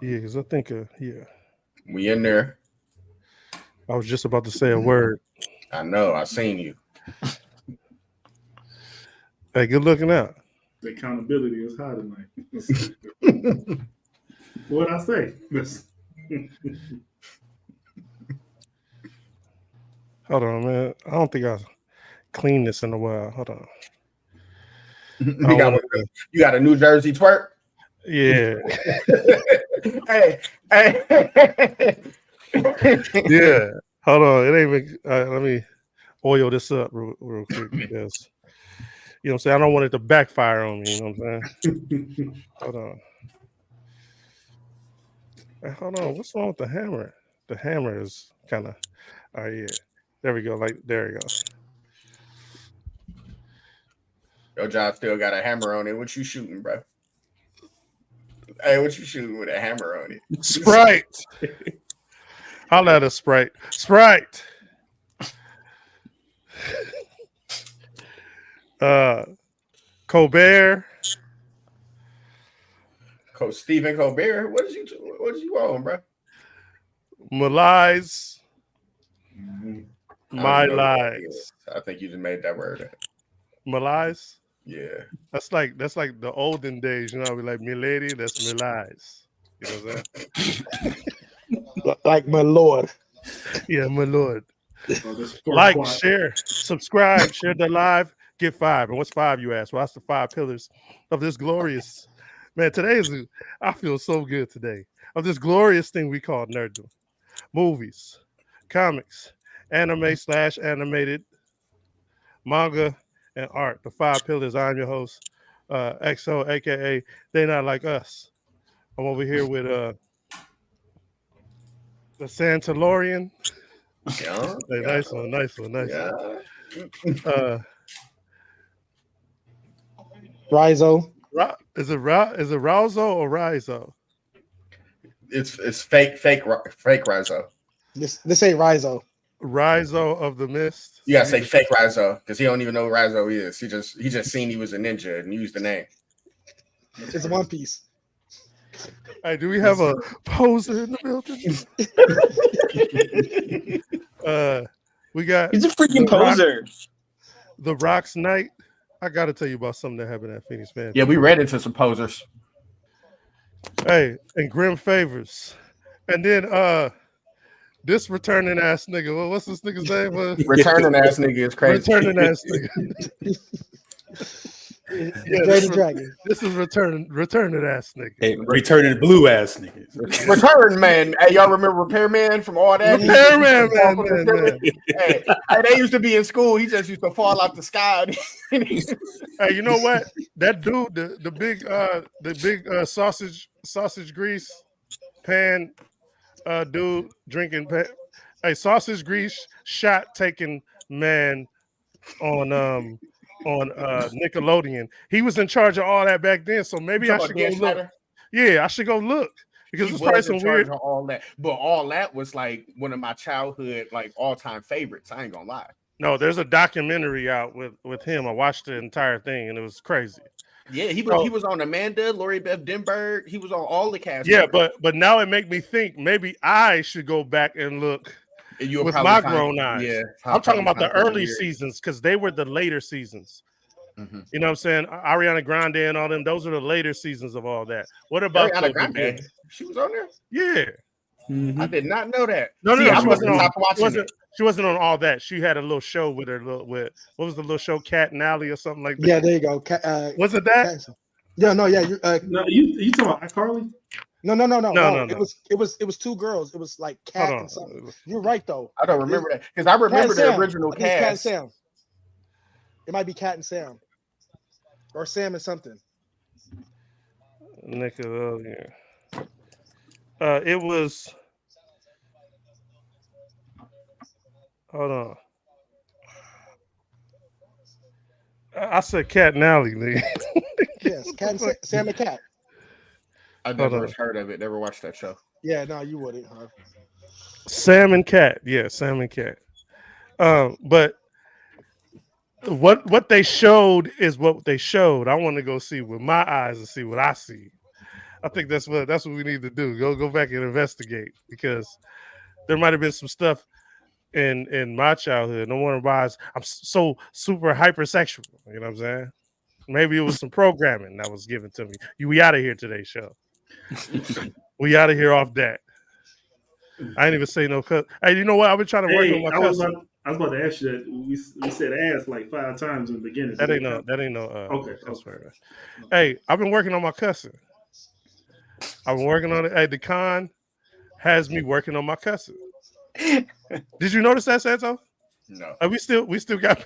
Yeah, because I think, yeah, We in there. I was just about to say a word. I know. I seen you. Hey, good looking out. The accountability is high tonight. What I say? Listen. Hold on, man. I don't think I cleaned this in a while. Hold on. I you don't got want one, it to. you got a New Jersey twerk. Yeah, hey, hey. yeah. Hold on. It ain't even. Let me oil this up real quick because you know what I'm saying. I don't want it to backfire on me. You know what I'm saying. Hold on. Hey, hold on. What's wrong with the hammer? The hammer is kind of. Oh yeah. There we go. Like there you go. Your job still got a hammer on it. What you shooting, bro? Hey, what you shooting with a hammer on it? Sprite. Holla at a Sprite. Sprite. Uh, Colbert. Stephen Colbert. What is you on, bro? Malies. Mhm. I don't My even know what that is. lies. I think you just made that word up. Malies. Yeah. That's like the olden days. You know, we like me lady. That's me lies. You know what I'm Like my lord. saying? Yeah, my lord. Oh, that's Like, Farquaad. share, subscribe, share the live. Get five. And what's five? You ask. Well, that's the five pillars of this glorious man. I feel so good today of this glorious thing we call nerddom. Movies, comics, anime/animated, manga, and art. The five pillars. I'm your host, XO, aka They Not Like Us. I'm over here with the Santalorian. Yeah. Hey, Yeah. nice one, nice one, nice one. Yeah. Uh, Rizo. Is it Rouzo or Rizo? It's fake Rizo. This ain't Rizo. Rizo of the Mist. You gotta say fake Rizo because he don't even know who Rizo is. He just seen he was a ninja and used the name. It's One Piece. Hey, do we have a poser in the building? We got He's a freaking the Rock, poser. the Rock's Night. I got to tell you about something that happened at Phoenix Fan Yeah, we Fest. read into some posers. Hey, and Grim Favors, and then this returning ass nigga. What's this nigga's name? Returning ass nigga is crazy. Returning ass nigga. Yeah, Dirty Dragon. this is returning ass nigga. Hey, returning blue ass niggas. Return man. Hey, y'all remember Repairman from all that? Repairman, Fall from the man. ceiling? Hey, they used to be in school. He just used to fall out the sky. Hey, you know what? That dude, the big sausage grease pan dude drinking hey, sausage grease shot taking man on Nickelodeon. He was in charge of all that back then, so You maybe I talking about should go Dan look. Schneider? Yeah, I should go look because He there's probably was in some charge weird. of all that, but all that was like one of my childhood, like all-time favorites. I ain't gonna lie. No, there's a documentary out with him. I watched the entire thing and it was crazy. Yeah, he was So, he was on Amanda, Lori Beth Denberg. He was on all the cast yeah, members. but now it make me think maybe I should go back and look And you'll with probably my find, grown eyes. yeah, I'm talking probably about the find something early weird. seasons because they were the later seasons. Mm-hmm. You know what I'm saying? Ariana Grande and all them, those are the later seasons of all that. What about Ariana the Grande, she was on there. yeah. Mm-hmm. I did not know that. No, no, See, no. I She must wasn't have on stopped watching it. she wasn't on all that. She had a little show with her with what was the little show Cat and Alley or something like that? Yeah, there you go. Was it that? Yeah, no, yeah. No, you talking about iCarly? No. No. It was two girls. It was like Hold Cat and on. something. You're right though. I don't remember that because I Cat and remember the Sam. original I think it's Cat and cast. Sam. It might be Cat and Sam, or Sam and something. Nickelodeon. It was hold on. I said Cat and Alley, nigga. Yes, Cat and Sam and Cat. I Hold never on. heard of it. Never watched that show. Yeah, no, you wouldn't, huh? Sam and Cat. Yeah, Sam and Cat. But what they showed is what they showed. I want to go see with my eyes and see what I see. I think that's what we need to do. Go back and investigate because there might have been some stuff in my childhood. No wonder why I'm so super hypersexual. You know what I'm saying? Maybe it was some programming that was given to me. We out of here today, show. We out of here off that. I ain't even say no cut. Hey, you know what? I've been trying to work on Hey, my I was cussing. about to ask you that. We said ass like 5 times in the beginning. That Did ain't it no count? that ain't no Okay. cuss Okay. word. Hey, I've been working on my cussing. I've been working on it. Hey, the con has me working on my cussing. Did you notice that, Santo? No. We still got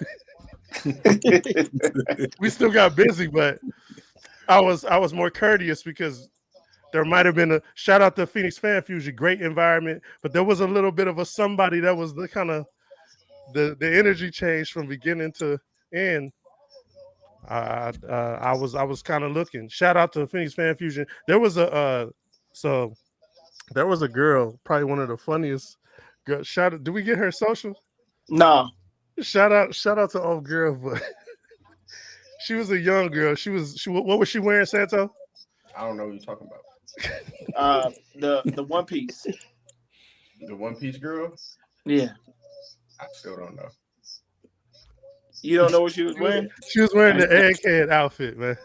we still got busy, but I was more courteous because there might have been a shout out to Phoenix Fan Fusion, great environment, but there was a little bit of a somebody that was the kind of the energy change from beginning to end. I was kind of looking. Shout out to Phoenix Fan Fusion. There was so there was a girl, probably one of the funniest girls. Shout out, did we get her social? No. Shout out to old girl, but she was a young girl. What was she wearing, Santo? I don't know what you're talking about. The One Piece. The One Piece girl? Yeah. I still don't know. You don't know what she was wearing? She was wearing the egghead outfit, man.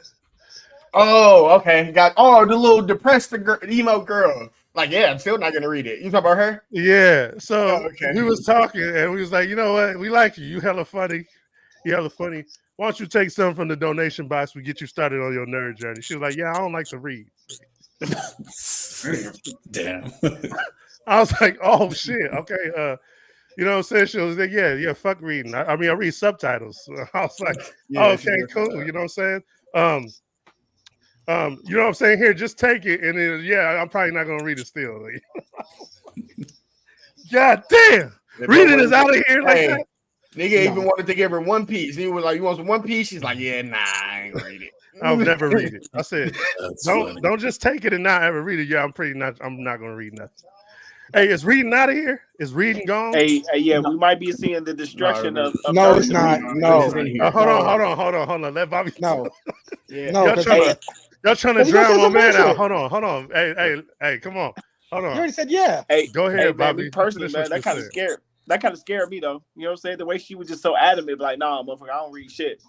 Oh, okay. The little depressed emo girl. Like, yeah, I'm still not gonna read it. You talking about her? Yeah. So okay. we was talking and we was like, you know what? We like you. You hella funny. You hella funny. Why don't you take some from the donation box? We get you started on your nerd journey. She was like, yeah, I don't like to read. Damn. I was like, oh shit. Okay. You know what I'm saying? She was like, yeah, fuck reading. I mean, I read subtitles. I was like, Yeah, okay, cool. You know what I'm saying? You know what I'm saying? Here, just take it, and then I'm probably not gonna read it still. God damn, reading is out of here like that. Nigga even wanted to give her One Piece. He was like, "You want some One Piece?" She's like, "Yeah, nah, I ain't gonna read it. I'll never read it." I said, funny. "Don't just take it and not ever read it." Yeah, I'm not gonna read nothing. Hey, is reading out of here? Is reading gone? Hey, yeah, we might be seeing the destruction of No, it's not. No. Hold on. Let Bobby. No. Yeah. No. Y'all trying to He drown gonna my say man some out. bullshit. Hold on. Hey, come on. Hold You on. already said yeah. Hey, Go ahead, hey, man, Bobby. me personally, Finish man, what that you kind of said. scared. That kind of scared me though. You know what I'm saying? The way she was just so adamant, like, nah, motherfucker, I don't read shit.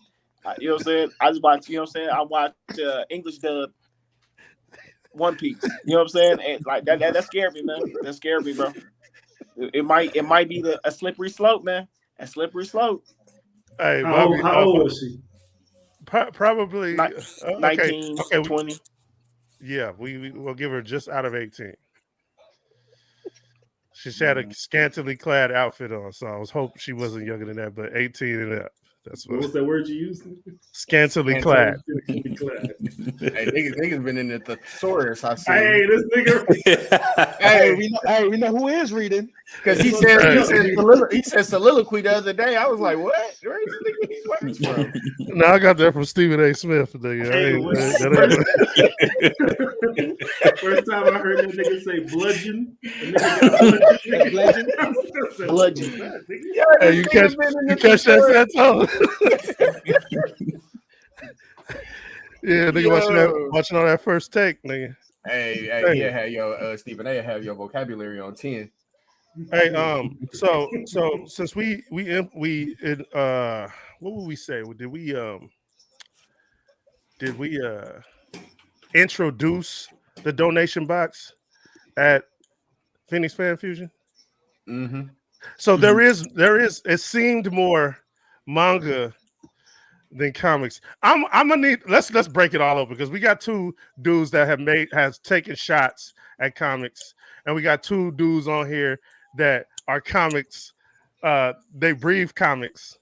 You know what I'm saying? I just watch. You know what I'm saying? I watch English dub One Piece. You know what I'm saying? And like that scared me, man. That scared me, bro. It might be a slippery slope, man. A slippery slope. Hey, How Bobby. old was she? Probably. Okay. 19, Okay. 20. Yeah, we'll give her just out of 18. She had a scantily clad outfit on, so I was hoping she wasn't younger than that, but 18 and up. That's What was what that word you used? scantily clad. Hey, Hey, niggas been in the thesaurus. I see. this nigga. Hey, we know who is reading. Because he said soliloquy the other day. I was like, what? Where is this nigga get these words from? No, I got that from Stephen A. Smith. Hey, first time I heard that nigga say bludgeon, the nigga got bludgeon. Bludgeon. Hey, you catch that, Santo? Yeah, nigga watching all that first take, nigga. Hey, yeah, have your Stephen A. have your vocabulary on 10. Hey, so since we what would we say? Did we introduce the donation box at Phoenix Fan Fusion? Mm-hmm. So there is it seemed more manga than comics. I'm gonna need let's break it all over because we got two dudes that has taken shots at comics, and we got two dudes on here that are comics. They breathe comics.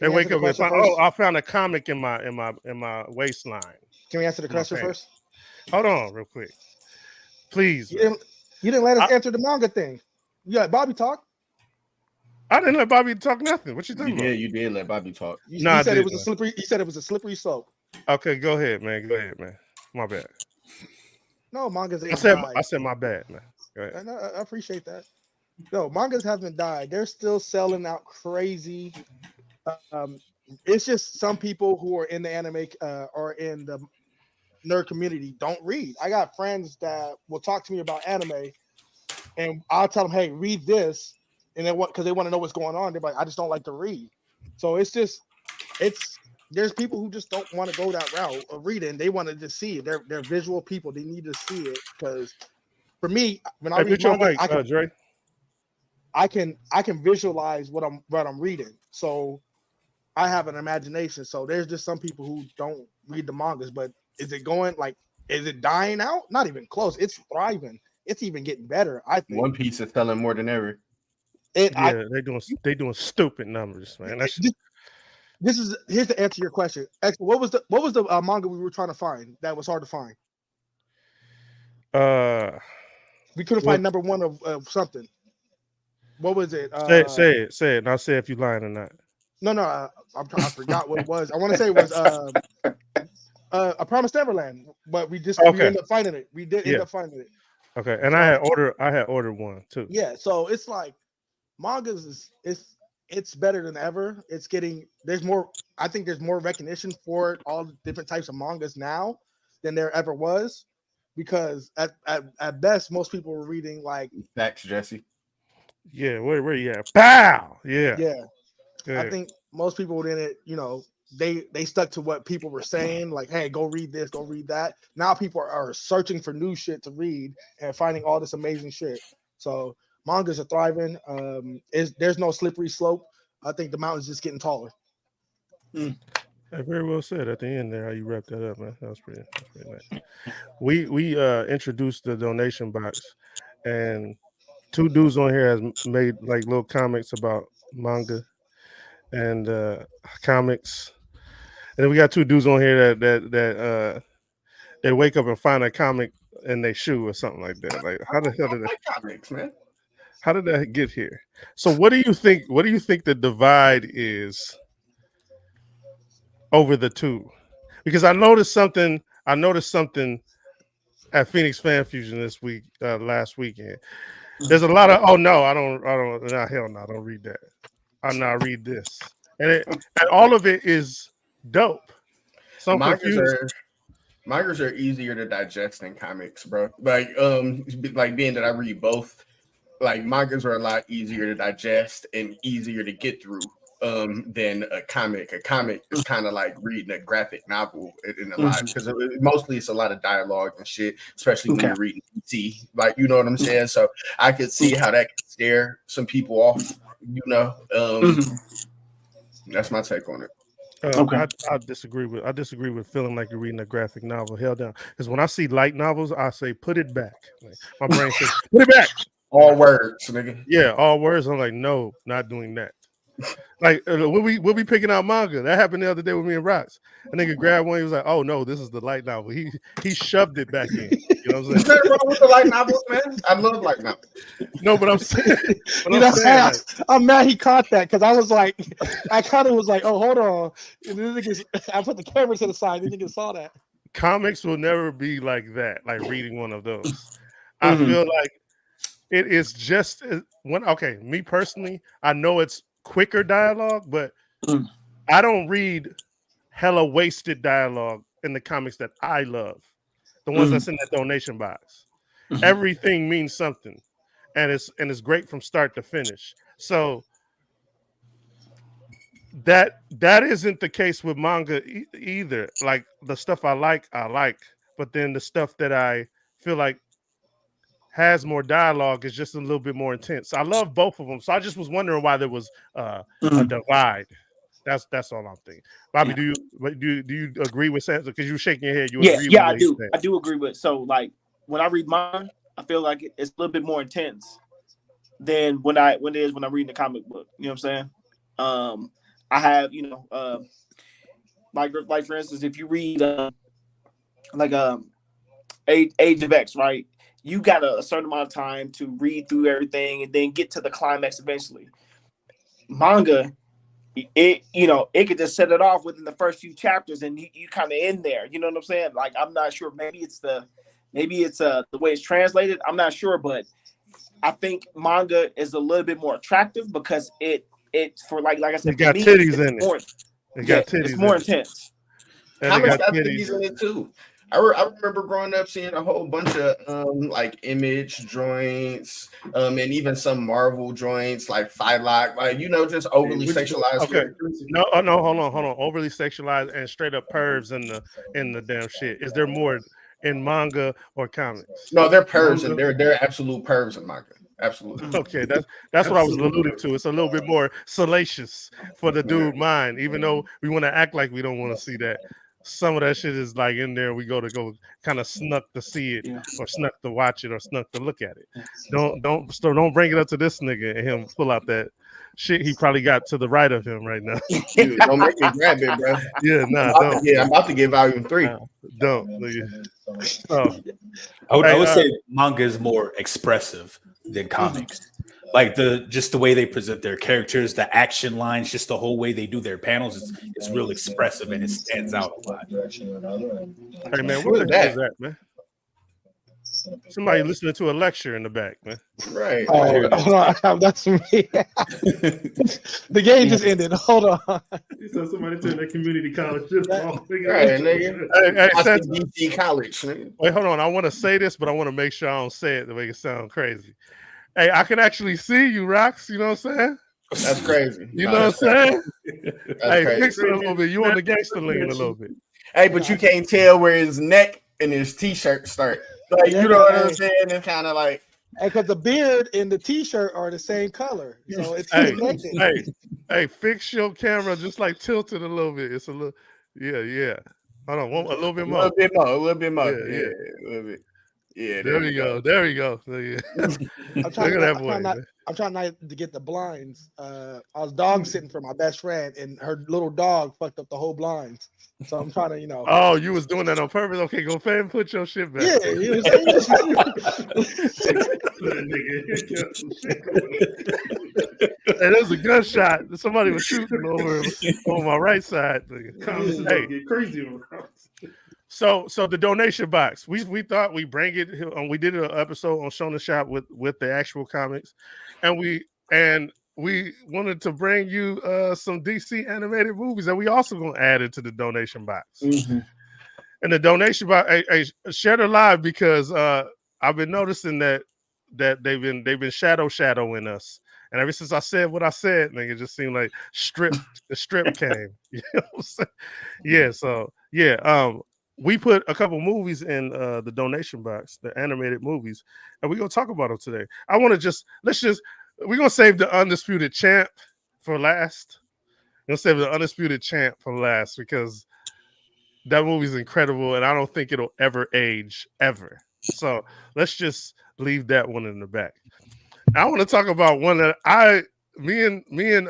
They wake up and find, I found a comic in my waistline. Can we answer the question first? Hold on, real quick, please. You didn't let us answer the manga thing. You let Bobby talk. I didn't let Bobby talk nothing. What you talking about? Yeah, you did let Bobby talk. You said it was a slippery. You said it was a slippery slope. Okay, go ahead, man. My bad. No, mangas ain't I said my bad, man. Go ahead. I appreciate that. No, mangas haven't died. They're still selling out crazy. It's just some people who are in the anime or in the nerd community don't read. I got friends that will talk to me about anime, and I'll tell them, "Hey, read this," and then what? Because they want to know what's going on. They're like, "I just don't like to read." So there's people who just don't want to go that route of reading. They want to just see it. They're visual people. They need to see it because for me, when I read manga, Dre. I can visualize what I'm reading. So I have an imagination. So there's just some people who don't read the mangas, but is it going like is it dying out? Not even close. It's thriving. It's even getting better. I think One Piece is selling more than ever. They doing stupid numbers, man. Here's the answer to your question. What was the manga we were trying to find that was hard to find? We couldn't find number one of something. What was it? Say it. And I'll say if you lying or not. No, I forgot what it was. I want to say it was A Promised Neverland, but we ended up finding it. We did end up finding it. Okay, and I had ordered one too. Yeah, so it's like mangas it's better than ever. It's getting there's more. I think there's more recognition for all the different types of mangas now than there ever was, because at best most people were reading like Facts, Jesse. Yeah, where you at? Pow! Yeah. I think most people didn't, they stuck to what people were saying, like, hey, go read this, go read that. Now people are searching for new shit to read and finding all this amazing shit. So mangas are thriving. There's no slippery slope. I think the mountain's just getting taller. Very well said at the end there. How you wrapped that up, man. That was pretty nice. We introduced the donation box, and two dudes on here has made like little comics about manga and comics, and then we got two dudes on here that they wake up and find a comic in their shoe or something like that. Like, how the hell did that? Comics, man. How did that get here? So, what do you think? What do you think the divide is over the two? Because I noticed something at Phoenix Fan Fusion this week, last weekend. There's a lot of I don't hell no, I don't read that. I not read this, and all of it is dope. So I'm confused. Mangas are easier to digest than comics, bro. Like being that I read both, like mangas are a lot easier to digest and easier to get through than a comic. A comic is kind of like reading a graphic novel in a lot, because mostly it's a lot of dialogue and shit, especially when you're reading DC. Like, you know what I'm saying? So I could see how that could scare some people off. That's my take on it. I disagree with feeling like you're reading a graphic novel. Hell down, because when I see light novels, I say put it back. Like, my brain says put it back. All words, nigga. Yeah, all words. I'm like, no, not doing that. Like we'll be picking out manga. That happened the other day with me and Rox. A nigga grabbed one. He was like, "Oh no, this is the light novel." He shoved it back in. You know what I'm saying? Is that wrong with the light novels, man? I love light novels. No, but I'm saying, I'm mad he caught that, because I was like, I kind of was like, oh, hold on. I put the camera to the side. The nigga saw that. Comics will never be like that. Like reading one of those, I feel like it is just one. Okay, me personally, I know it's quicker dialogue, but I don't read hella wasted dialogue in the comics that I love, the ones that's in that donation box. Everything means something, and it's great from start to finish. So that isn't the case with manga either. Like, the stuff I like, but then the stuff that I feel like has more dialogue is just a little bit more intense. I love both of them, so I just was wondering why there was a divide. That's all I'm thinking. Bobby, do you agree with Sansa? Because you shaking your head. I do. I do agree with. So, like, when I read mine, I feel like it's a little bit more intense than when I'm reading the comic book. You know what I'm saying? I have, like for instance, if you read Age of X, right? You got a certain amount of time to read through everything and then get to the climax eventually. Manga, it could just set it off within the first few chapters and you kind of in there. You know what I'm saying? Like, I'm not sure. Maybe it's the way it's translated. I'm not sure, but I think manga is a little bit more attractive because it for like I said, it got titties in it. It's more intense. Comics got titties in it too. I remember growing up seeing a whole bunch of like Image joints, and even some Marvel joints like Psylocke, like just overly Which sexualized Okay. characters. No, no, hold on. Overly sexualized and straight up pervs in the damn shit. Is there more in manga or comics? No, they're pervs and manga? they're absolute pervs in manga. Absolutely. Okay, that's what I was Absolutely. alluding to. It's a little bit more salacious for the dude mind, even though we want to act like we don't want to see that. Some of that shit is like in there. We go kind of snuck to see it, Yeah. or snuck to watch it, or snuck to look at it. Don't bring it up to this nigga and him pull out that shit he probably got to the right of him right now. Dude, don't make me grab it, bro. Yeah, nah, don't. I'm about to get volume 3. Nah, don't. Nigga. So, I would Hey, say manga is more expressive than comics. Like the way they present their characters, the action lines, just the whole way they do their panels, it's real expressive and it stands out a lot. hey man, Who what is the hell that? is that, man? Somebody listening to a lecture in the back, man. Right. Oh, hold on, that's me. The game just ended. Hold on. You saw somebody turn that community college just off. Right, nigga. Hey, Austin, DC College. Nigga. wait, hold on. I want to say this, but I want to make sure I don't say it to make it sound crazy. Hey, I can actually see you, Rox. You know what I'm saying? That's crazy. You know what I'm saying? That's Hey, crazy. fix it a little bit. You on the gangster lean a little bit. Hey, but you can't tell where his neck and his t-shirt start. Like, you know what I'm saying? It's kind of like, Because the beard and the T-shirt are the same color, so it's Hey, connected. hey, fix your camera just like tilted a little bit. It's a little, yeah. Hold on, a little bit a more. little bit more, a little bit more. Yeah. Yeah, a little bit. Yeah, There we go. There we go. Yeah. I'm trying, Look at that boy. I'm trying not to get the blinds. I was dog sitting for my best friend, and her little dog fucked up the whole blinds. So I'm trying to, Oh, you was doing that on purpose. Okay, go ahead and put your shit back. Yeah, he was. Hey, there's a gunshot. Somebody was shooting over on my right side. Hey, Get crazy. so the donation box. We thought we bring it. We did an episode on Shonen Shop with the actual comics, and we wanted to bring you some DC animated movies that we also gonna add into the donation box. Mhm. And the donation box, share the live because I've been noticing that they've been shadowing us. And ever since I said what I said, nigga, it just seemed like the strip came. You know what I'm saying? Yeah, so yeah, we put a couple movies in the donation box, the animated movies, and we're gonna talk about them today. We're gonna save the undisputed champ for last. We're gonna save the undisputed champ for last because that movie's incredible, and I don't think it'll ever age ever. So let's just leave that one in the back. I want to talk about one that me and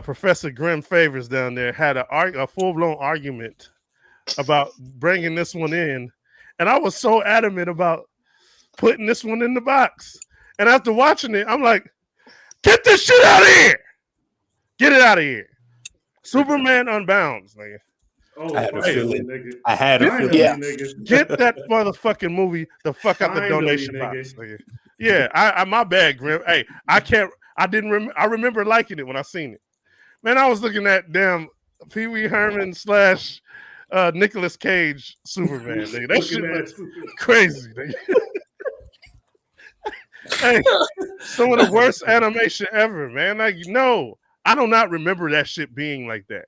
Professor Grim Favors down there had a full-blown argument about bringing this one in, and I was so adamant about putting this one in the box. And after watching it, I'm like, get this shit out of here! Get it out of here! Superman Unbound, nigga. Oh, I had a finally, feeling. nigga. I had a Finally, feeling. Yeah. nigga. Get that motherfucking movie the fuck out the Finally, donation nigga. box, nigga. Yeah, I my bad, Grim. Hey, I didn't I remember liking it when I seen it. Man, I was looking at damn Pee Wee Herman / Nicolas Cage Superman, nigga. That shit was crazy, nigga. Hey, some of the worst animation ever, man. Like, no, I do not remember that shit being like that.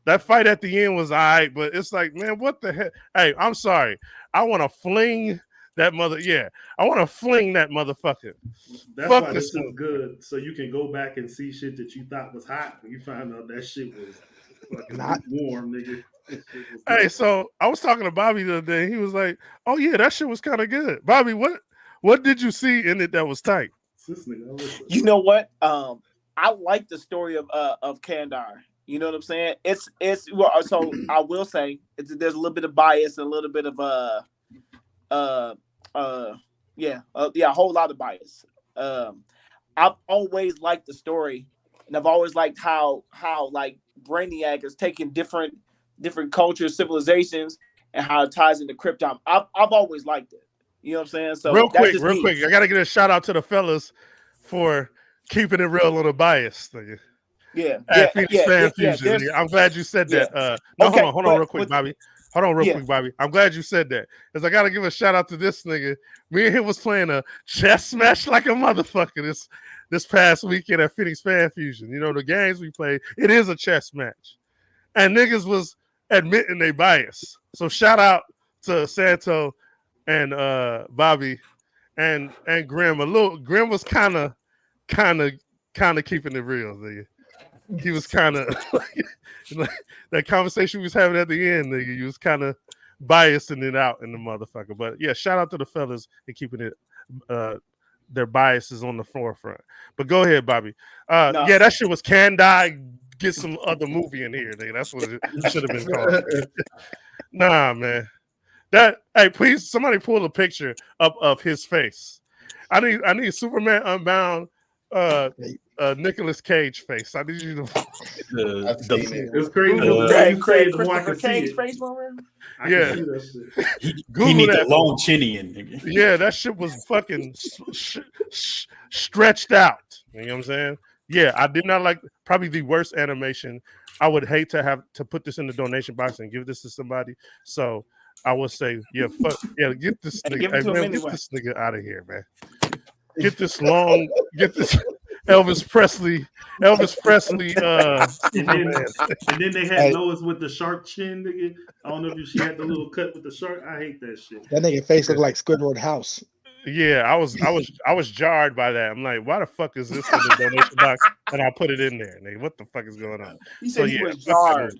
That fight at the end was all right, but it's like, man, what the heck? Hey, I'm sorry. I want to fling that I want to fling that motherfucker. That's Fuck why this this is one. good. So you can go back and see shit that you thought was hot when you find out that shit was fucking Not- warm, nigga. That shit was Hey, good. so I was talking to Bobby the other day. He was like, "Oh yeah, that shit was kind of good." Bobby, what did you see in it that was tight? This nigga, I listen. You know what? I like the story of Kandar. You know what I'm saying? It's well, so I will say there's a little bit of bias, a little bit of a whole lot of bias. I've always liked the story, and I've always liked how like Brainiac is taking different cultures, civilizations, and how it ties into Krypton. I've always liked it. You know what I'm saying? So real that's quick, just me. I gotta give a shout out to the fellas for keeping it real on the bias, nigga. Yeah, At Phoenix Fan Fusion. there's- Nigga. I'm glad you said yeah. that. No, Okay, hold on, real but quick, with- Bobby. Hold on real Yeah. quick, Bobby. I'm glad you said that. Because I got to give a shout out to this nigga. Me and him was playing a chess match like a motherfucker this past weekend at Phoenix Fan Fusion. You know, the games we played, it is a chess match. And niggas was admitting they bias. So shout out to Santo and Bobby and Grim. Grim was kind of keeping it real, nigga. He was kind of like that conversation we was having at the end, nigga. He was kind of biasing it out in the motherfucker. But yeah, shout out to the fellas and keeping it their biases on the forefront. But go ahead, Bobby. No. Yeah, that shit was Can Die Get Some Other Movie in here, nigga. That's what it should have been called. Nah, man. Hey, please, somebody pull a picture of his face. I need Superman Unbound Nicolas Cage face. I need you to. It's crazy. You say Christopher Cage face, man. Yeah. He needs a long chinny nigga. Yeah, that shit was fucking stretched out. You know what I'm saying? Yeah, I did not like probably the worst animation. I would hate to have to put this in the donation box and give this to somebody. So I would say, yeah, get this nigga. Give it to him man, anyway. Get this nigga out of here, man. Get this Elvis Presley. And then they had Lois with the shark chin, nigga. I don't know if she had the little cut with the shark. I hate that shit. That nigga face looked like Squidward House. Yeah, I was jarred by that. I'm like, why the fuck is this in the donation box? And I put it in there. Nigga, what the fuck is going on? He said he was jarred.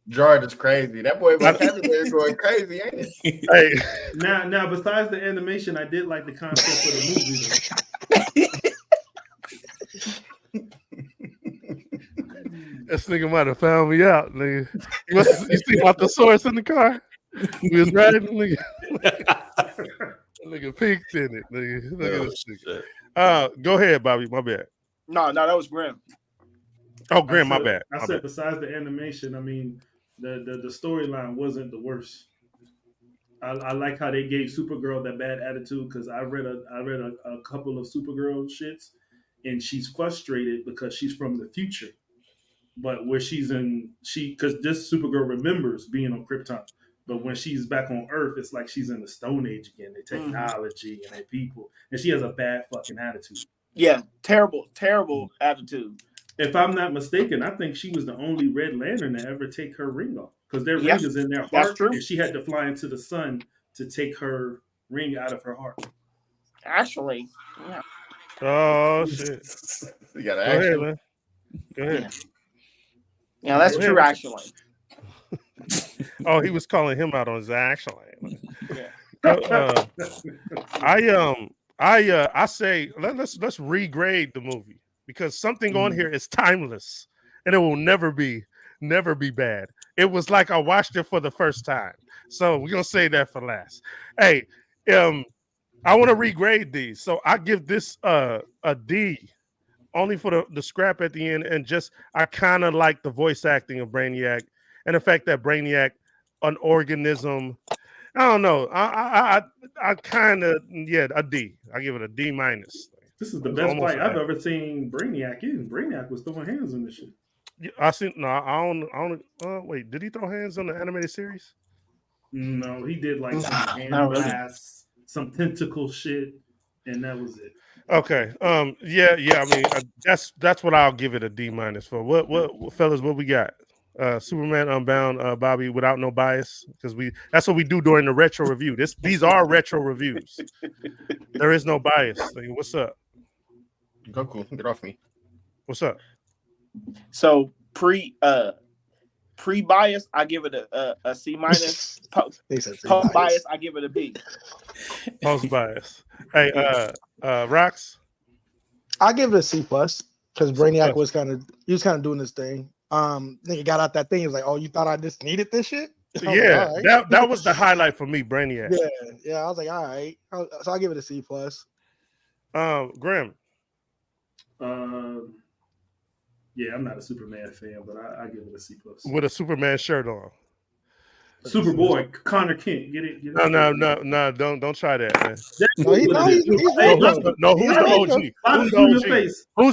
Jarred is crazy. That boy vocabulary is going crazy, ain't it? Hey. Now, besides the animation, I did like the concept of the movie. This nigga might have found me out, nigga. You see my thesaurus in the car? We was riding, nigga. Nigga peeked in it, nigga. Look at this nigga. Go ahead, Bobby. My bad. No, that was Grim. Oh, Grim, my bad. I said besides the animation, I mean, the storyline wasn't the worst. I like how they gave Supergirl that bad attitude because I read a couple of Supergirl shits, and she's frustrated because she's from the future, but where because this Supergirl remembers being on Krypton, but when she's back on Earth, it's like she's in the Stone Age again. The technology and their people, and she has a bad fucking attitude. Yeah, terrible attitude. If I'm not mistaken, I think she was the only Red Lantern to ever take her ring off because their ring is in their heart. That's true. And she had to fly into the sun to take her ring out of her heart. Actually, yeah. Oh shit! You got Go ahead, man. Go ahead. Yeah, that's true. Actually. Oh, he was calling him out on his actual. Yeah. I say let's regrade the movie because something on here is timeless and it will never be bad. It was like I watched it for the first time. So we're gonna say that for last. Hey, I want to regrade these. So I give this a D only for the scrap at the end, and just I kind of like the voice acting of Brainiac and the fact that Brainiac, an organism. I don't know. I kind of a D. I give it a D minus. This is the best fight I've ever seen Brainiac in. Brainiac was throwing hands in this shit. I don't. Wait, did he throw hands on the animated series? No, he did like some hand blasts, some tentacle shit, and that was it. Okay. Yeah. I mean, that's what I'll give it a D minus for. What fellas? What we got? Superman Unbound, Bobby, without no bias, because that's what we do during the retro review. These are retro reviews. There is no bias. Like, what's up? Goku, get off me. What's up? So pre-bias, I give it a C minus. Post bias, I give it a B. Post bias. Hey, Rox. I give it a C plus because Brainiac was kind of doing this thing. Nigga got out that thing. He was like, "Oh, you thought I just needed this shit?" Yeah, like, right. that was the highlight for me, Brainiac. Yeah. I was like, all right. So I give it a C plus. Grim. Yeah, I'm not a Superman fan, but I give it a C plus. With a Superman shirt on. Superboy, Connor Kent, get it? No, don't try that, man. Who's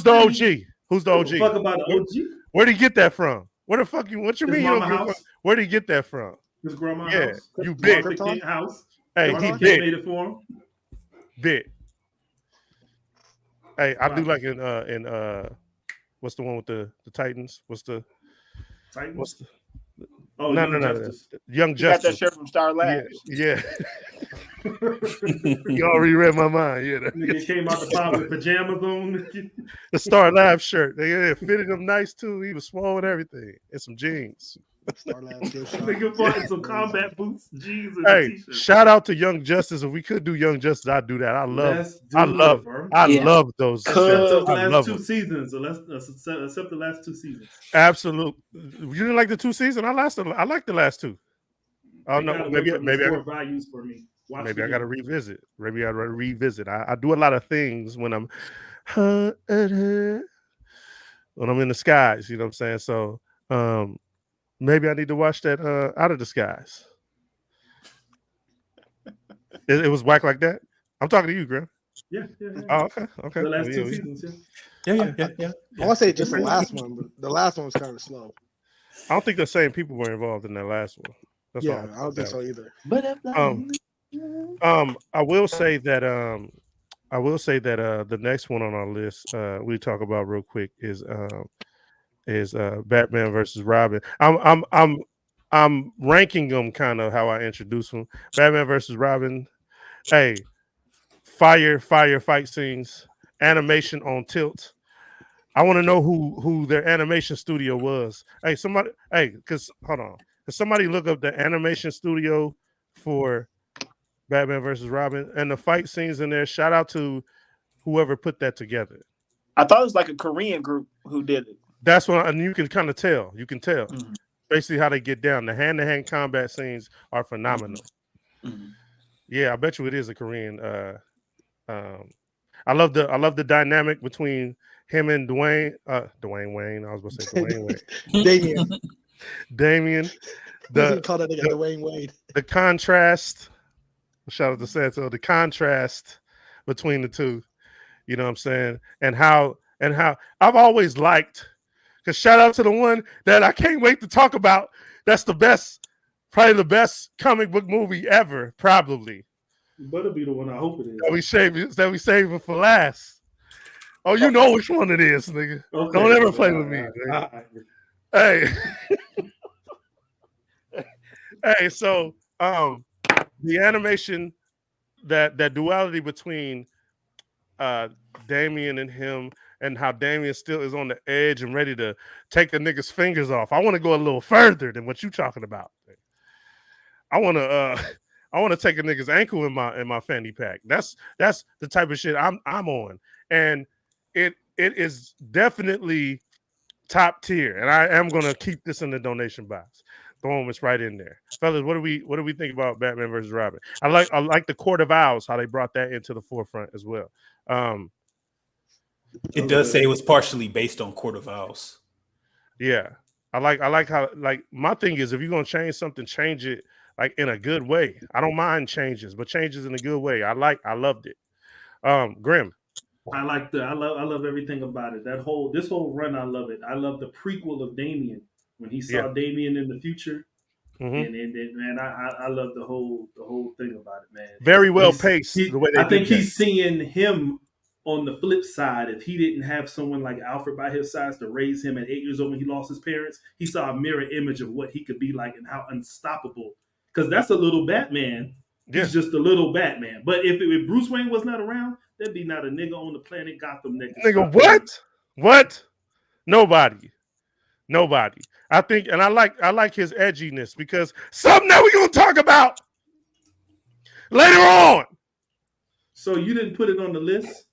the OG? Who's the OG? Fuck about the OG. Where'd he get that from? What the fuck? What you mean? House. Where'd he get that from? His grandma's Yeah, house. you bit. Martha King house. Hey, Martha he King bit. made it for him. Bit. Hey, I do Wow. like in what's the one with the Titans? What's the Titans. the Oh, no Young no no Justice. Young He got that Justice. shirt from Star Yeah, Labs. yeah. You already read my mind. Yeah, Nigga came out the pod with pajamas on. the Star Lab shirt. They fitted him nice too. He was small and everything, and some jeans. Star Labs gift shop. Nigga fought in some Crazy. combat boots, jeans, and a Hey, t-shirt. shout out to Young Justice. If we could do Young Justice, I'd do that. Let's do it, bro. I Yeah. love those. Except those I last love two them. seasons. So let's accept the last 2 seasons. Absolute. You didn't like the 2 seasons? I like the last 2. Oh They no, gotta maybe work on the store values for me. Watch maybe it I got to again. revisit. Maybe I got to revisit. I do a lot of things when I'm when I'm in the skies. You know what I'm saying? So maybe I need to watch that Out of the Skies. It was whack like that. I'm talking to you, Graham. Yeah. Oh, okay. The last Well, 2 yeah, seasons, yeah. Yeah. I want to say just the last one, but the last one was kind of slow. I don't think the same people were involved in that last one. That's Yeah, all. I don't think so either. I will say that the next one on our list we talk about real quick is Batman versus Robin. I'm ranking them kind of how I introduce them. Batman versus Robin. Hey, fire fight scenes, animation on tilt. I want to know who their animation studio was. Hey, somebody. Hey, cause hold on. Cause somebody look up the animation studio for Batman versus Robin and the fight scenes in there. Shout out to whoever put that together. I thought it was like a Korean group who did it. That's what, and you can kind of tell. You can tell Mhm. basically how they get down. The hand-to-hand combat scenes are phenomenal. Mhm. Yeah, I bet you it is a Korean. I love the dynamic between him and Dwayne Wayne. I was going to say Dwayne Wayne. Damien. Damian. He called that nigga Dwayne Wade. The contrast. Shout out to Santo. The contrast between the two. You know what I'm saying? And how I've always liked. Because shout out to the one that I can't wait to talk about. That's the best, probably the best comic book movie ever, probably. You better be the one. I hope it is. That we save it for last. Oh, you know which one it is, nigga. Okay. Don't ever play with me. Hey. Hey, so the animation, that duality between Damien and him, and how Damien still is on the edge and ready to take a nigga's fingers off. I want to go a little further than what you talking about. I want to take a nigga's ankle in my fanny pack. That's the type of shit I'm on, and it is definitely top tier. And I am gonna keep this in the donation box. Boom, it's right in there, fellas. What do we think about Batman versus Robin? I like the Court of Owls, how they brought that into the forefront as well. It does say it was partially based on Court of Owls. Yeah, I like how, like, my thing is, if you're gonna change something, change it like in a good way. I don't mind changes, but changes in a good way. I loved it. Grim. I love everything about it. This whole run, I love it. I love the prequel of Damien when he saw Damien in the future. Mm-hmm. And man, I love the whole thing about it, man. Very well paced. The way they I think did he's seeing him on the flip side. If he didn't have someone like Alfred by his side to raise him at 8 years old when he lost his parents, he saw a mirror image of what he could be like and how unstoppable. Because that's a little Batman. He's just a little Batman. But if Bruce Wayne was not around, there'd be not a nigga on the planet Gotham nigga. What? Nobody. I think, and I like his edginess, because something that we're gonna talk about later on. So you didn't put it on the list,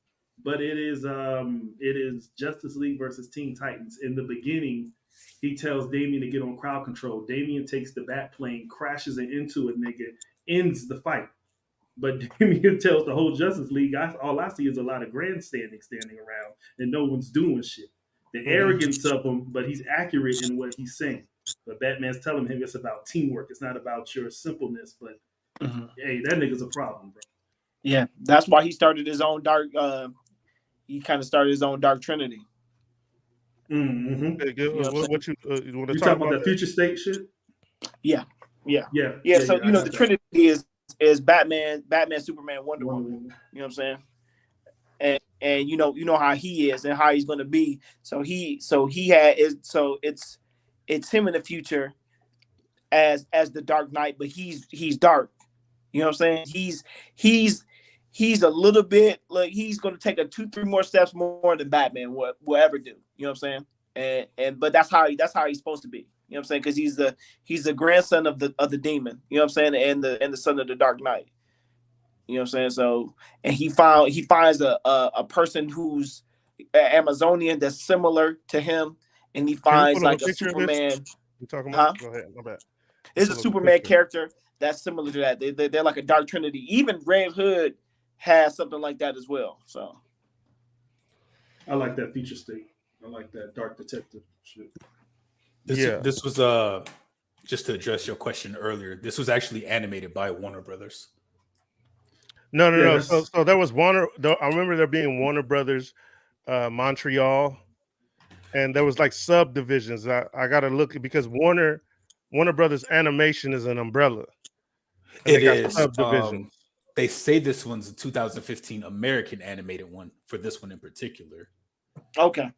but it is Justice League versus Teen Titans. In the beginning, he tells Damien to get on crowd control. Damien takes the bat plane, crashes it into a nigga, ends the fight. But Damien tells the whole Justice League, all I see is a lot of grandstanding standing around, and no one's doing shit. The arrogance of him, but he's accurate in what he's saying. But Batman's telling him it's about teamwork. It's not about your simpleness. But hey, that nigga's a problem, bro. Yeah, that's why he started his own dark. He kind of started his own Dark Trinity. Mm-hmm. What you want to You talk talking about that future state shit? Yeah. Yeah. Yeah. So I got the that. Trinity is Batman, Superman, Wonder Woman. You know what I'm saying? And you know how he is and how he's going to be. So it's him in the future as the Dark Knight, but he's dark. You know what I'm saying? He's a little bit like he's going to take a 2-3 more steps more than Batman will ever do. You know what I'm saying? And but that's how he's supposed to be. You know what I'm saying? Because he's the grandson of the demon. You know what I'm saying? And the son of the Dark Knight. You know what I'm saying? So and he finds a person who's Amazonian that's similar to him, and he Can you finds pull up a like a picture of this? Superman. You talking about? Huh? Go ahead. My bad. There's a Pull up a Superman picture. character that's similar to that. They're like a dark trinity. Even Red Hood has something like that as well. So I like that feature state. I like that dark detective shit. This was just to address your question earlier. This was actually animated by Warner Brothers. No. So there was Warner. I remember there being Warner Brothers, Montreal, and there was like subdivisions. I got to look because Warner Brothers Animation is an umbrella. And It is. Subdivisions. They say this one's a 2015 American animated one for this one in particular. okay.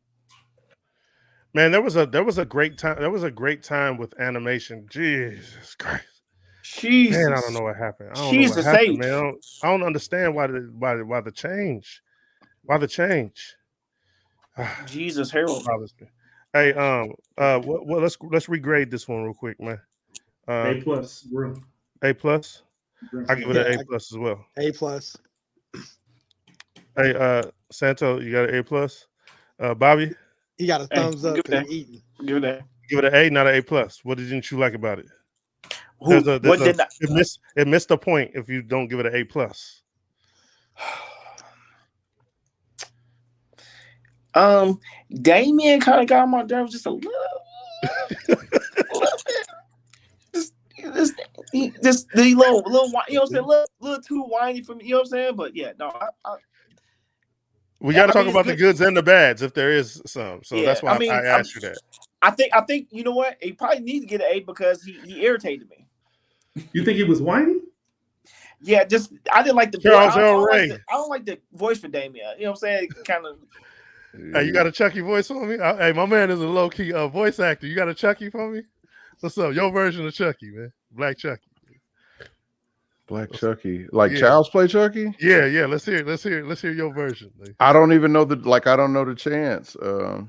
Man, there was a great time. There was a great time with animation. Jesus Christ. Jesus. Man, I don't know what happened. I don't Jesus know what happened, H. man. I don't understand why the change. Why the change? Jesus Harold. Hey, well, let's regrade this one real quick, man. A plus, bro. A plus. I give it an Yeah, A plus as well. A plus. Hey, Santo, you got an A plus. Bobby, He got a thumbs up give because it he eating. Give it that. give it an A, not an A plus. What didn't you like about it? It missed the point if you don't give it an A plus. Damien kind of got on my nerves just a little bit. Just the little, you know what I'm saying, little too whiny for me. You know what I'm saying? But yeah, no, we got to talk about the goods and the bads if there is some. So that's why I asked you that. I think you know what? He probably needs to get an A because he irritated me. You think he was whiny? Yeah, just I didn't like the Charles I I don't like the voice for Damien. You know what I'm saying? Kind of. Hey, you got a Chucky voice for me? Hey, my man is a low key voice actor. You got a Chucky for me? What's up? Your version of Chucky, man. Black Chucky. Black Chucky, like Child's Play Chucky. Yeah. Let's hear your version. I don't even know I don't know the chance. You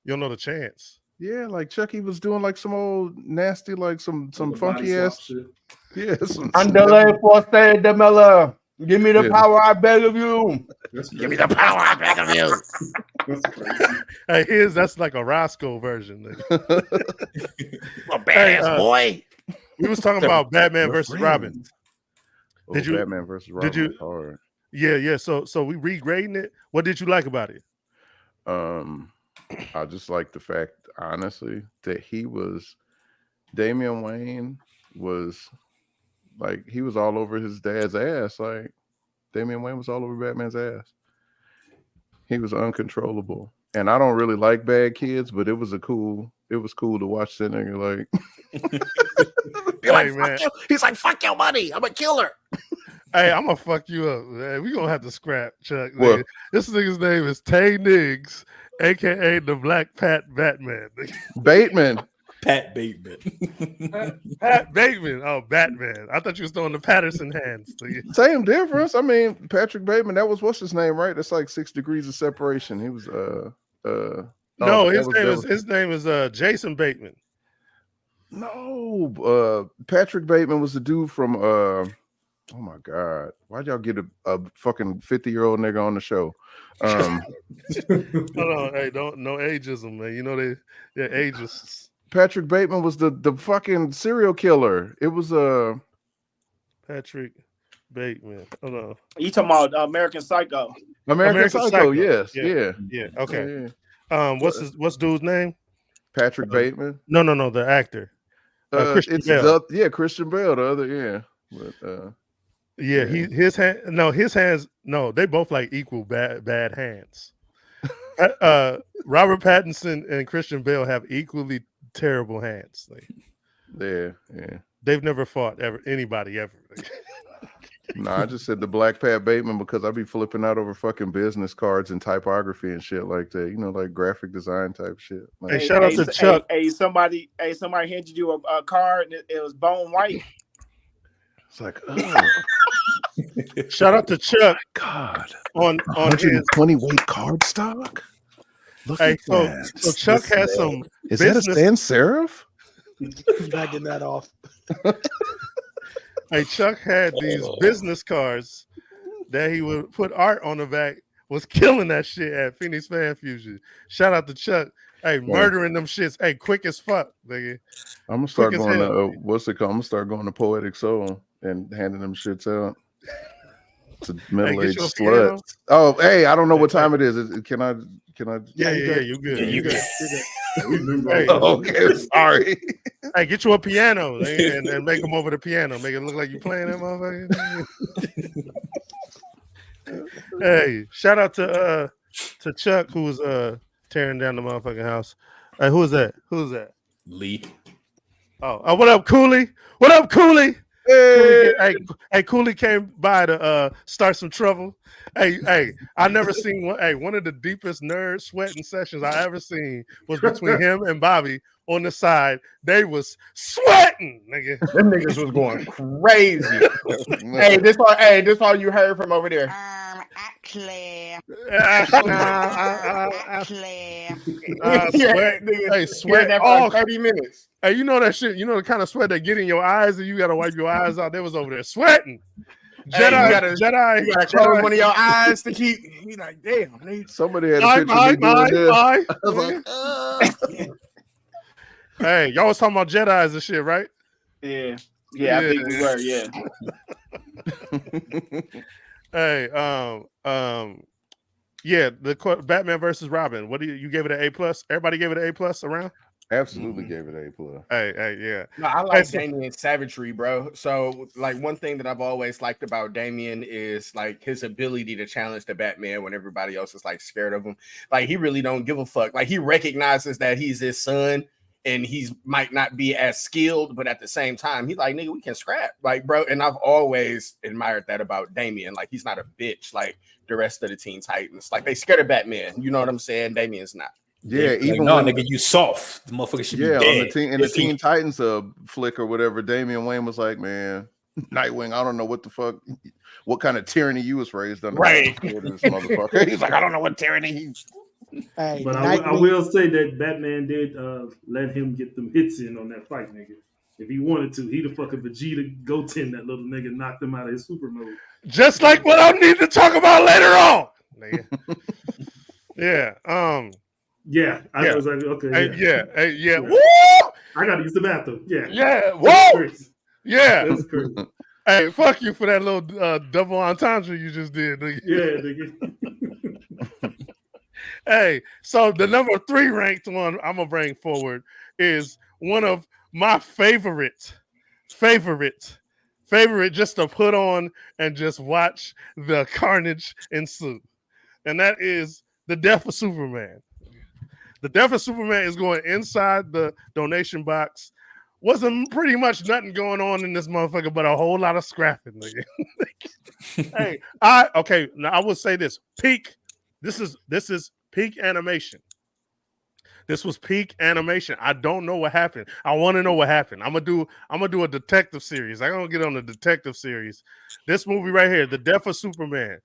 don't know the chance. Yeah, like Chucky was doing like some old nasty, like some funky ass shit. Yeah, Andale Forte de Miller. Give me the power, I beg of you. Give me the power, I beg of you. That's crazy. Hey, that's like a Roscoe version. A badass boy. We was talking about Batman versus Robin. Did you Batman versus Robin? Did you? Hard. Yeah. So we regrading it. What did you like about it? I just like the fact, honestly, that Damian Wayne was like he was all over his dad's ass. Like Damian Wayne was all over Batman's ass. He was uncontrollable. And I don't really like bad kids, but it was cool to watch that nigga like be like, fuck you. He's like, fuck your money. I'm a killer. Hey, I'm gonna fuck you up. Man. We gonna have to scrap Chuck. This nigga's name is Tay Niggs, aka the Black Pat Batman. Bateman. Pat Bateman. Pat Bateman. Oh, Batman. I thought you was throwing the Patterson hands. Same difference. I mean, Patrick Bateman, that was what's his name, right? That's like 6 degrees of separation. He was his name is Jason Bateman. No, Patrick Bateman was the dude from oh my God. Why'd y'all get a fucking 50-year-old nigga on the show? Hold on, hey, no ageism, man. You know they're ageist. Patrick Bateman was the fucking serial killer. It was Patrick Bateman. Hold on. You talking about American Psycho? American Psycho, yes. Yeah. Okay. Yeah. What's dude's name? Patrick Bateman. No, the actor. Christian Bale. Christian Bale, the other, But his hands. No, they both like equal bad hands. Robert Pattinson and Christian Bale have equally terrible hands. Yeah. They've never fought anybody ever. No, I just said the Black Pat Bateman because I be flipping out over fucking business cards and typography and shit like that. You know, like graphic design type shit. Like, Hey, shout out to Chuck. Somebody handed you a card and it was bone white. it's like, oh Shout out to Chuck God, on his. 120 weight card stock. Look Hey, at so that. Chuck has some Is that a business. sans serif? Not getting that off. Hey, Chuck had these business cards that he would put art on the back. Was killing that shit at Phoenix Fan Fusion. Shout out to Chuck. Hey, murdering them shits. Hey, quick as fuck, nigga. I'm gonna start Quick as going hell. to what's it called? I'm gonna start going to Poetic Soul and handing them shits out to middle-aged your piano. sluts. Oh, hey, I don't know what time it is. Can I? Yeah, you good. Yeah, you good. Hey, Okay, sorry. hey, get you a piano nigga, and make them over the piano. Make it look like you playing that motherfucker. Hey, shout out to Chuck who's tearing down the motherfucking house. Hey, who's that? Lee. Oh, what up, Cooley? What up, Cooley? Hey, Cooley came by to start some trouble. Hey, I never seen one. Hey, one of the deepest nerd sweating sessions I ever seen was between him and Bobby on the side. They was sweating, nigga. Them niggas was going crazy. This all you heard from over there. Actually. Sweat that for all like 30 minutes. Hey, you know that shit. You know the kind of sweat that get in your eyes, and you gotta wipe your eyes out. They was over there sweating. Jedi, you gotta close one of your eyes to keep. He's like, damn. Somebody had a picture of me doing this. I was like, Hey, y'all was talking about Jedis and shit, right? Yeah, I think we were. Yeah. Hey, yeah, the Batman versus Robin. What do you gave it an A+? Everybody gave it an A+ around? absolutely gave it A+. Hey, yeah. No, I like Damien's savagery, bro. So, like, one thing that I've always liked about Damien is like his ability to challenge the Batman when everybody else is like scared of him. Like, he really don't give a fuck. Like, he recognizes that he's his son and he's might not be as skilled, but at the same time, he's like, nigga, we can scrap. Like, bro, and I've always admired that about Damien. Like, he's not a bitch like the rest of the Teen Titans. Like, they scared of Batman. You know what I'm saying? Damien's not. Yeah, even no, when nigga, you soft. The motherfucker should be dead. on the Teen Titans flick or whatever, Damian Wayne was like, man, Nightwing, I don't know what the fuck, what kind of tyranny you was raised under. Right. This motherfucker. He's like, I don't know what tyranny he's. Hey, But I will say that Batman did let him get them hits in on that fight, nigga. If he wanted to, he'd have fucking Vegeta Goten that little nigga, knocked him out of his super mode. Just like what I need to talk about later on. Nigga. Yeah. Yeah, I was like, okay, yeah. Woo! I gotta use the bathroom. Yeah, Yeah. That's Whoa! crazy. Yeah. That's crazy. Hey, fuck you for that little double entendre you just did. Nigga. Yeah, nigga. Hey, so the number 3 ranked one I'm gonna bring forward is one of my favorite just to put on and just watch the carnage ensue, and that is the death of Superman. The death of Superman is going inside the donation box. Wasn't pretty much nothing going on in this motherfucker, but a whole lot of scrapping, nigga. Hey, now I will say this: peak. This is peak animation. This was peak animation. I don't know what happened. I want to know what happened. I'm gonna do a detective series. I'm gonna get on the detective series. This movie right here, The Death of Superman.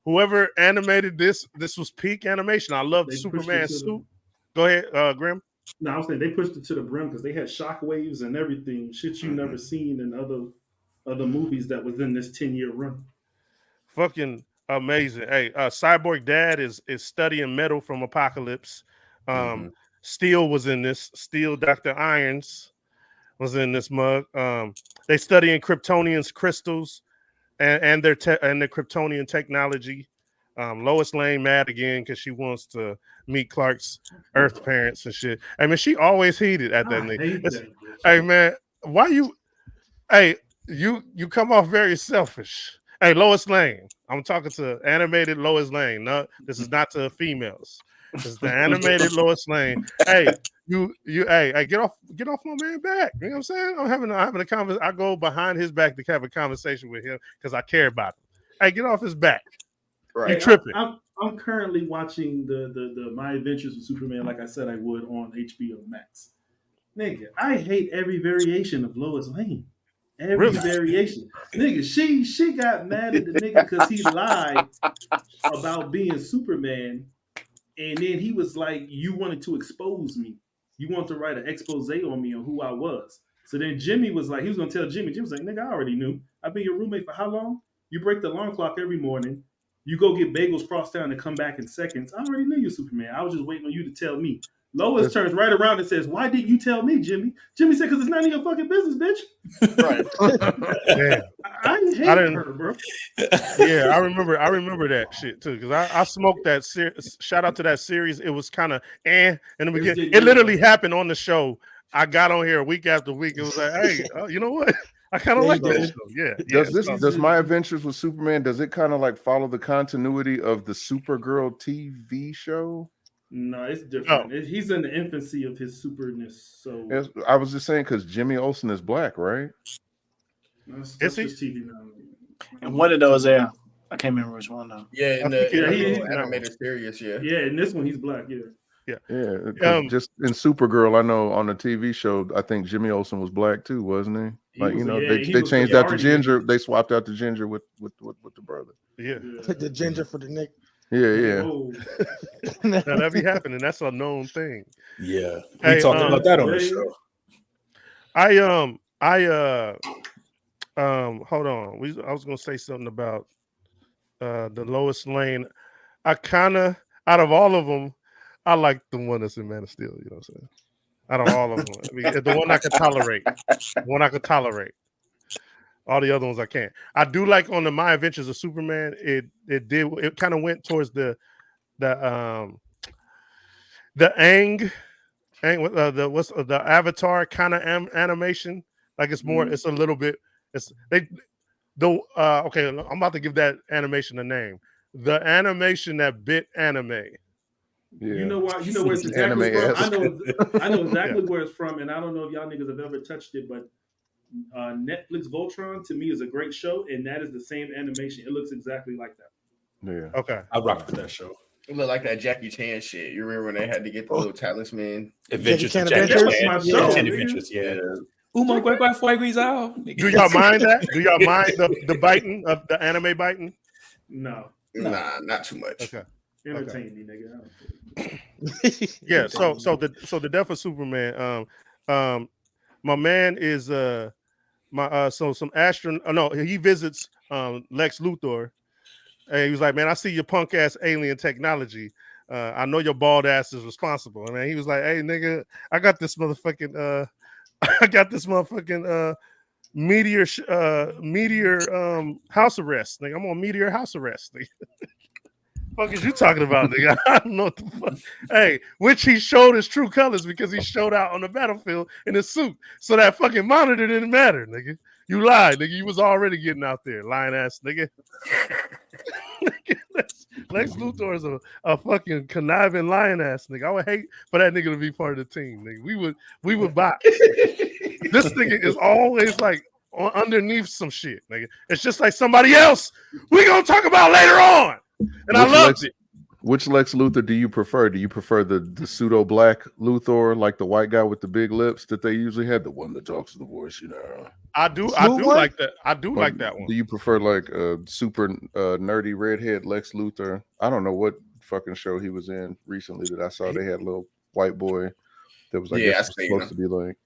Whoever animated this was peak animation. I love the Superman suit. Go ahead, Grim. No, I was saying they pushed it to the brim because they had shockwaves and everything, shit you never seen in other movies that was in this 10-year run. Fucking amazing. Hey, Cyborg Dad is studying metal from Apocalypse. Steel was in this. Steel Dr. Irons was in this mug. They studying Kryptonians crystals and their Kryptonian technology. Lois Lane mad again because she wants to meet Clark's Earth parents and shit. I mean, she always heated at that nigga. Hey man, why you? Hey, you come off very selfish. Hey, Lois Lane. I'm talking to animated Lois Lane. No, this is not to females. This is the animated Lois Lane. Hey, hey, get off my man back. You know what I'm saying? I'm having a conversation. I go behind his back to have a conversation with him because I care about him. Hey, get off his back. Right. You tripping? I'm currently watching the My Adventures with Superman, like I said I would on HBO Max. Nigga, I hate every variation of Lois Lane. Every Really? variation. Nigga, she got mad at the nigga because he lied about being Superman. And then he was like, you wanted to expose me. You wanted to write an expose on me on who I was. So then Jimmy was like, he was going to tell Jimmy. Jimmy was like, nigga, I already knew. I've been your roommate for how long? You break the alarm clock every morning. You go get bagels crossed down and come back in seconds. I already knew you, Superman. I was just waiting on you to tell me. Lois turns right around and says, why didn't you tell me, Jimmy? Jimmy said, because it's none of your fucking business, bitch. Right. Damn. I hate her, bro. Yeah, I remember that shit too because I smoked that. Shout out to that series. It was kind of in the beginning. It literally happened on the show. I got on here week after week. It was like, hey, you know what? I kind of like that show. Yeah. Does My Adventures with Superman, does it kind of like follow the continuity of the Supergirl TV show? No, it's different. He's in the infancy of his superness. So I was just saying because Jimmy Olsen is black, right? that's Is he? just TV now. And one of those there, I can't remember which one though. Yeah, in I think the he's little animated series, yeah. Yeah, in this one he's black. Yeah. Yeah, just in Supergirl, I know on the TV show, I think Jimmy Olsen was black too, wasn't he? Like, they changed out the ginger. They swapped out the ginger with the brother. Yeah. The ginger for the Nick. Yeah. Now that be happening. That's a known thing. Yeah, we talked about that on the show. Hold on. I was gonna say something about the Lois Lane. I kind of, out of all of them, I like the one that's in Man of Steel. You know what I'm saying? Out of all of them, I mean, the one I could tolerate. The one I could tolerate. All the other ones I can't. I do like on the My Adventures of Superman. It kind of went towards the the Avatar kind of animation. Like it's more. It's a little bit. Okay. I'm about to give that animation a name. The animation that bit anime. Yeah. You know why? You know where it's exactly from. I know exactly where it's from, and I don't know if y'all niggas have ever touched it, but Netflix Voltron to me is a great show, and that is the same animation. It looks exactly like that. Yeah. Okay. I rock with that show. It looked like that Jackie Chan shit. You remember when they had to get the little talisman? Adventures. Adventures. Yeah. Uma Guai Fuegui's out. Do y'all mind that? Do y'all mind the biting of the anime biting? No. Nah, not too much. Okay. Entertain me, nigga. Yeah. So the death of Superman. My man is some astronaut. No, he visits Lex Luthor, and he was like, "Man, I see your punk ass alien technology. I know your bald ass is responsible." And he was like, "Hey, nigga, I got this motherfucking meteor house arrest. Nigga, I'm on meteor house arrest. Nigga. Fuck is you talking about, nigga? I don't know what the fuck. Hey, which he showed his true colors because he showed out on the battlefield in his suit. So that fucking monitor didn't matter, nigga. You lied, nigga. You was already getting out there, lying ass nigga. Lex Luthor is a fucking conniving lion ass nigga. I would hate for that nigga to be part of the team, nigga. We would box. This nigga is always like underneath some shit, nigga. It's just like somebody else we gonna talk about later on. And I loved it. Which Lex Luthor do you prefer? Do you prefer the pseudo black Luthor, like the white guy with the big lips that they usually had, the one that talks to the voice, you know? I do like that. I do like that one. Do you prefer like a super nerdy redhead Lex Luthor? I don't know what fucking show he was in recently that I saw. They had a little white boy that was, I guess, supposed to be like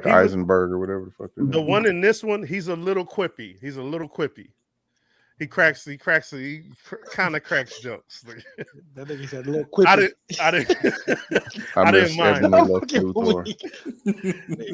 Eisenberg or whatever the fuck. The one in this one, he's a little quippy. He kind of cracks jokes. That nigga said a little quippy. I didn't mind.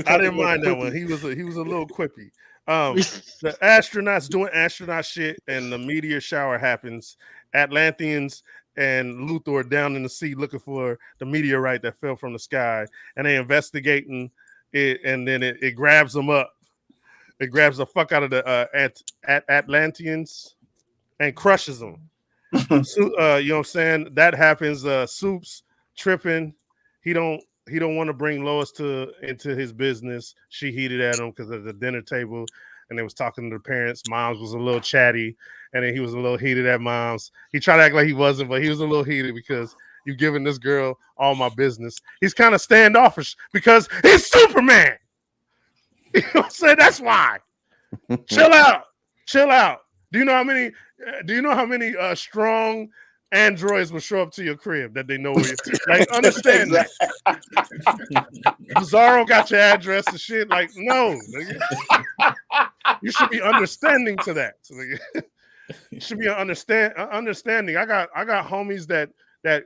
I didn't mind that one. He was a little quippy. The astronauts doing astronaut shit, and the meteor shower happens. Atlanteans and Luthor down in the sea looking for the meteorite that fell from the sky, and they investigating it, and then it grabs them up. It grabs the fuck out of the Atlanteans and crushes them. So, you know what I'm saying? That happens. Soup's tripping. He don't he don't want to bring Lois into his business. She heated at him because of the dinner table, and they was talking to the parents. Mom's was a little chatty, and then he was a little heated at Mom's. He tried to act like he wasn't, but he was a little heated because you giving this girl all my business. He's kind of standoffish because he's Superman. You know what I'm saying? That's why. Chill out. Chill out. Do you know how many strong androids will show up to your crib that they know where you're like? Understand that. Bizarro got your address and shit. Like, no, nigga. You should be understanding to that. You should be understanding. I got homies that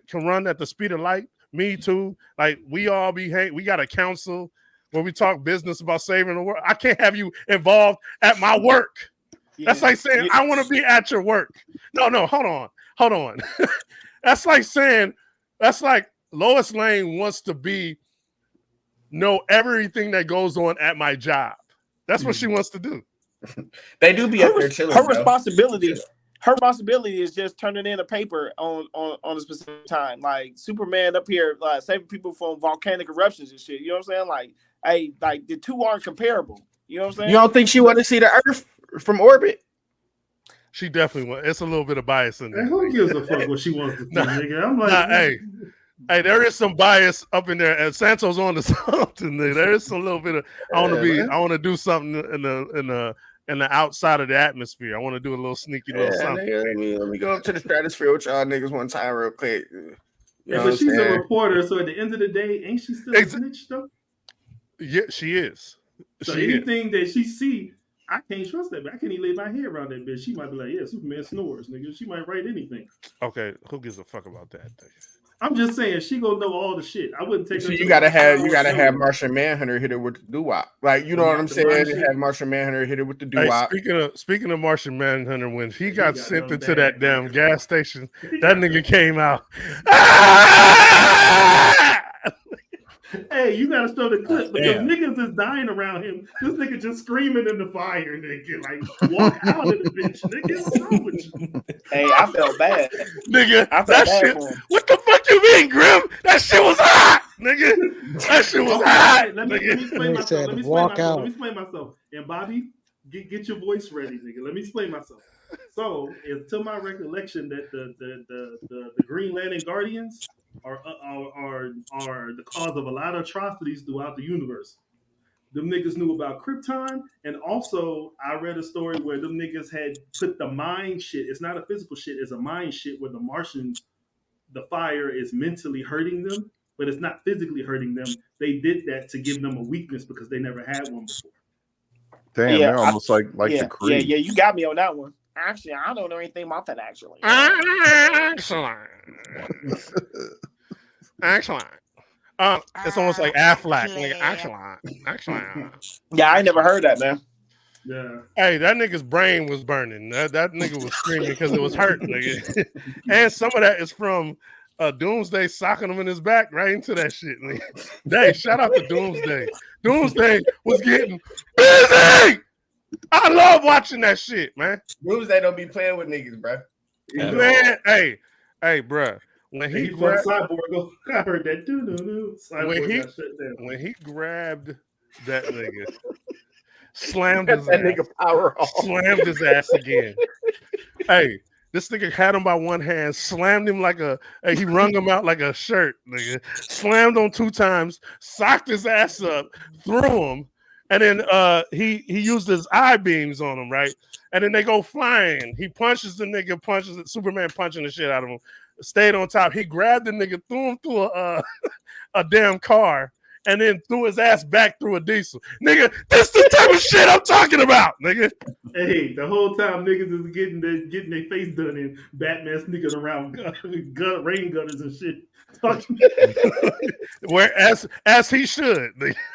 can run at the speed of light. Me too. Like, we all we got a council where we talk business about saving the world. I can't have you involved at my work. Yeah. That's like saying, I want to be at your work. No, hold on. That's like saying, that's like Lois Lane wants to know everything that goes on at my job. That's what she wants to do. They do be up there chilling. Her responsibility is just turning in a paper on a specific time. Like Superman up here, saving people from volcanic eruptions and shit. You know what I'm saying? Like the two aren't comparable. You know what I'm saying? You don't think she want to see the Earth from orbit? She definitely wants. It's a little bit of bias in there. Hey, who gives a fuck what she wants to do, nigga? I'm like, hey, there is some bias up in there, and Santos on to something. There is a little bit of. I want to do something in the outside of the atmosphere. I want to do a little sneaky little something. Nigga, let me go up to the stratosphere with y'all niggas one time real quick. But she's a reporter, so at the end of the day, ain't she still a snitch though? Yeah, she is. So anything that she see, I can't trust that. I can't even lay my hair around that bitch. She might be like, yeah, Superman snores, nigga. She might write anything. Okay, who gives a fuck about that thing? I'm just saying she gonna know all the shit. I wouldn't take her. So you gotta have Martian Manhunter hit her with the doo-wop. Like, you know what I'm saying? Have Martian Manhunter hit her with the doo-wop. Hey, speaking of Martian Manhunter, when he got sent into that damn gas station, that nigga came out. Hey, you gotta show the clip because niggas is dying around him. This nigga just screaming in the fire, nigga. Like, walk out of the bitch, nigga. What's wrong with you? Hey, I felt bad. Nigga, that shit. What the fuck you mean, Grim? That shit was hot, nigga. That shit was hot. Let me explain myself. Let me explain myself. And Bobby, get your voice ready, nigga. Let me explain myself. So, it's to my recollection that the Green Lantern Guardians are the cause of a lot of atrocities throughout the universe. Them niggas knew about Krypton, and also I read a story where them niggas had put the mind shit. It's not a physical shit; it's a mind shit where the Martians, the fire is mentally hurting them, but it's not physically hurting them. They did that to give them a weakness because they never had one before. Damn, they're almost like the Kree. Yeah, you got me on that one. Actually, I don't know anything about that. Actually. Excellent. It's almost like Affleck. Nigga, excellent. Yeah, I never heard that, man. Yeah. Hey, that nigga's brain was burning. That nigga was screaming because it was hurting, nigga. And some of that is from Doomsday socking him in his back right into that shit. Nigga. Hey, shout out to Doomsday. Doomsday was getting busy. I love watching that shit, man. Doomsday don't be playing with niggas, bro. Man, hey, bro. When he grabbed Cyborg, I heard that when he grabbed that nigga, slammed his ass again. Hey, this nigga had him by one hand, slammed him he wrung him out like a shirt, nigga. Slammed him 2 times, socked his ass up, threw him, and then he used his eye beams on him, right? And then they go flying. He punches the nigga, Superman punching the shit out of him. Stayed on top. He grabbed the nigga, threw him through a damn car, and then threw his ass back through a diesel. Nigga, this the type of shit I'm talking about, nigga. Hey, the whole time niggas is getting their face done in Batman sneaking around rain gunners and shit. Where as he should.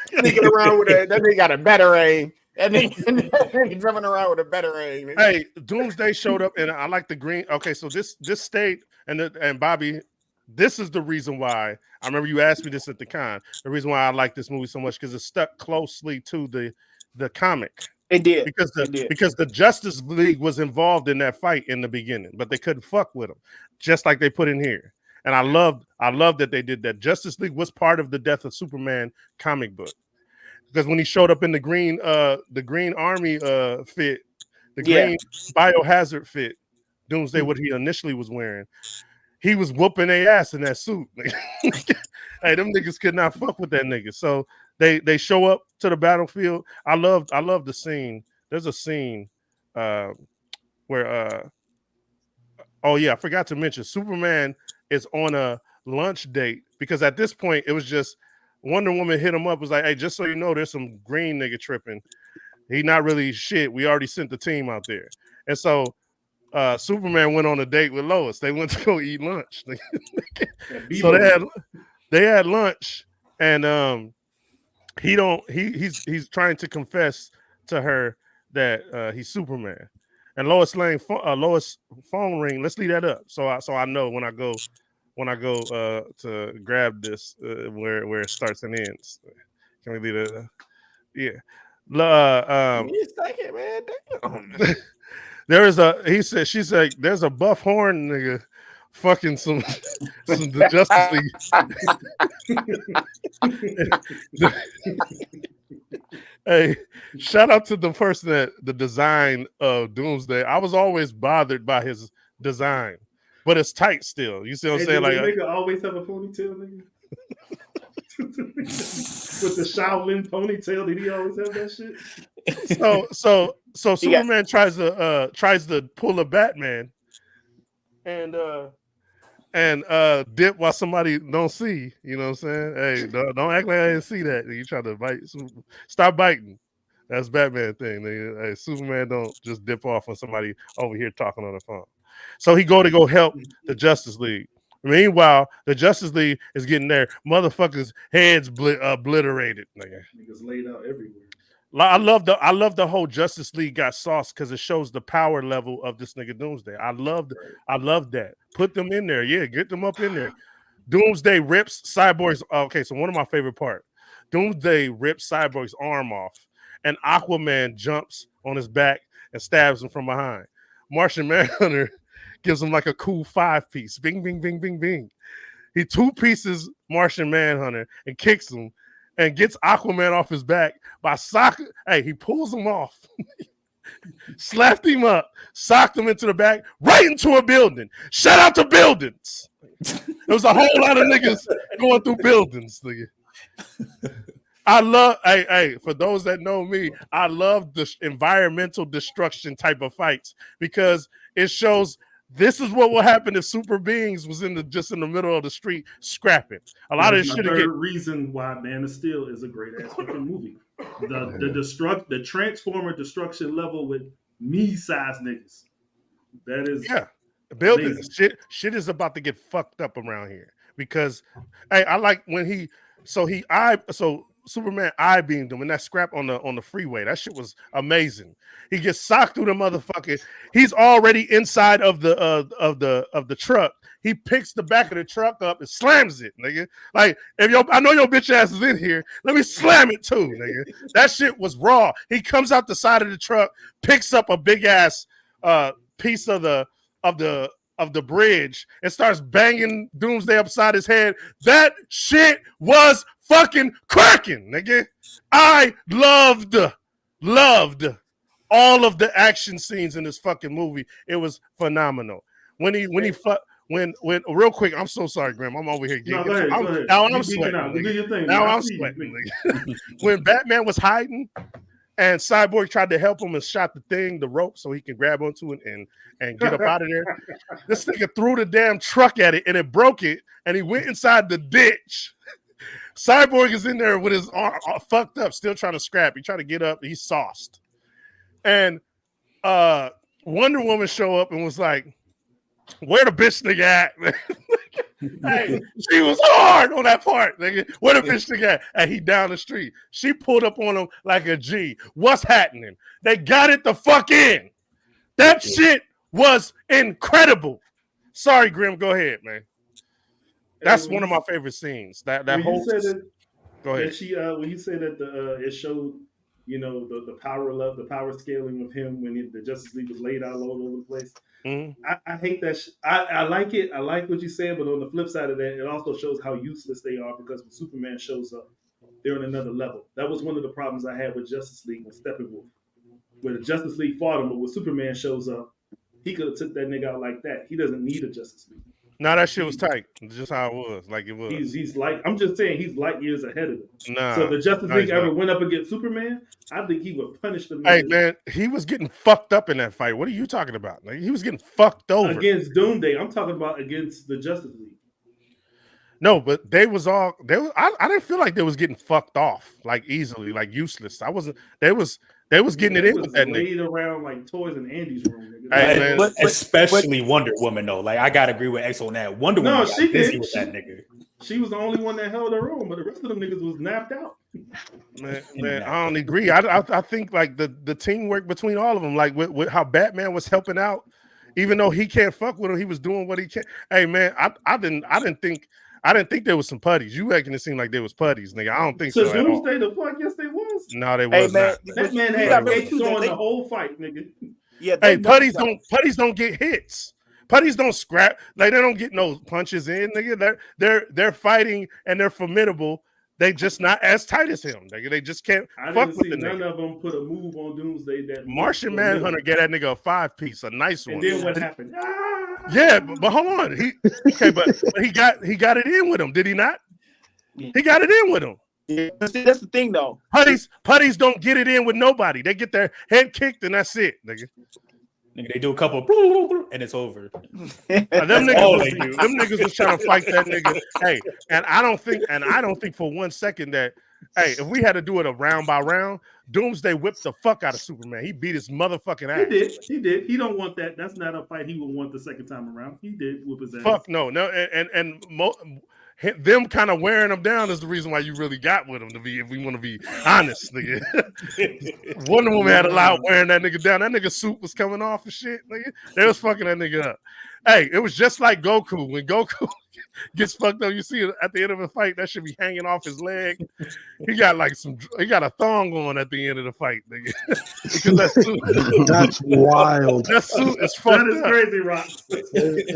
Sneaking around with that nigga got a better aim. That nigga jumping around with a better aim. Hey, Doomsday showed up, and I like the green. Okay, so this state and Bobby, this is the reason why. I remember you asked me this at the con. The reason why I like this movie so much because it stuck closely to the comic. It did because the Justice League was involved in that fight in the beginning, but they couldn't fuck with them, just like they put in here. And I love that they did that. Justice League was part of the Death of Superman comic book because when he showed up in the green army fit, the Yeah. green biohazard fit, Doomsday, what he initially was wearing, he was whooping their ass in that suit. Hey, them niggas could not fuck with that nigga. So they show up to the battlefield. I love the scene. There's a scene where oh yeah, I forgot to mention Superman is on a lunch date because at this point it was just Wonder Woman hit him up, was like, hey, just so you know, there's some green nigga tripping. He not really shit. We already sent the team out there. And so Superman went on a date with Lois. They went to go eat lunch. So they had lunch, and he's trying to confess to her that he's Superman. And Lois phone ring. Let's leave that up so I know when I go to grab this where it starts and ends. Can we leave it? Yeah. You second, man. Damn. There is she said there's a buff horn nigga fucking some the Justice League. Hey, shout out to the person that the design of Doomsday. I was always bothered by his design, but it's tight still. You see what I'm saying? Like nigga always have a ponytail, nigga. With the Shaolin ponytail, did he always have that shit? So Superman tries to pull a Batman and dip while somebody don't see. You know what I'm saying? Hey, don't act like I didn't see that. You try to bite. Stop biting. That's Batman thing. Hey, Superman don't just dip off when somebody over here talking on the phone. So he to go help the Justice League. Meanwhile, the Justice League is getting their motherfuckers' heads obliterated. Niggas laid out everywhere. I love the whole Justice League got sauce because it shows the power level of this nigga Doomsday. I love that. Put them in there. Yeah, get them up in there. Doomsday rips Cyborg's. Okay, so one of my favorite part. Doomsday rips Cyborg's arm off, and Aquaman jumps on his back and stabs him from behind. Martian Manhunter gives him like a cool 5-piece. Bing, bing, bing, bing, bing. He 2 pieces Martian Manhunter and kicks him and gets Aquaman off his back by sock. Hey, he pulls him off, slapped him up, socked him into the back, right into a building. Shout out to buildings. There was a whole lot of niggas going through buildings. I love, for those that know me, I love the environmental destruction type of fights because it shows this is what will happen if super beings was just in the middle of the street scrapping. A lot of this shit. The reason why Man of Steel is a great ass fucking movie. The Transformer destruction level with me-sized niggas. That is buildings. Shit is about to get fucked up around here because I like when Superman eye beamed him in that scrap on the freeway. That shit was amazing. He gets socked through the motherfucker. He's already inside of the truck. He picks the back of the truck up and slams it, nigga. Like I know your bitch ass is in here. Let me slam it too, nigga. That shit was raw. He comes out the side of the truck, picks up a big ass piece of the bridge and starts banging Doomsday upside his head. That shit was fucking cracking, nigga. I loved all of the action scenes in this fucking movie. It was phenomenal. When real quick, I'm so sorry, Graham. I'm over here giggling. Go ahead. Now I'm sweating. Do your thing. Now I'm sweating. When Batman was hiding and Cyborg tried to help him and shot the rope so he can grab onto it and get up out of there. This nigga threw the damn truck at it and it broke it and he went inside the ditch. Cyborg is in there with his arm fucked up, still trying to scrap. He tried to get up. He's sauced. And Wonder Woman show up and was like, where the bitch nigga at? Hey, she was hard on that part, nigga. Where the bitch nigga at? And he down the street. She pulled up on him like a G. What's happening? They got it the fuck in. That shit was incredible. Sorry, Grim. Go ahead, man. That's one of my favorite scenes. That whole. Go ahead. When you said that it showed, the power scaling of him when the Justice League was laid out all over the place. Mhm. I hate that. I like it. I like what you said, but on the flip side of that, it also shows how useless they are because when Superman shows up, they're on another level. That was one of the problems I had with Justice League and Steppenwolf, where the Justice League fought him, but when Superman shows up, he could have took that nigga out like that. He doesn't need a Justice League. Nah, that shit was tight. It's just how it was, like it was. He's like, I'm just saying, he's light years ahead of them. Nah, So if the Justice nah, League he's ever not. went up against Superman, I think he would punish them Hey niggas man, he was getting fucked up in that fight. What are you talking about? Like he was getting fucked over. against Doomsday. I'm talking about against the Justice League. No, but they was all they. I didn't feel like they was getting fucked off like easily, like useless. I wasn't. They was getting it They in was with that nigga. laid around like toys in Andy's room. Nigga. Hey, man. But especially Wonder Woman though. Like I gotta agree with X on that. Wonder No, Woman she got busy did. with that nigga. She was the only one that held her own, but the rest of them niggas was napped out. Man, I don't agree. I think like the teamwork between all of them, like with how Batman was helping out, even though he can't fuck with him, he was doing what he can. Hey man, I didn't think there was some putties. You making it seem like there was putties, nigga. I don't think so at all. Doomsday, the fuck, yes, they was. No, they Hey was man, not. That man you had gotta capes remember, too, on that the whole fight, nigga. Yeah, Hey, putties don't get hits. Putties don't scrap. Like they don't get no punches in, nigga. They're fighting and they're formidable. They just not as tight as him, nigga. They just can't I fuck didn't with see the none nigga. of them put a move on Doomsday that Martian Manhunter get that nigga a 5-piece, a nice And one. then what happened? Yeah, but hold on. But he got it in with him, did he not? Yeah. He got it in with him. Yeah, that's the thing though. Putties don't get it in with nobody. They get their head kicked and that's it, nigga. Nigga, they do a couple and it's over. Them all they do. niggas was trying to fight that nigga. Hey, and I don't think for 1 second that hey, if we had to do it a round by round, Doomsday whipped the fuck out of Superman. He beat his motherfucking ass. He did. He don't want that. That's not a fight he would want the second time around. He did whoop his ass. Fuck no. Them kind of wearing them down is the reason why you really got with him. If we want to be honest, nigga. Wonder Woman had a lot wearing that nigga down. That nigga suit was coming off and shit, nigga. They was fucking that nigga up. Hey, it was just like Goku. When Goku gets fucked up, you see it at the end of a fight, that should be hanging off his leg. He got a thong on at the end of the fight, nigga. Because that suit, That's wild. that suit is fucked That is up. crazy, Rock.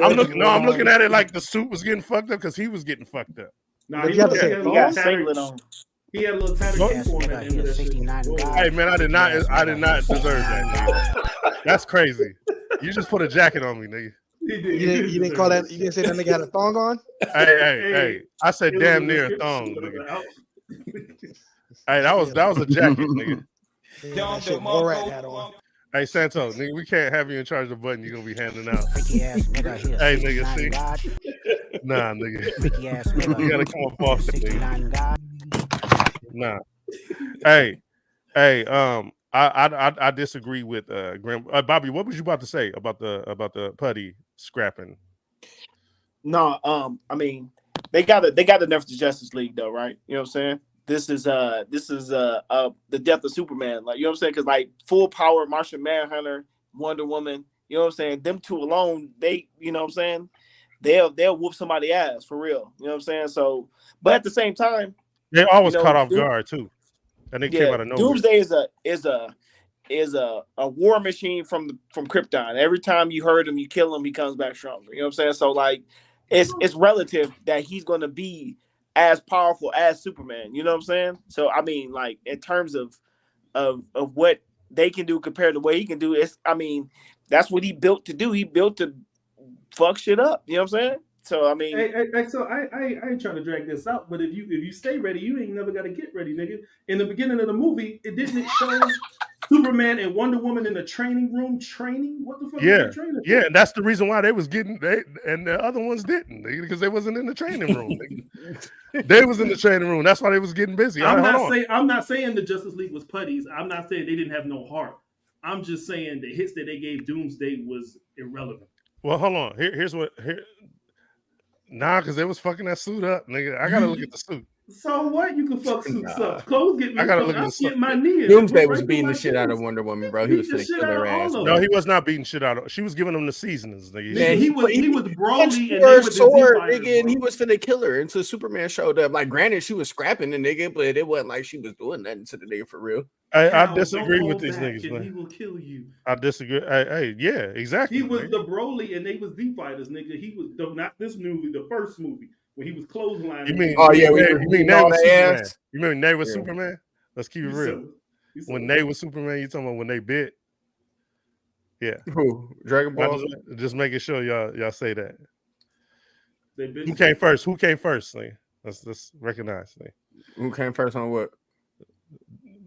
I'm looking at it like the suit was getting fucked up because he was getting fucked up. Nah, But he you have to was- say he it He got got tattered. singlet on. He had a little tattered Yes, cape on nigga, at the he end of a that shit. 69 Whoa. guy. Hey man, I did not deserve that. That's crazy. You just put a jacket on me, nigga. He did. You didn't call that. You didn't say that nigga had a thong on. Hey. I said It was damn a near a description thong, of nigga. the outfit. Hey, that was a jacket, nigga. That shit Borat had on. Hey Santo, nigga, we can't have you in charge of the button you're gonna be handing out. Freaky ass nigga here. Hey, nigga, 69 see? God. Nah, nigga. Freaky ass nigga. You gotta come up off it, nigga. 69 God. Nah. Hey, I disagree with Grim. Bobby, what was you about to say about the putty scrapping? No, I mean, they got to nerf the Justice League though, right? You know what I'm saying? This is the death of Superman, like you know what I'm saying? Because like full power Martian Manhunter, Wonder Woman, you know what I'm saying? Them two alone, they, you know what I'm saying? They'll whoop somebody ass for real. You know what I'm saying? So, but at the same time, They always you know, caught off guard too, and they came out of nowhere. Doomsday is a war machine from Krypton. Every time you hurt him, you kill him, he comes back stronger. You know what I'm saying? So like, it's relative that he's going to be as powerful as Superman. You know what I'm saying? So I mean, like in terms of what they can do compared to what he can do, I mean, that's what he built to do. He built to fuck shit up. You know what I'm saying? So I mean, So I ain't trying to drag this out, but if you stay ready, you ain't never got to get ready, nigga. In the beginning of the movie, it didn't show Superman and Wonder Woman in the training room training. What the fuck? Yeah, was they training for? yeah, and that's the reason why they was getting and the other ones didn't, because they wasn't in the training room. They was in the training room. That's why they was getting busy. I'm not saying the Justice League was putties. I'm not saying they didn't have no heart. I'm just saying the hits that they gave Doomsday was irrelevant. Well, hold on. Here's what. Because they was fucking that suit up, nigga. I gotta look at the suit. So what? You can fuck suits up. Clothes get me. I gotta look I'll at the get my knee. Doomsday was beating the shit out of Wonder Woman, bro. He was Beat the finna shit kill out her of all ass. of No, them. he was not beating shit out of. She was giving him the seasonings, nigga. Nigga, he was punched Broly and her they were the sword, Z-fighters, nigga, and he bro. was finna kill her until Superman showed up. Like, granted, she was scrapping the nigga, but it wasn't like she was doing nothing to the nigga for real. I Cal, disagree don't with fall these back niggas, and man. he will kill you. I disagree. Hey, yeah, exactly. He was man. the Broly and they was Z Fighters, nigga. He was not this movie, the first movie when he was clotheslining. You mean? Oh You yeah, mean, we Nate, was you mean beating Nate all was the Superman? ass. You mean Nate was Yeah. Superman? Let's keep it You real. said- you said- When Nate was Superman, you talking about when they bit? Yeah. Who? Dragon I Ball. just making sure y'all say that. they bitch- Who came first? Who came first? Lee? Let's recognize. Lee. Who came first on what?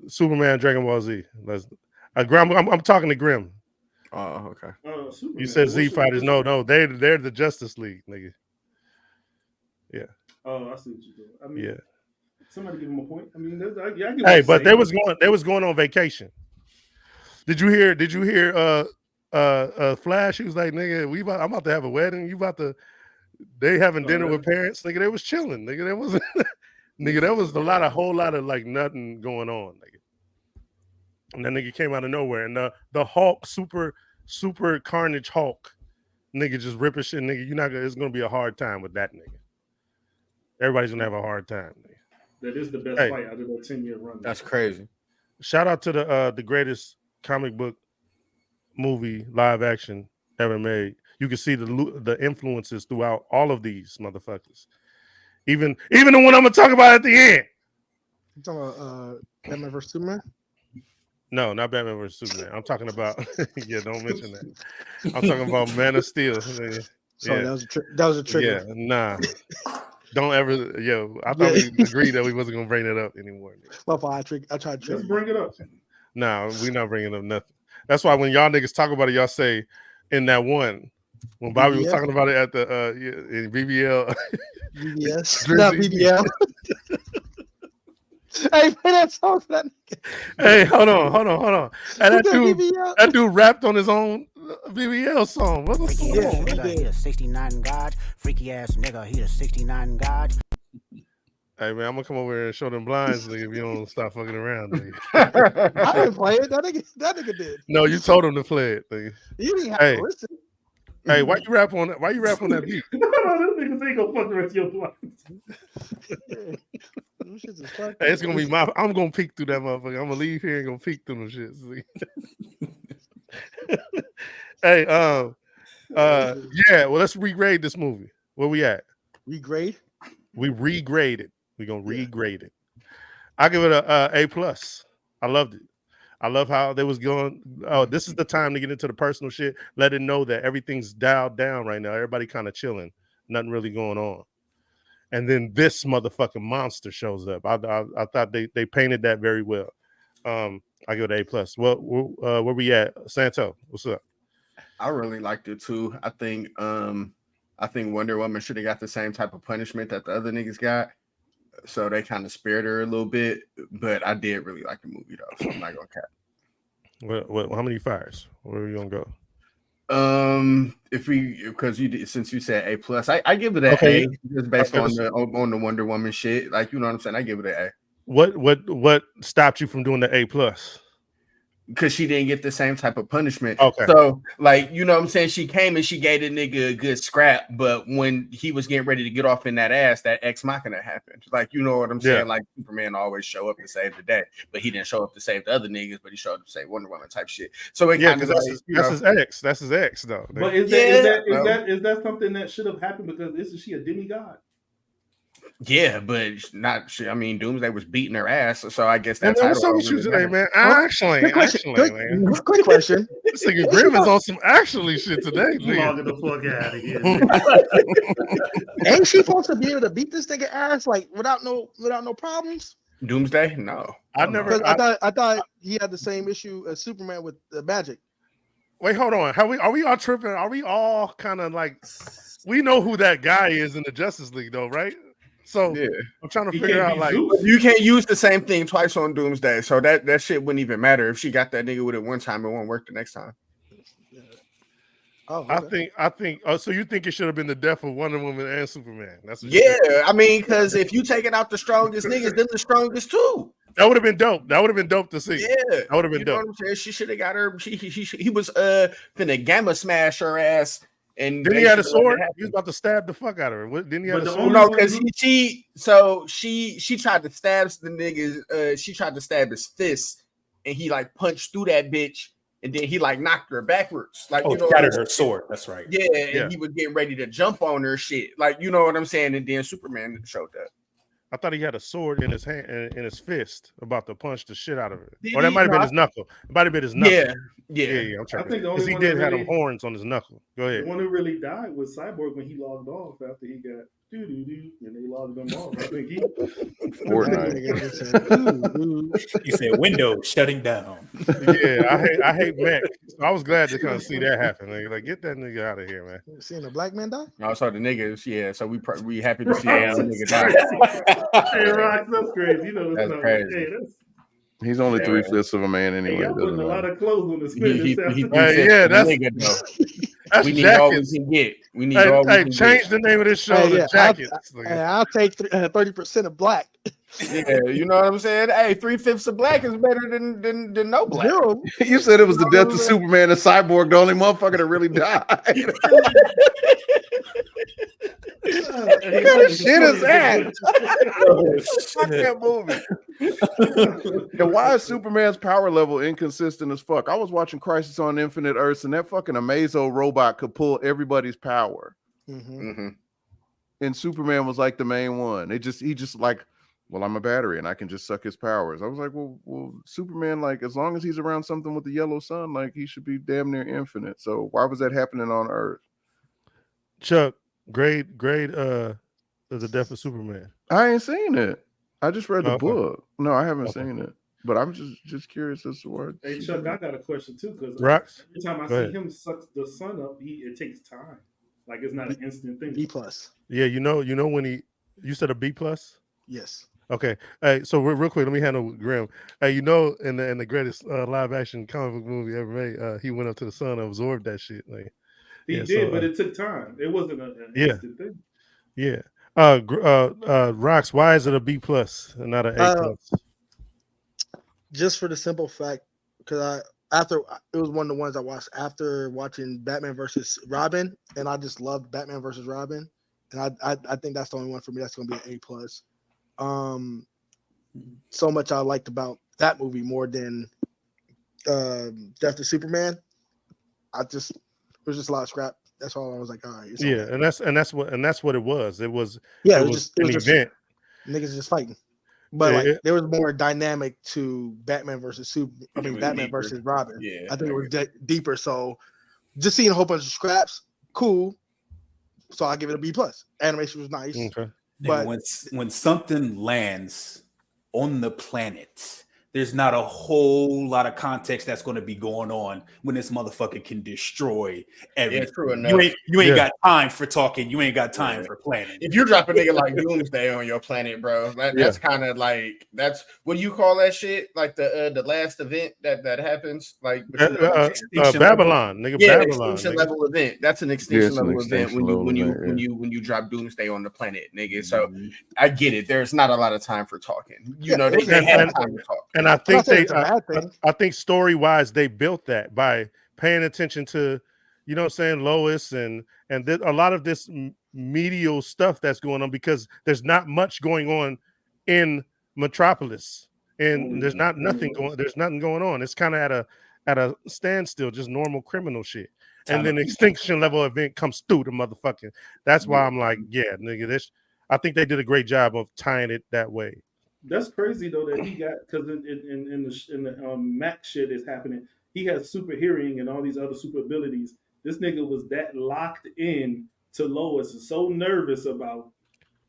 Superman, Dragon Ball Z. Grim, I'm talking to Grim. Oh, okay. Superman. You said Z What's- Fighters. No, they're the Justice League, nigga. Oh, I see what you're doing. I mean, Yeah. somebody give him a point. I mean, I get what Hey, you're but saying. they was going on vacation. Did you hear Flash? He was like, nigga, I'm about to have a wedding. They having dinner with parents, nigga. They was chilling, nigga. There wasn't nigga, there was a whole lot of like nothing going on, nigga. And that nigga came out of nowhere. And the Hulk, super Carnage Hulk, nigga just ripping shit, nigga. It's gonna be a hard time with that nigga. Everybody's gonna have a hard time, nigga. That is the best Hey. fight out of that 10-year run. That's crazy. Shout out to the greatest comic book movie live action ever made. You can see the influences throughout all of these motherfuckers. Even the one I'm gonna talk about at the end. You talking about Batman vs Superman? No, not Batman vs Superman. I'm talking about yeah. Don't mention that. I'm talking about Man of Steel. Nigga. Sorry, Yeah. that was a trigger. Yeah, nah. Don't ever. Yo, I thought we agreed that we wasn't gonna bring that up anymore. Nigga. My fault. I tried to trigger. Let's bring it up. Nah, we not bringing up nothing. That's why when y'all niggas talk about it, y'all say in that one when Bobby was BBL? talking about it at the in BBL. BBS, Drizzy. not BBL. Hey, play that song for that nigga. Hey, hold on. And Who's that BBL? that dude rapped on his own BBL song. What's Freaky going ass on? nigga, he a 69 God. Freaky ass nigga, he a 69 God. Hey man, I'm gonna come over here and show them blinds, nigga, if you don't stop fucking around, nigga. I didn't play it. That nigga did. No, you told him to play it, nigga. You didn't have Hey. to listen. Hey, why you rap on that beat? No, this niggas ain't gonna fuck the rest of your life. Them shits is fucked Hey, it's up. gonna be I'm gonna peek through that motherfucker. I'm gonna leave here and go peek through them shits. Hey, yeah, well, let's regrade this movie. Where we at? Regrade. We regrade it. We're gonna regrade it. I give it a A+. I loved it. I love how they was going. Oh, this is the time to get into the personal shit. Let it know that everything's dialed down right now. Everybody kind of chilling. Nothing really going on. And then this motherfucking monster shows up. I thought they painted that very well. I give it A+. Well, where we at? Santo, what's up? I really liked it too. I think Wonder Woman should have got the same type of punishment that the other niggas got. So they kind of spared her a little bit, but I did really like the movie though. So I'm not gonna cap. What? How many fires? Where are we gonna go? Because you did, since you said A+, I give it an A just based on the Wonder Woman shit. Like, you know what I'm saying? I give it an A. What stopped you from doing the A+? Because she didn't get the same type of punishment. Okay. So, like, you know what I'm saying? She came and she gave the nigga a good scrap, but when he was getting ready to get off in that ass, that ex machina happened. Like, you know what I'm saying? Yeah. Like, Superman always show up to save the day, but he didn't show up to save the other niggas, but he showed up to save Wonder Woman type shit. So it kind of that's his ex. That's his ex, though. But is that something that should have happened? Because isn't she a demigod? Yeah, but not. I mean, Doomsday was beating her ass, so I guess that's. What's up with you today, man? Actually, Quick man. question. This nigga Grim is on some actually shit today. Logging the fuck out of here. Ain't she supposed to be able to beat this nigga ass like without no problems? Doomsday? No, I never. Because I thought he had the same issue as Superman with the magic. Wait, hold on. Are we all tripping? Are we all kind of like? We know who that guy is in the Justice League, though, right? So yeah. I'm trying to figure out, like, you can't use the same thing twice on Doomsday, so that shit wouldn't even matter. If she got that nigga with it one time, it won't work the next time. Yeah. Oh, okay. I think. Oh, so you think it should have been the death of Wonder Woman and Superman? That's what I mean, because if you taking out the strongest niggas, then the strongest too. That would have been dope. That would have been dope to see. Yeah, that would have been dope. Know what I'm saying? She should have got her. He was finna gamma smash her ass. And then he had a sword. He was about to stab the fuck out of her. Didn't he have a sword? No, because she tried to stab the niggas. She tried to stab his fist, and he like punched through that bitch, and then he like knocked her backwards, like Oh, shattered her sword. That's right. Yeah, and he was getting ready to jump on her shit, like you know what I'm saying. And then Superman showed up. I thought he had a sword in his hand, in his fist, about to punch the shit out of it. Did Or that he? might have been No, his knuckle. It might have been his knuckle. Yeah. I'm tripping. think the Because only he one did that have them really- horns on his knuckle. Go The ahead. one who really died was Cyborg when he logged off after he got doo-doo-doo, and they logged him off. I think he Fortnite. You said Windows shutting down. Yeah, I hate Mac. So I was glad to kind of see that happen. Like, get that nigga out of here, man. You seen a black man die? No, so the niggas, yeah. So we happy to see Right. that nigga That's die. Hey, Rock, that's crazy. You know, That's not crazy. Hey, that's, He's only Yeah. 3/5 of a man hey, anyway. y'all It putting doesn't a lot matter. of clothes on the He spin. Yeah, that's nigga though. that's We need all we jackets. can get. We need Hey, all we hey, can change the name of this show Hey, to yeah, jackets. I'll take 30% of black. get. Yeah, you know what I'm saying? Hey, 3/5 of black is better than no black. Zero. You said it was the death of Superman and Cyborg, the only motherfucker that really died. What kind of shit is that? Fuck that movie. And why is Superman's power level inconsistent as fuck? I was watching Crisis on Infinite Earths, and that fucking Amazo robot could pull everybody's power. Mm-hmm. And Superman was like the main one. He just like, well, I'm a battery and I can just suck his powers. I was like, well, Superman, like, as long as he's around something with the yellow sun, like, he should be damn near infinite. So why was that happening on Earth? Chuck, grade the death of Superman. I ain't seen it. I just read the Okay. book. No, I haven't Okay. seen it. But I'm just curious as to why. Hey, Chuck, I got a question too, because Rocks? every time I Go see ahead. him suck the sun up, it takes time. Like it's not an instant thing. B plus. Yeah, you know when you said a B plus? Yes. Okay. Hey, so real quick, let me handle Grim. Hey, you know, in the greatest live action comic book movie ever made, he went up to the sun and absorbed that shit. Like, He yeah, did, so, but it took time. It wasn't an yeah. instant thing. yeah. Rocks, why is it a B plus and not an A plus? Just for the simple fact, because it was one of the ones I watched after watching Batman versus Robin, and I just loved Batman versus Robin, and I think that's the only one for me that's going to be an A plus. So much I liked about that movie more than Death of Superman. It was just a lot of scrap. That's all I was like, all right. Yeah, and that's what it was. It was Yeah, it was an event. Niggas just fighting. But Yeah, like there was more dynamic to Batman versus Batman deeper. versus Robin. Yeah, I think it was deeper. So just seeing a whole bunch of scraps, cool. So I give it a B plus. Animation was nice. Okay. But when something lands on the planet, there's not a whole lot of context that's going to be going on when this motherfucker can destroy everything. Yeah, true enough. You ain't got time for talking. You ain't got time for planning. If you drop a nigga like Doomsday on your planet, bro, that's kind of like what do you call that shit? Like the last event that happens, like Babylon, nigga. Yeah, Babylon, extinction nigga. level event. That's an extinction it's an level event extinction level when event, you drop Doomsday on the planet, nigga. So I get it. There's not a lot of time for talking. You know, they have time to talk. And I think I think story wise they built that by paying attention to, you know what I'm saying, Lois and a lot of this medial stuff that's going on, because there's not much going on in Metropolis, and there's nothing going on. It's kind of at a standstill, just normal criminal shit. And then the extinction level event comes through the motherfucking. That's why I'm like, yeah, nigga, I think they did a great job of tying it that way. That's crazy though that he got, because in the Mac shit is happening. He has super hearing and all these other super abilities. This nigga was that locked in to Lois and so nervous about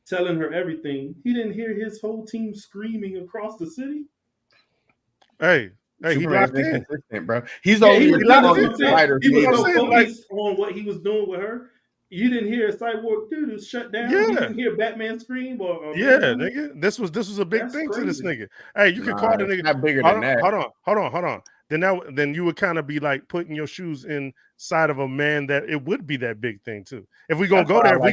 telling her everything. He didn't hear his whole team screaming across the city. Hey, he locked in, bro. He's only he was so focused on what he was doing with her. You didn't hear Cyborg dude shut down. Yeah. You didn't hear Batman scream or nigga. This was a big thing to this nigga. Hey, you can call the nigga. Not bigger than that. Hold on. Then you would kind of be like putting your shoes inside of a man that it would be that big thing too. If we gonna go there, if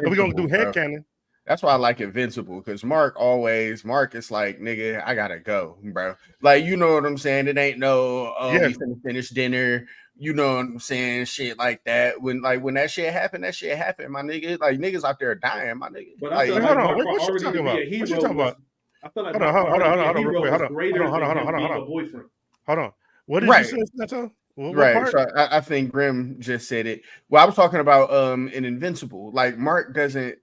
we gonna do headcanon. That's why I like Invincible, because Mark is like, nigga, I gotta go, bro. Like, you know what I'm saying? It ain't no, we finna finish dinner. You know what I'm saying? Shit like that. When that shit happened, my nigga. Like, niggas out there dying, my nigga. But I feel hold on. Mark What you talking about? What you talking about? I feel like hold on, real quick. greater than him being a boyfriend. Hold on. What did Right. you say, Nato? What Right. part? So I think Grim just said it. Well, I was talking about in Invincible. Like Mark doesn't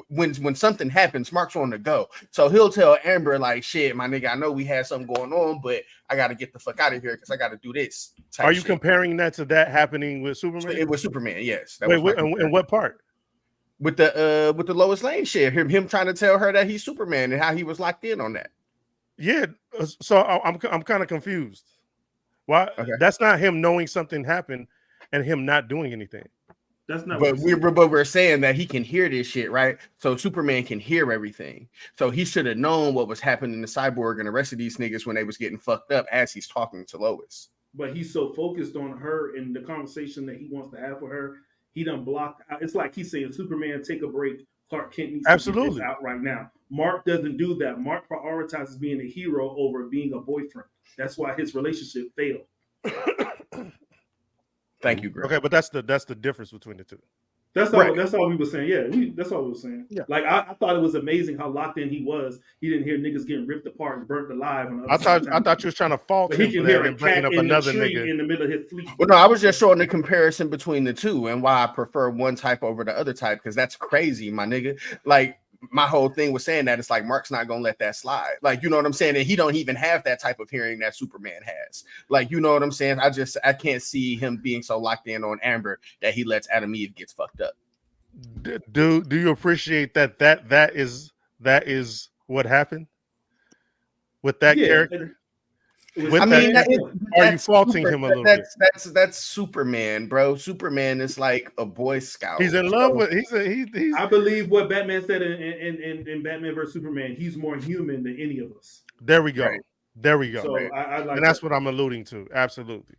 when something happens, Mark's on the go. So he'll tell Amber, like, shit, my nigga, I know we had something going on, but I gotta get the fuck out of here because I gotta do this. Are you comparing that to that happening with Superman? It was Superman, yes. That Wait, was and what part? With the Lois Lane shit, him trying to tell her that he's Superman and how he was locked in on that. Yeah, so I'm kind of confused. Why? Okay. That's not him knowing something happened and him not doing anything. That's not. But we're saying that he can hear this shit, right? So Superman can hear everything. So he should have known what was happening to Cyborg and the rest of these niggas when they was getting fucked up as he's talking to Lois. But he's so focused on her and the conversation that he wants to have with her, he done blocked out. It's like he's saying, Superman, take a break. Clark Kent needs to get this out right now. Mark doesn't do that. Mark prioritizes being a hero over being a boyfriend. That's why his relationship failed. Thank you, Greg. Okay, but that's the difference between the two. That's all. Right. That's all we were saying. Yeah, that's all we were saying. Yeah. Like I thought it was amazing how locked in he was. He didn't hear niggas getting ripped apart and burnt alive. I thought you was trying to fault him for that and bringing up another nigga in the middle of his fleet. Well, no, I was just showing the comparison between the two and why I prefer one type over the other type because that's crazy, my nigga. Like my whole thing was saying that it's like Mark's not gonna let that slide. Like, you know what I'm saying? And he don't even have that type of hearing that Superman has. Like, you know what I'm saying? I can't see him being so locked in on Amber that he lets Adam Eve get fucked up. Do you appreciate that is what happened with that character? Are you faulting him a little bit? That's Superman, bro. Superman is like a Boy Scout. He's in love with. He's. I believe what Batman said in Batman vs Superman. He's more human than any of us. There we go. Right. There we go. So I like and that's what I'm alluding to. Absolutely.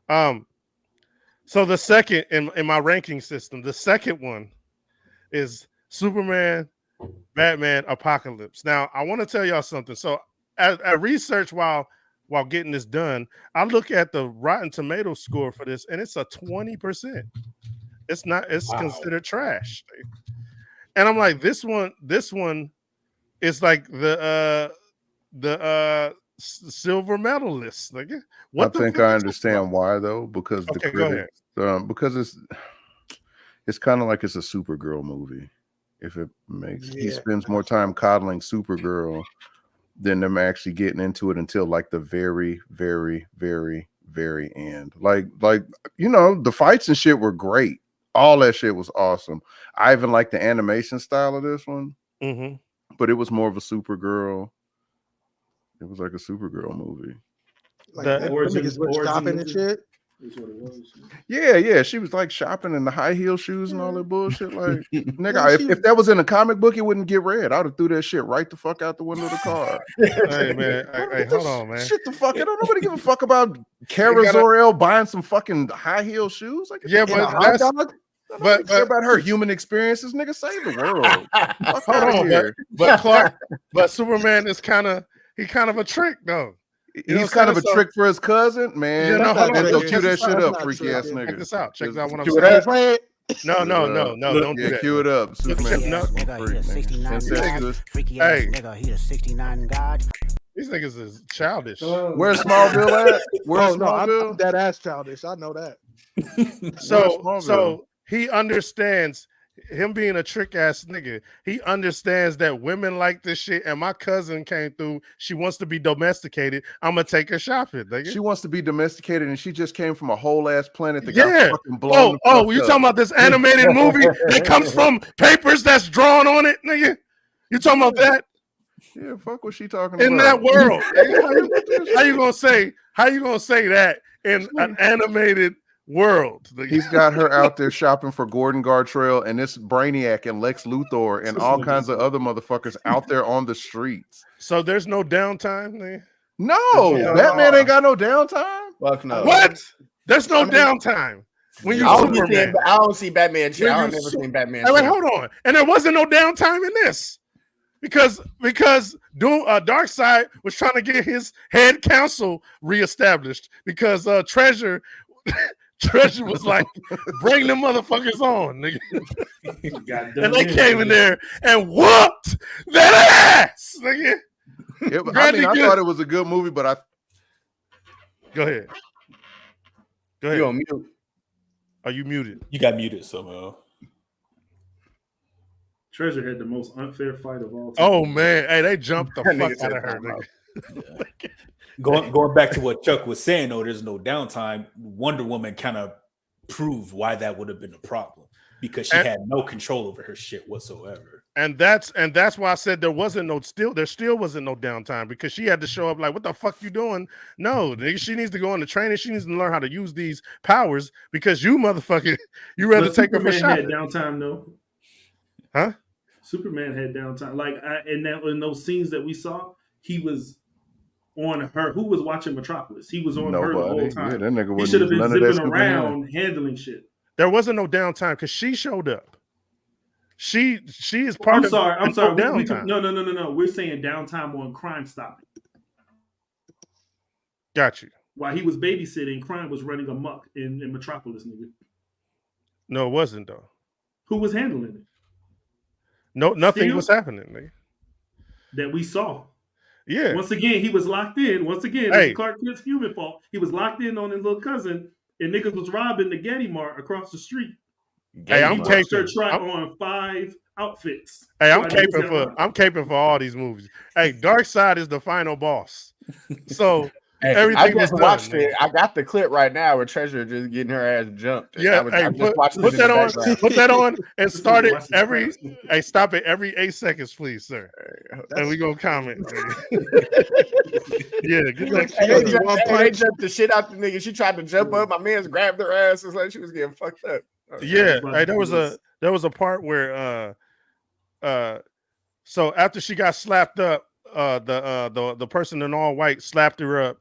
So the second in my ranking system, the second one is Superman, Batman, Apocalypse. Now I want to tell y'all something. So I research while getting this done, I look at the Rotten Tomato score for this, and it's a 20%. It's not. It's considered trash. And I'm like, this one is like the silver medalist. Like, I think I understand why though, because the critics, because it's kind of like it's a Supergirl movie. If it makes he spends more time coddling Supergirl than them actually getting into it until like the very, very, very, very end. Like you know, the fights and shit were great. All that shit was awesome. I even like the animation style of this one, but it was more of a Supergirl. It was like a Supergirl movie. Like the niggas were shopping and shit. Yeah. She was like shopping in the high heel shoes and all that bullshit. Like, nigga, if that was in a comic book, it wouldn't get read. I would have threw that shit right the fuck out the window of the car. Hey man, hey, hold on, man. Shit the fuck. I don't nobody give a fuck about Kara Zor-El buying some fucking high heel shoes. Like, yeah, but care about her human experiences, nigga. Save the world. Hold on, but Clark, but Superman is kind of a trick though. He's kind of a trick for his cousin, man. Cue that shit up, freaky ass nigga. Check this out. Check out what I'm saying. No, don't do that. Cue it up. Superman. Hey, nigga, he a 69 god. These niggas is childish. Where's Smallville at? Where's Smallville? I'm that ass childish. I know that. So he understands. Him being a trick ass nigga, he understands that women like this shit. And my cousin came through. She wants to be domesticated. I'm gonna take her shopping. Nigga. She wants to be domesticated, and she just came from a whole ass planet that got fucking blown. You talking about this animated movie that comes from papers that's drawn on it, nigga? You talking about that? Yeah, fuck what she talking in about. that world. How you gonna say that in an animated world? He's got her out there shopping for Gordon Gartrell and this Brainiac and Lex Luthor and all kinds of other motherfuckers out there on the streets. So there's no downtime, man? No, Batman ain't got no downtime. Fuck no. What? There's no downtime. When you Superman. I don't see Batman shit. I've never seen Batman. Wait, hold on. And there wasn't no downtime in this. Because Darkseid was trying to get his head council reestablished because Treasure was like, bring them motherfuckers on, nigga. And they came in there and whooped that ass, nigga. I thought it was a good movie, but Go ahead. You on mute? Are you muted? You got muted somehow. Treasure had the most unfair fight of all time. Oh man, hey, they jumped the That fuck nigga out said of her. time Nigga. Going back to what Chuck was saying, though, there's no downtime. Wonder Woman kind of proved why that would have been a problem because she had no control over her shit whatsoever. And that's why I said there still wasn't no downtime because she had to show up like, what the fuck you doing? No, nigga, she needs to go on the training. She needs to learn how to use these powers because you motherfucker, you rather take her for Superman shot. had downtime though. Huh? Superman had downtime. Like in those scenes that we saw, he was on her. Who was watching Metropolis? He was on her the whole time. Yeah, that nigga He should have been none of that zipping Superman. around handling shit. There wasn't no downtime because she showed up. She is part I'm of. sorry. Downtime. No. We're saying downtime on Crime Stopping. Got you. While he was babysitting, crime was running amok in Metropolis, nigga. No, it wasn't though. Who was handling it? No, nothing was happening, nigga. That we saw. Yeah. Once again, he was locked in. Once again, it's Clark Kent's human fault. He was locked in on his little cousin, and niggas was robbing the Getty Mart across the street. Hey, I'm caping. On 5 outfits. Hey, I'm caping for all these movies. Hey, Dark Side is the final boss. So everything I just watched done, it. I got the clip right now with Treasure just getting her ass jumped. Yeah, put that on and start it every. Hey, stop it every 8 seconds, please, sir. And we gonna comment. Yeah, get that. They jumped the shit out the nigga. She tried to jump up. My man's grabbed her ass. It's like she was getting fucked up. Yeah, hey, there was a part where so after she got slapped up, the person in all white slapped her up,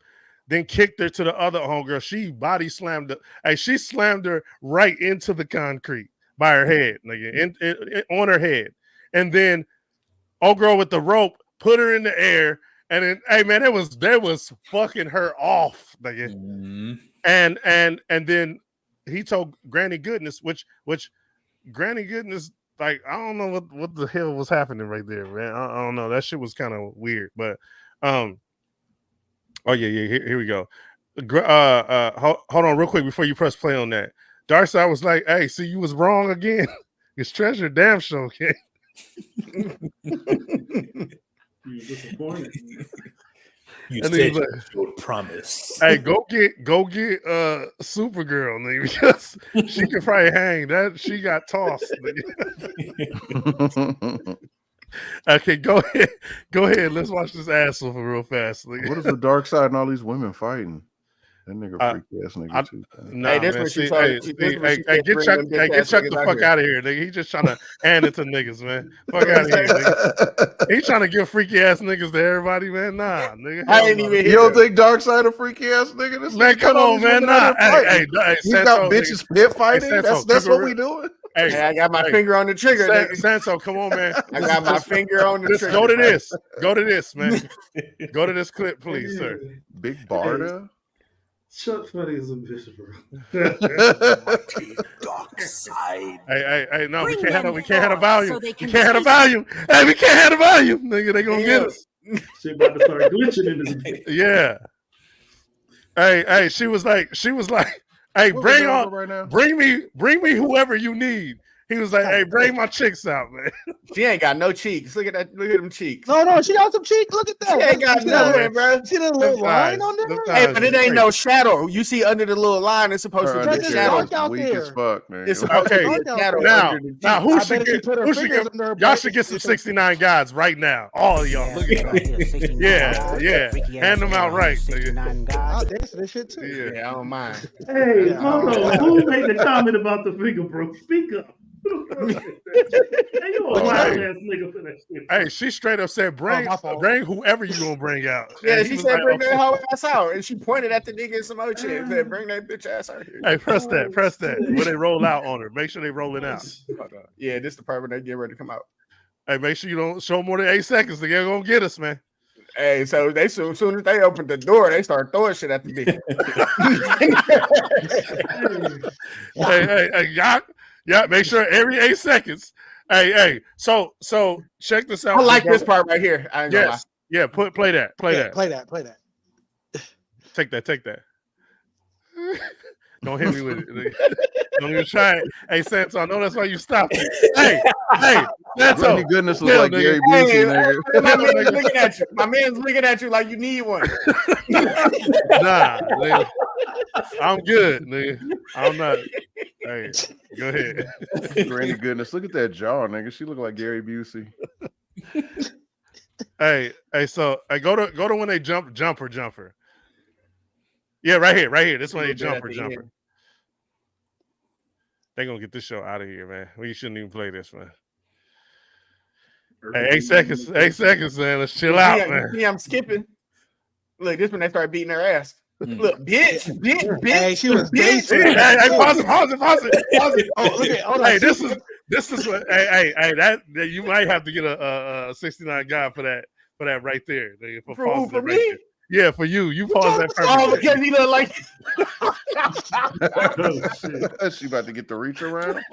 then kicked her to the other homegirl. She body slammed her. Hey, she slammed her right into the concrete by her head, nigga, on her head. And then old girl with the rope put her in the air. And then, hey man, they was fucking her off, nigga. Mm-hmm. And then he told Granny Goodness, which Granny Goodness, like, I don't know what the hell was happening right there, man. I don't know. That shit was kind of weird, but oh yeah, here we go. Hold on real quick before you press play on that. Darkseid was like, hey, see, you was wrong again. It's Treasure damn show, okay? You're disappointed. You said you promise. Hey, go get Supergirl, nigga, because she could probably hang. That she got tossed. Okay, go ahead. Let's watch this asshole for real fast. Nigga. What is the dark side and all these women fighting? That nigga freak ass nigga too. Nah, hey, this man. Get Chuck the fuck out of here, nigga. He just trying to hand it to niggas, man. Fuck out of here, nigga. He trying to give freaky ass niggas to everybody, man. Nah, nigga. I ain't even. You don't think Darkseid a freaky ass nigga? This man, come on, man. Nah, hey, he got bitches pit fighting. That's what we doing. Hey, I got my finger on the trigger. Sanso, come on, man. I got my finger on the trigger. Go to this. Go to this, man. Go to this clip, please, sir. Big Barda. Chuck funny as a bitch, bro. Dark side. Hey, no, we can't have a volume. We can't have a volume. Hey, we can't have a volume, nigga. They gonna get us. She about to start glitching in this bitch. Yeah. Hey, she was like, hey, bring me whoever you need. He was like, hey, bring my chicks out, man. She ain't got no cheeks. Look at that. Look at them cheeks. No, she got some cheeks. Look at that. She ain't got nothing, bro. See the little line on there? Hey, but it ain't no shadow. You see under the little line, it's supposed to be a shadow. Weak as fuck, man. It's supposed to be a shadow. Now, who should get? Y'all should get some 69 guys right now. All of y'all. Look at that. Yeah. Hand them out right. I'll dance to this shit too. Yeah, I don't mind. Hey, hold on. Who made the comment about the finger, bro? Speak up. Hey, you a wild ass nigga for that shit. Hey, she straight up said, bring whoever you gonna bring out. Yeah, she said, bring that whole ass out. And she pointed at the nigga and some other shit and said, bring that bitch ass out here. Hey, press that. When they roll out on her, make sure they roll it out. Yeah, this is the part when they get ready to come out. Hey, make sure you don't show more than 8 seconds. They're gonna get us, man. Hey, so they soon as they opened the door, they start throwing shit at the bitch. Hey, yeah, make sure every 8 seconds. Hey, so check this out. I like this part right here. Yeah, play that. Play that. Play that. Take that. Don't hit me with it. Don't even try it. Hey, Santo, I know that's why you stopped me. Hey, Santo. Randy Goodness look Chill, like nigga. Gary Busey, Hey, nigga. my man's looking at you. My man's looking at you like you need one. Nah, nigga. I'm good, nigga. I'm not. Hey, go ahead. Randy Goodness, look at that jaw, nigga. She look like Gary Busey. Hey, so I go to when they jumper. Yeah, right here. This one they jumper. They gonna get this show out of here, man. We shouldn't even play this, man. Hey, 8 seconds, man. Let's chill out, man. You see, I'm skipping. Look, this when they start beating her ass. Look, bitch. Hey, she was bitch. Hey, pause it. Oh, look at hold on. Hey, this is what. Hey, that you might have to get a 69 guy for that right there. For For right me? there. Yeah, for you. You pause that Oh, perfectly. because he look like. Oh, shit. She about to get the reach around.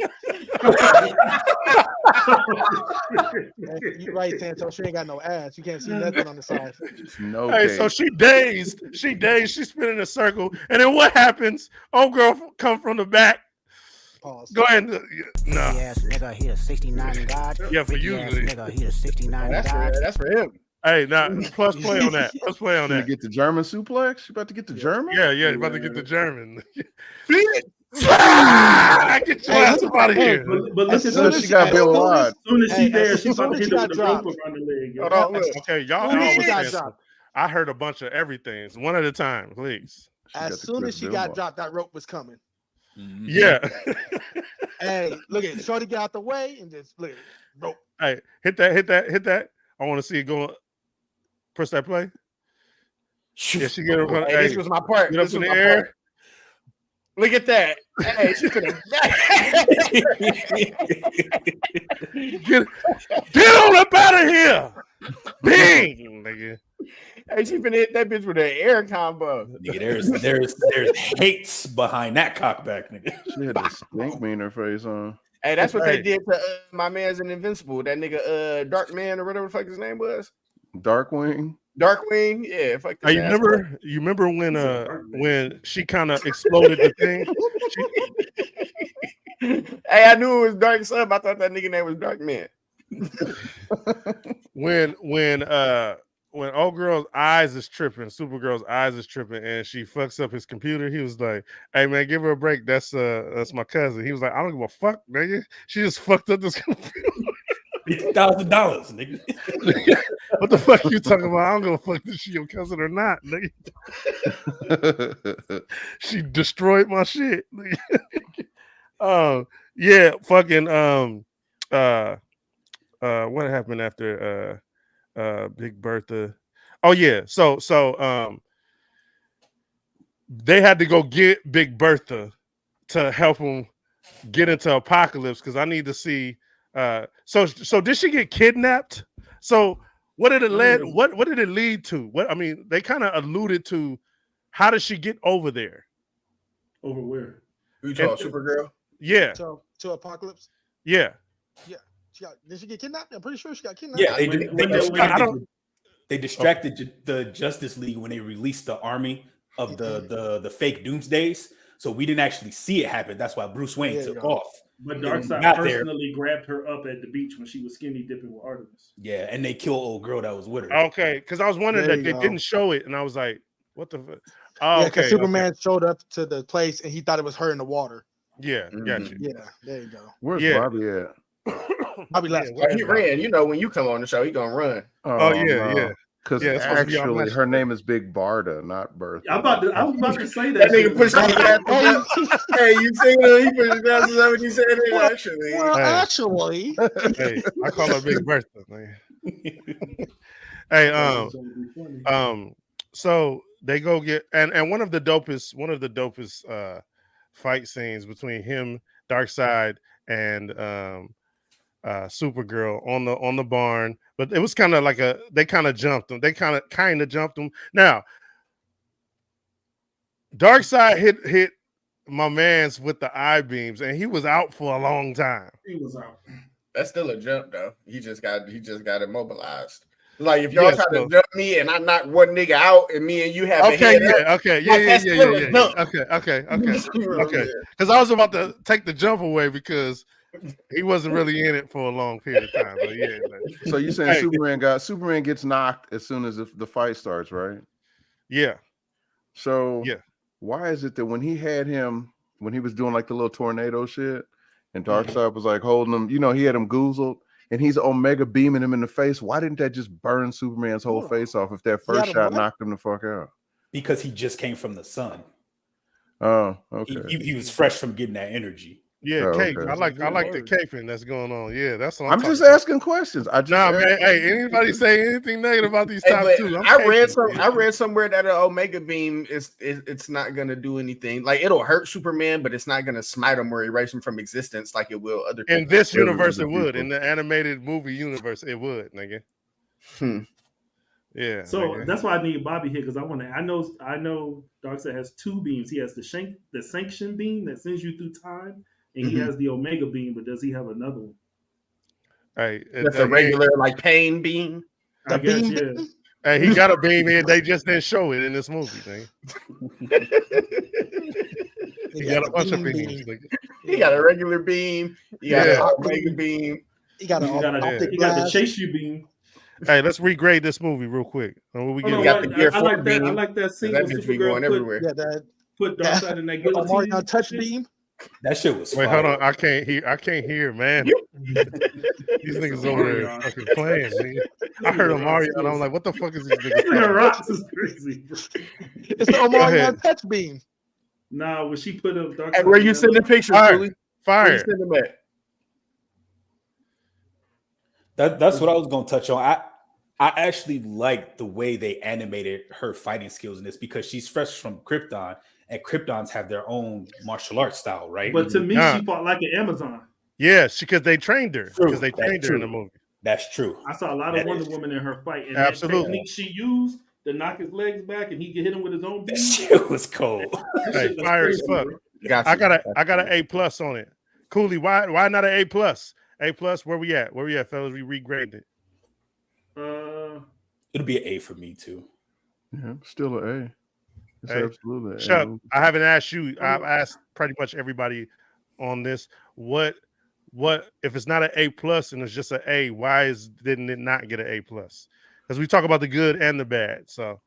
You're right, Santo. She ain't got no ass. You can't see nothing on the side. No Hey, case. so she dazed. She's spinning in a circle, and then what happens? Old girl come from the back. Pause. Go ahead. Freaky No. ass nigga, he a 69 in God. Yeah, for Freaky you. ass nigga, he a 69 in God. That's for him. Hey, now plus play on that. She gonna get the German suplex. She about to get the German. Yeah, about to get the German. Get your ass up out of here. But look at She got Bill Rod. As soon as she there, as she about to soon as hit she her got with the rope dropped. around the leg. yo. Hold on, look. Okay, y'all Soon as all she got listen. dropped. I heard a bunch of everything. One at a time, please. got As the soon Chris as she got Benoit. dropped, that rope was coming. Yeah. Hey, look at Shorty get out the way and just look at rope. Hey, hit that. I want to see it go. Press that play. Yeah, she get up. Hey, this was my part. Get up This in was the my air. part. Look at that. Hey, she's gonna Get on up out of here. Bing, nigga. Hey, she finna hit that bitch with an air combo. Nigga, there's hates behind that cockback, nigga. She had a stink me in her face on. Hey, that's what Hey. they did to my man's in Invincible. That nigga, Dark Man or whatever the fuck his name was. Darkwing. Darkwing. Yeah, fuck Hey, this you remember when she kind of exploded the thing? Hey, I knew it was Dark Sub. I thought that nigga name was Dark Man. When old girl's eyes is tripping, Supergirl's eyes is tripping, and she fucks up his computer. He was like, "Hey man, give her a break. That's my cousin." He was like, "I don't give a fuck, nigga. She just fucked up this computer." $50,000, nigga. What the fuck you talking about? I don't give a fuck if she your cousin or not, nigga. She destroyed my shit. Yeah, fucking what happened after Big Bertha? Oh yeah, so they had to go get Big Bertha to help him get into Apocalypse because I need to see. So did she get kidnapped? So what did it lead? What did it lead to? What I mean, they kind of alluded to. How did she get over there? Over where? You talking Supergirl? Yeah, To Apocalypse. Yeah. Did she get kidnapped? I'm pretty sure she got kidnapped. Yeah, When they distracted the Justice League when they released the army of the fake Doomsdays. So we didn't actually see it happen. That's why Bruce Wayne took off. But Then Darkseid personally grabbed her up at the beach when she was skinny dipping with Artemis. Yeah, and they killed old girl that was with her. Okay, because I was wondering that they didn't show it, and I was like, "What the fuck?" Yeah, because Superman showed up to the place and he thought it was her in the water. Yeah, gotcha. Yeah, there you go. Where's Bobby at? Bobby left. He ran. You know, when you come on the show, he gonna run. Oh yeah, yeah. Because Yeah, it's supposed to be on actually, my her name is Big Barda, not Bertha. I was about to say That that. nigga pushed his glasses. Hey, you seen him? He pushed his glasses up and he said it. Actually, actually, hey, I call her Big Bertha, man. Hey, so they go get and one of the dopest fight scenes between him, Darkseid, and Supergirl on the barn, but it was kind of like they kind of jumped him. They kind of jumped him. Now, Darkseid hit my man's with the eye beams, and he was out for a long time. He was out. That's still a jump though. He just got immobilized. Like if y'all Yeah, try so- to jump me and I knock one nigga out and me and you have a Okay, head up, yeah, okay, yeah, like, yeah, that's yeah, still yeah, a yeah, jump. yeah. Okay. You know what I'm Okay. saying? Because I was about to take the jump away because he wasn't really in it for a long period of time. But yeah, man. So you saying Hey. Superman gets knocked as soon as the fight starts, right? Yeah. So Yeah. why is it that when he was doing like the little tornado shit, and Darkseid was like holding him, he had him goozled, and he's Omega beaming him in the face? Why didn't that just burn Superman's whole face off if that first shot knocked him the fuck out? Because he just came from the sun. Oh, okay. He was fresh from getting that energy. Yeah, cape. Okay. I like the caping that's going on. Yeah, that's what I'm just asking questions. Man. Hey, anybody say anything negative about these top two? I read somewhere that an Omega beam it's not gonna do anything. Like it'll hurt Superman, but it's not gonna smite him or erase him from existence like it will other people. In this universe, it would. In the animated movie universe, it would, nigga. Yeah. So nigga. that's why I need Bobby here because I know Darkseid has two beams. He has the sanction beam that sends you through time, and he has the Omega beam. But does he have another one? Hey, that's a regular like pain beam. I guess yeah. Hey, he got a beam in. They just didn't show it in this movie, nigga. He got a bunch of beams. He got a regular beam. He got an Omega beam. He got the chase you beam. Hey, let's regrade this movie real quick. We I like that scene with Supergirl everywhere. Put Darkseid in that guillotine. Mario touch beam. That shit was. Wait, hold on. I can't hear, man. These niggas over there fucking playing, nigga. I heard Mario, and I'm like, what the fuck is these niggas? Freaking rocks is crazy. It's the Omarion touch beam. Nah, when she put up Darkseid. Hey, where you sending pictures, Julie? Fire. Where you send them at? That's what I was gonna touch on. I actually like the way they animated her fighting skills in this because she's fresh from Krypton, and Kryptons have their own martial arts style, right? But to me, she fought like an Amazon. Yeah, because they trained her. Because they trained her in the movie. That's true. I saw a lot of Wonder Woman in her fight, and absolutely. that technique she used to knock his legs back, and he could hit him with his own beam. That shit was cold. Hey, fire as fuck. I got an A+ on it. Cooley, why not an A+? A+, where we at? Where we at, fellas? We regraded it. It'll be an A for me too. Yeah, still an A. It's absolutely. Chuck, I haven't asked you. I've asked pretty much everybody on this. What if it's not an A+ and it's just an A? Why didn't it not get an A+? Because we talk about the good and the bad. So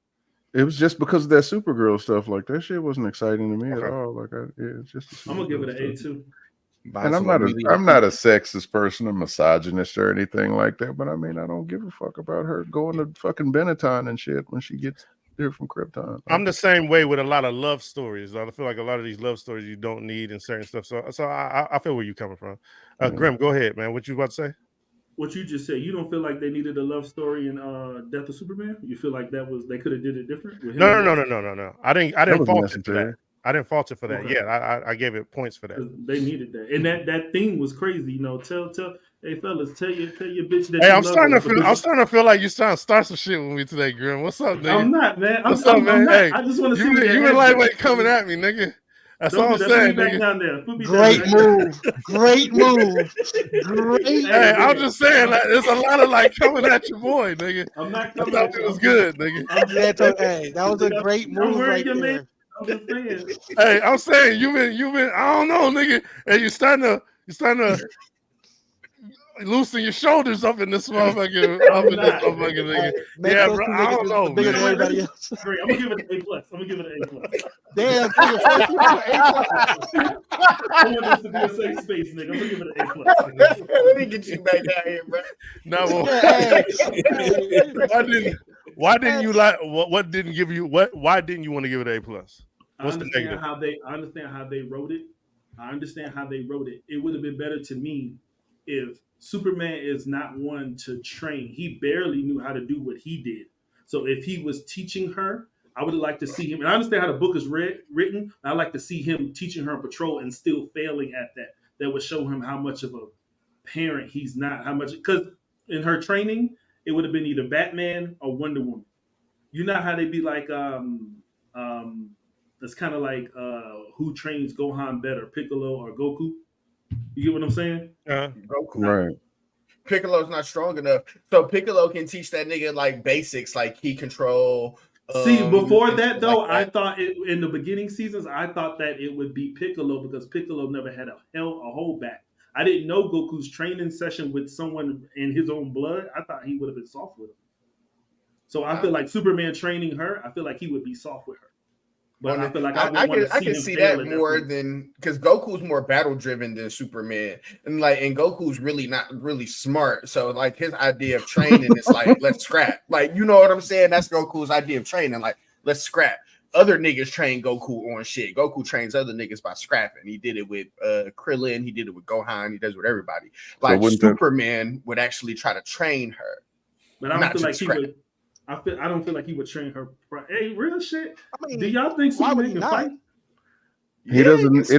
it was just because of that Supergirl stuff. Like that shit wasn't exciting to me at all. Like it's just. I'm gonna give it an A too. And I'm not a sexist person, a misogynist or anything like that. But I mean, I don't give a fuck about her going to fucking Benetton and shit when she gets there from Krypton. I'm the same way with a lot of love stories. I feel like a lot of these love stories you don't need in certain stuff. So I feel where you're coming from. Grim, go ahead, man. What you about to say? What you just said. You don't feel like they needed a love story in Death of Superman? You feel like they could have did it different? No. I didn't fault it for that. I didn't fault it for that. Okay. Yeah, I gave it points for that. They needed that, and that thing was crazy. You know, tell hey fellas, tell your bitch that. Hey, I'm starting to feel like you're trying to start some shit with me today, Grim. What's up, nigga? I'm not, man. What's up, man? Not. Hey, I just want to see you in lightweight coming at me, nigga. That's all I'm saying, nigga. Great move. Great move. Great. Hey, I'm just saying, like, there's a lot of like coming at your boy, nigga. I'm not coming. I thought it was good, nigga. Hey, that was a great move right there. Man. I'm just saying. Hey, I'm saying you've been. I don't know, nigga. And you're starting to loosen your shoulders up in this motherfucker. Nigga. Yeah, bro. I don't know. Bigger than everybody else. I'm gonna give it an A+. I'm gonna give it an A+. Damn. I want this to be a safe space, nigga. I'm gonna give it an A+. Let me get you back out here, bro. No, why didn't you like? What didn't give you? Why didn't you want to give it an A+? What's the negative? I understand how they wrote it. It would have been better to me if Superman is not one to train. He barely knew how to do what he did. So if he was teaching her, I would have liked to see him. And I understand how the book is written. I'd like to see him teaching her on patrol and still failing at that. That would show him how much of a parent he's not. How much, because in her training, it would have been either Batman or Wonder Woman. You know how they be like, it's kind of like who trains Gohan better, Piccolo or Goku? You get what I'm saying? Goku. Right. Piccolo's not strong enough. So Piccolo can teach that nigga like basics, like key control. See, before and that shit though, like I that. thought in the beginning seasons, I thought that it would be Piccolo because Piccolo never had a holdback. I didn't know Goku's training session with someone in his own blood. I thought he would have been soft with him. So I feel like Superman training her, I feel like he would be soft with her. But I feel like I would want to I see can him see fail that at more point. than because Goku's more battle driven than Superman, and Goku's really not really smart. So like his idea of training is like let's scrap. Like you know what I'm saying? That's Goku's idea of training. Like let's scrap. Other niggas train Goku on shit. Goku trains other niggas by scrapping. He did it with Krillin. He did it with Gohan. He does it with everybody. Like Superman would actually try to train her. But I don't feel like he would. I don't feel like he would train her. Hey, real shit. I mean, do y'all think Superman can fight? He doesn't.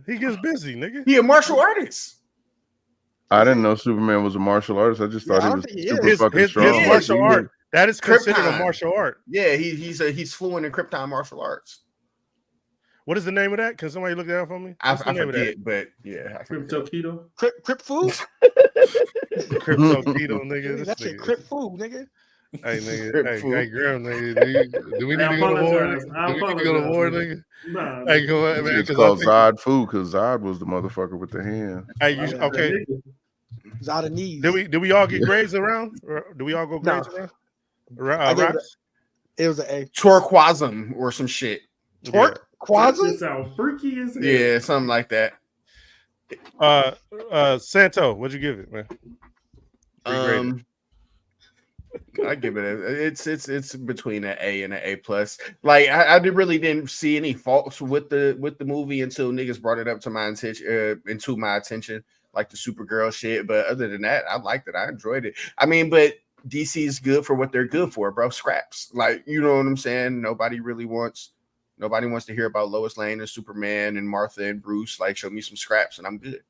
He gets busy, nigga. He a martial artist. I didn't know Superman was a martial artist. I just thought he was super fucking strong. His martial art, that is considered a martial art. Yeah, he's fluent in Krypton martial arts. What is the name of that? Can somebody look that up for me? I forget, but yeah. Crypto Keto? Crip food? Crypto Keto, nigga. That shit crip food, nigga. Hey, nigga. Hey, Graham, nigga. Do we need to go to war, nigga? Do we need to go to war, nigga? Nah, hey, go ahead, man. It's called Zod food because Zod was the motherfucker with the hand. Hey, okay. Zod and knees. Did we all get grades around? Or do we all go grades around? It was an A. Turquoism or some shit. Turquoism? It sounds freaky as hell. Yeah, something like that. Santo, what'd you give it, man? I give it it's between an A and an A plus. Like I really didn't see any faults with the movie until niggas brought it up to my attention, like the Supergirl shit. But other than that, I liked it. I enjoyed it. I mean, but DC is good for what they're good for, bro. Scraps. Like, you know what I'm saying? Nobody wants to hear about Lois Lane and Superman and Martha and Bruce. Like, show me some scraps and I'm good.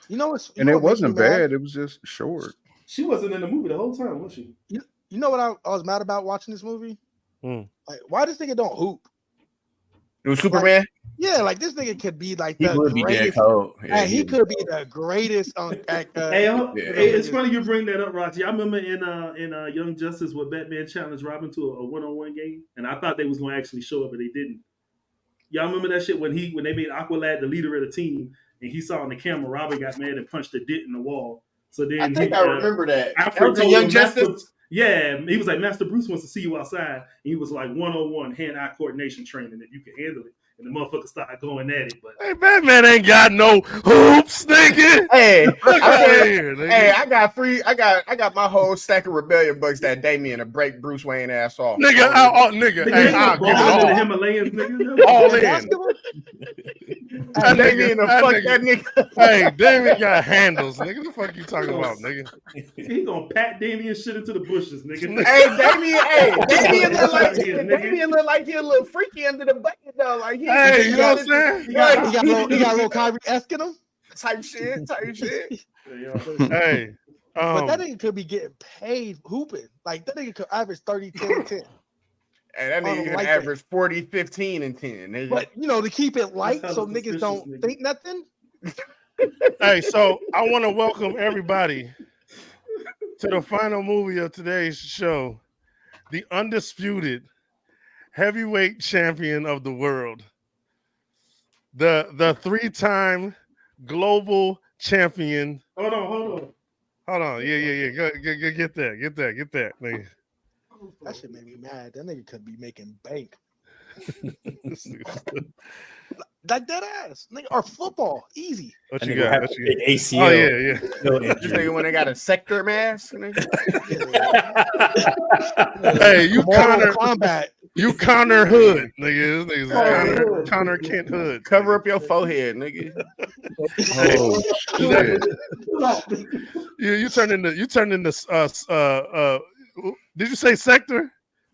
You know what's and it wasn't bad. It was just short. She wasn't in the movie the whole time, was she? You know what I was mad about watching this movie? Like, why this nigga don't hoop? It was Superman? Like, yeah, like this nigga could be like he the would greatest. Be cold. Yeah, he could be the greatest actor. Hey, it's funny you bring that up, Roger. I remember in Young Justice where Batman challenged Robin to a one-on-one game, and I thought they was going to actually show up, but they didn't. Y'all remember that shit when they made Aqualad the leader of the team, and he saw on the camera Robin got mad and punched a dent in the wall. So then I think I remember that. Alfred told Young Justice. Yeah, he was like, Master Bruce wants to see you outside. And he was like, 101 hand-eye coordination training if you can handle it. And the motherfucker started going at it. But hey, Batman ain't got no hoops, nigga. Hey, I got my whole stack of rebellion bucks that Damian to break Bruce Wayne ass off. Nigga, I'll give it all. The Himalayas, nigga. All in. Damian to fuck that nigga. Hey, Damian got handles, nigga. What the fuck you talking about, nigga? He gonna pat Damian shit into the bushes, nigga. Damian look like he a little freaky under the bucket though. Like you know what I'm saying? He got a little Kyrie-esque in him. Type shit. Hey. But that nigga could be getting paid hooping. Like that nigga could average 30, 10, 10. And that nigga can average 40, 15, and 10. Nigga. But to keep it light so niggas don't think nothing. Hey, so I want to welcome everybody to the final movie of today's show, the undisputed heavyweight champion of the world, the 3-time global champion. Hold on. Yeah. Go, get that, nigga. That shit made me mad. That nigga could be making bank. Like that ass, nigga, or football, easy. What you got? ACL. Oh yeah. This nigga when they got a sector mask. Hey, you combat. You Connor Hood, nigga. This nigga's Connor Kent Hood. Cover up your forehead, nigga. Oh shit! You turned into did you say Sector?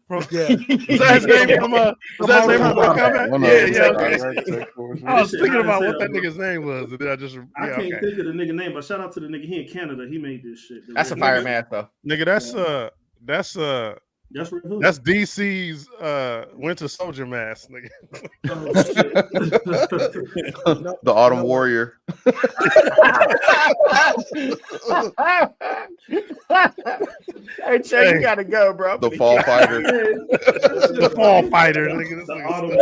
Yeah. Is that his name from Mortal Kombat? Yeah. Okay. I was thinking about what that nigga's name was, and then I can't think of the nigga name, but shout out to the nigga. He in Canada. He made this shit. That's a fire mask, though. Nigga, that's That's Red Hood. That's DC's Winter Soldier mask, nigga. Oh, shit. The Autumn Warrior. Hey, Che, you gotta go, bro. The Fall Fighter. The Fall Fighter, nigga. This The nigga Autumn said-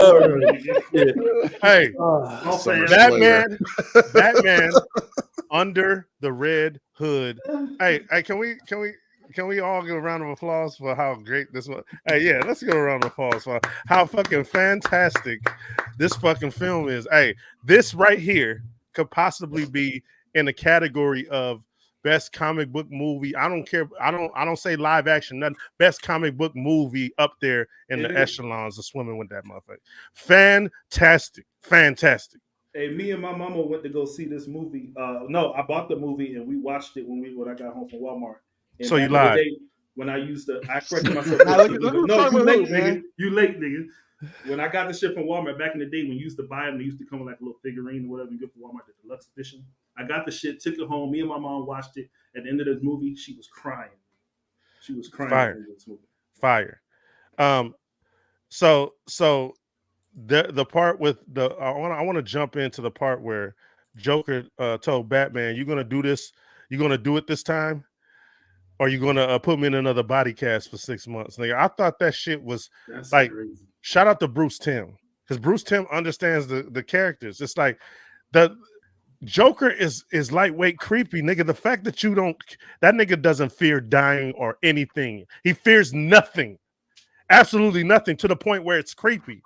Warrior. Hey, All Summer fans. Batman under the red hood. Hey, can we all give a round of applause for how great this was? Hey, yeah, let's give a round of applause for how fucking fantastic this fucking film is. Hey, this right here could possibly be in the category of best comic book movie. I don't care. I don't say live action. Nothing. Best comic book movie up there in the echelons of swimming with that motherfucker. Fantastic. Hey, me and my mama went to go see this movie. No, I bought the movie and we watched it when I got home from Walmart. And So you back in the lied. day, when I used to, I corrected myself. Nah, look who's No, talking you with late, who, nigga. man. You late, nigga. When I got the shit from Walmart back in the day, when you used to buy them, they used to come with like a little figurine or whatever you get from Walmart, the deluxe edition. I got the shit, took it home. Me and my mom watched it. At the end of the movie, she was crying. She was crying at the end of this movie. Fire. So the part with the I want to jump into the part where Joker told Batman, "You're gonna do this. You're gonna do it this time, or you're gonna put me in another body cast for 6 months." Nigga, I thought that shit was That's like. crazy. Shout out to Bruce Timm, because Bruce Timm understands the characters. It's like the Joker is lightweight creepy, nigga. The fact that that nigga doesn't fear dying or anything. He fears nothing. Absolutely nothing, to the point where it's creepy.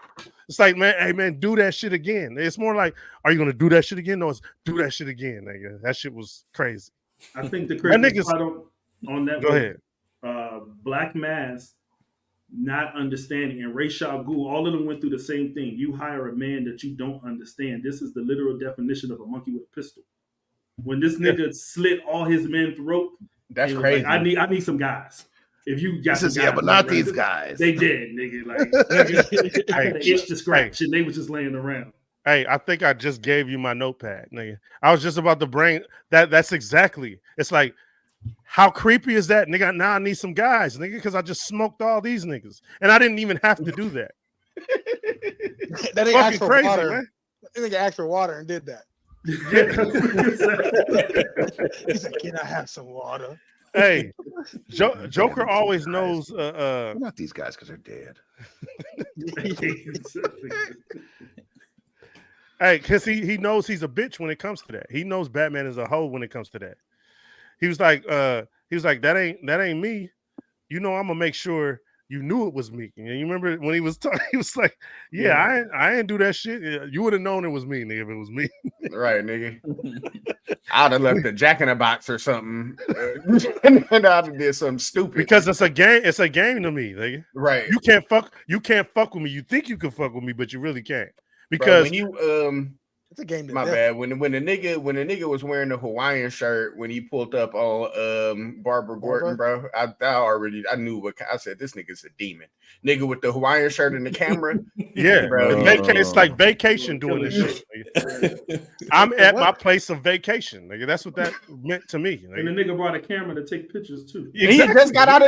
It's like, man, hey man, do that shit again. It's more like, are you gonna do that shit again? No, it's do that shit again, nigga. That shit was crazy. I think the craziest part on that Go was ahead. Black Mass not understanding, and Ra's al Ghul, all of them went through the same thing. You hire a man that you don't understand. This is the literal definition of a monkey with a pistol. When this nigga slit all his men's throat, That's it was crazy. like, I need some guys. If you got some guys, yeah, but not these guys. They dead, nigga. Like I had an itch to scratch, and they was just laying around. Hey, I think I just gave you my notepad, nigga. I was just about to bring that. That's exactly. It's like, how creepy is that, nigga? Now I need some guys, nigga, because I just smoked all these niggas, and I didn't even have to do that. That nigga asked for crazy, water. man. That nigga asked for water and did that. He said, "Can I have some water?" Hey, Joker always knows. Not these guys because they're dead. Hey, because he knows he's a bitch when it comes to that. He knows Batman is a hoe when it comes to that. He was like, that ain't me. You know, I'm gonna make sure you knew it was me. And you remember when he was talking, he was like, yeah. I ain't do that shit. You would have known it was me, nigga, if it was me. Right, nigga. I'd have left a Jack in a Box or something, and I'd have did something stupid. Because it's a game. It's a game to me, nigga. Right. You can't fuck with me. You think you can fuck with me, but you really can't. Because bro, when you it's a game. My bad. When the nigga was wearing the Hawaiian shirt when he pulled up on Barbara Gordon, bro, I knew what I said. This nigga's a demon. Nigga with the Hawaiian shirt and the camera. Yeah, bro. It's like vacation doing this shit. Nigga. I'm at my place of vacation, nigga. That's what that meant to me. Nigga. And the nigga brought a camera to take pictures too. Exactly.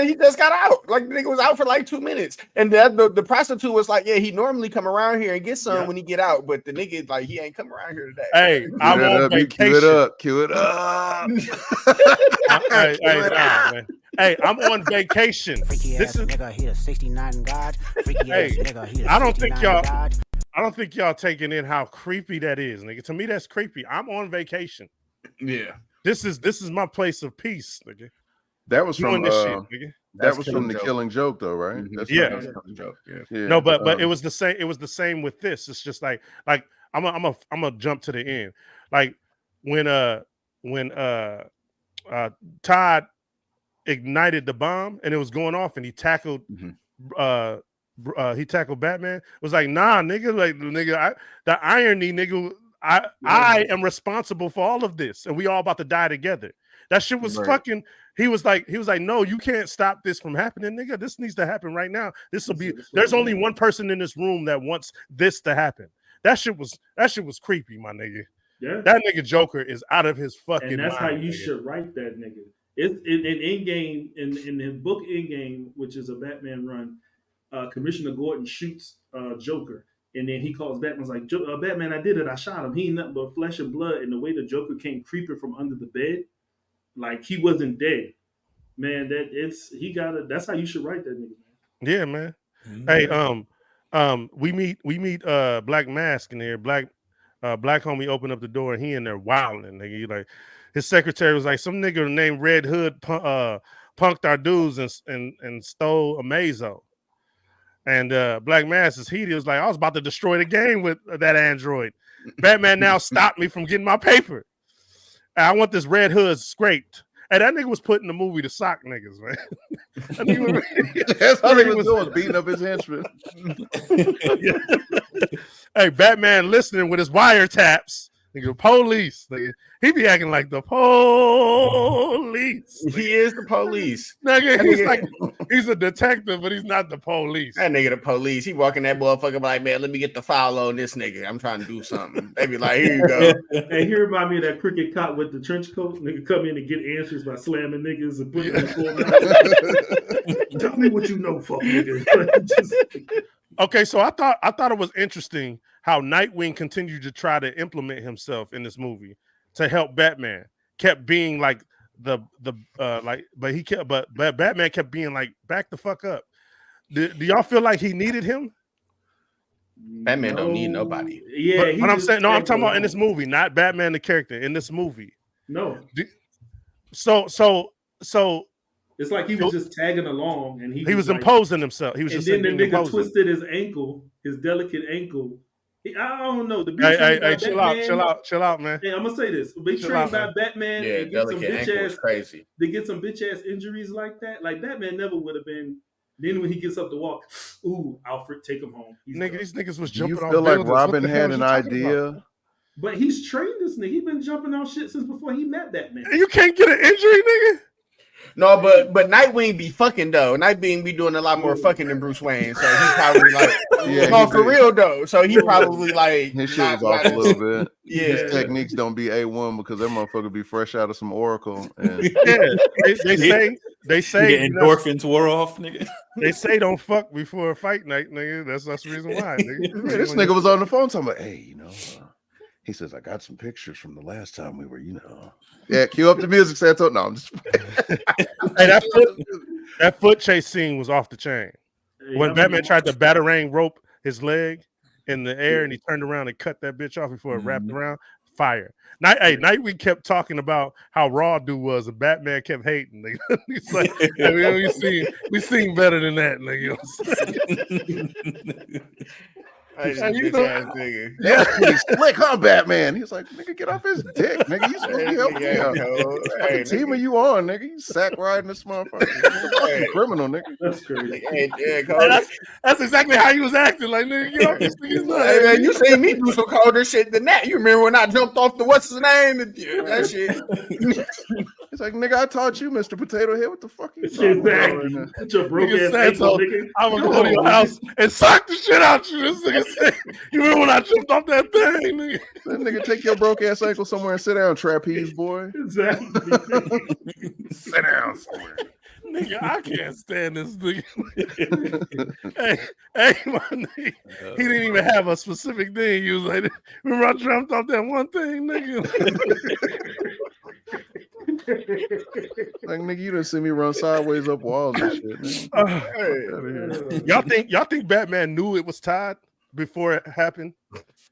He just got out. Like the nigga was out for like 2 minutes, and the prostitute was like, "Yeah, he normally come around here and get some when he get out, but the nigga like he ain't come around here today." Hey, I'm on vacation. Cue it up. Hey, I'm on vacation. Freaky ass nigga, he a 69 god. Freaky ass nigga, he a I don't think y'all. God. I don't think y'all taking in how creepy that is, nigga. To me, that's creepy. I'm on vacation. Yeah, this is my place of peace, nigga. That was from this shit, nigga. That was from the Killing Joke, though, right? Mm-hmm. That's Killing Joke. Yeah. No, but it was the same. It was the same with this. It's just like I'm gonna jump to the end. Like when Todd ignited the bomb and it was going off and he tackled Batman. It was like, nah, nigga, like nigga, the irony, nigga. I am responsible for all of this, and we all about to die together. That shit was fucking. He was like, no, you can't stop this from happening, nigga. This needs to happen right now. There's only one person in this room that wants this to happen. That shit was creepy, my nigga. Yeah. That nigga Joker is out of his fucking mind. And that's how you nigga. should write that nigga. It's in Endgame, in the book Endgame, which is a Batman run. Commissioner Gordon shoots Joker, and then he calls Batman's like, Batman, I did it. I shot him. He ain't nothing but flesh and blood. And the way the Joker came creeping from under the bed, like he wasn't dead. Man, that's how you should write that nigga, man. Yeah, man. Hey, we meet Black Mask in there. Black homie opened up the door and he in there wilding. Nigga, he like his secretary was like, some nigga named Red Hood punked our dudes and stole a Mazo. And Black Mask is heated. He was like, I was about to destroy the game with that android. Batman now stopped me from getting my paper. I want this Red Hood scraped. And that nigga was put in the movie to sock niggas, man. That's all he was doing, beating up his henchmen. Hey, Batman listening with his wiretaps. Nigga, police. Nigga. He be acting like the police. He is the police. Nigga, he's like, he's a detective, but he's not the police. That nigga the police. He walking that motherfucker like, man, let me get the file on this nigga. I'm trying to do something. They be like, here you go. Hey, he remind me of that cricket cop with the trench coat. Nigga come in and get answers by slamming niggas and putting them in. Tell me what you know, fuck nigga. Okay, so I thought it was interesting how Nightwing continued to try to implement himself in this movie to help Batman. Kept being like but Batman kept being like, back the fuck up. Do y'all feel like he needed him? Batman don't need nobody. Yeah, but I'm saying, no, I'm talking about in this movie, not Batman the character, in this movie. No. So it's like he was just tagging along, and he was like, imposing himself. He was and just then the nigga imposing. twisted his ankle, his delicate ankle. I don't know. The Hey, chill out, man. Hey, I'm gonna say this: they trained by Batman. Yeah, delicate ankle is crazy. They get some bitch ass injuries like that. Like Batman never would have been. Then when he gets up to walk, ooh, Alfred, take him home. Nigga, these niggas was Do you jumping off. feel like buildings. Robin had an idea? But he's trained this nigga. He's been jumping on shit since before he met Batman. And you can't get an injury, nigga. No, but Nightwing be fucking though. Nightwing be doing a lot more fucking than Bruce Wayne, so he's probably like, no, for real though. So he probably like his shit is off a little bit. Yeah, his techniques don't be A1 because that motherfucker be fresh out of some Oracle. And they say endorphins wore off, nigga. They say don't fuck before a fight night, nigga. That's the reason why. Nigga. This nigga was on the phone talking about, hey, he says, I got some pictures from the last time we were, Yeah, cue up the music, Santo. No, I'm just hey, that foot chase scene was off the chain. When Batman tried to batarang rope his leg in the air and he turned around and cut that bitch off before it wrapped around, fire. Nightwing kept talking about how raw dude was, and Batman kept hating. Nigga. He's like, hey, we seen better than that, nigga. Nigga. Yeah, he's slick, huh, Batman? He's like, nigga, get off his dick, nigga. He's supposed to be helping you. What team are you on, nigga? You sack riding this motherfucker. You're a criminal, nigga. That's crazy. That's exactly how he was acting. Like, nigga, get off this nigga's hey, man, you seen me do some colder shit than that. You remember when I jumped off the what's his name and that shit? It's like, nigga, I taught you, Mr. Potato Head. What the fuck are you talking exactly. about? Put your broke ass ankle, nigga. I'm gonna go to your house and sock the shit out you. This nigga said, you remember when I jumped off that thing, nigga? That nigga, take your broke ass ankle somewhere and sit down, trapeze boy. Exactly. Sit down somewhere. Nigga, I can't stand this nigga. hey, my nigga. He didn't even have a specific thing. He was like, remember I jumped off that one thing, nigga? Like, nigga, you didn't see me run sideways up walls and shit, man. Y'all think Batman knew it was Todd before it happened?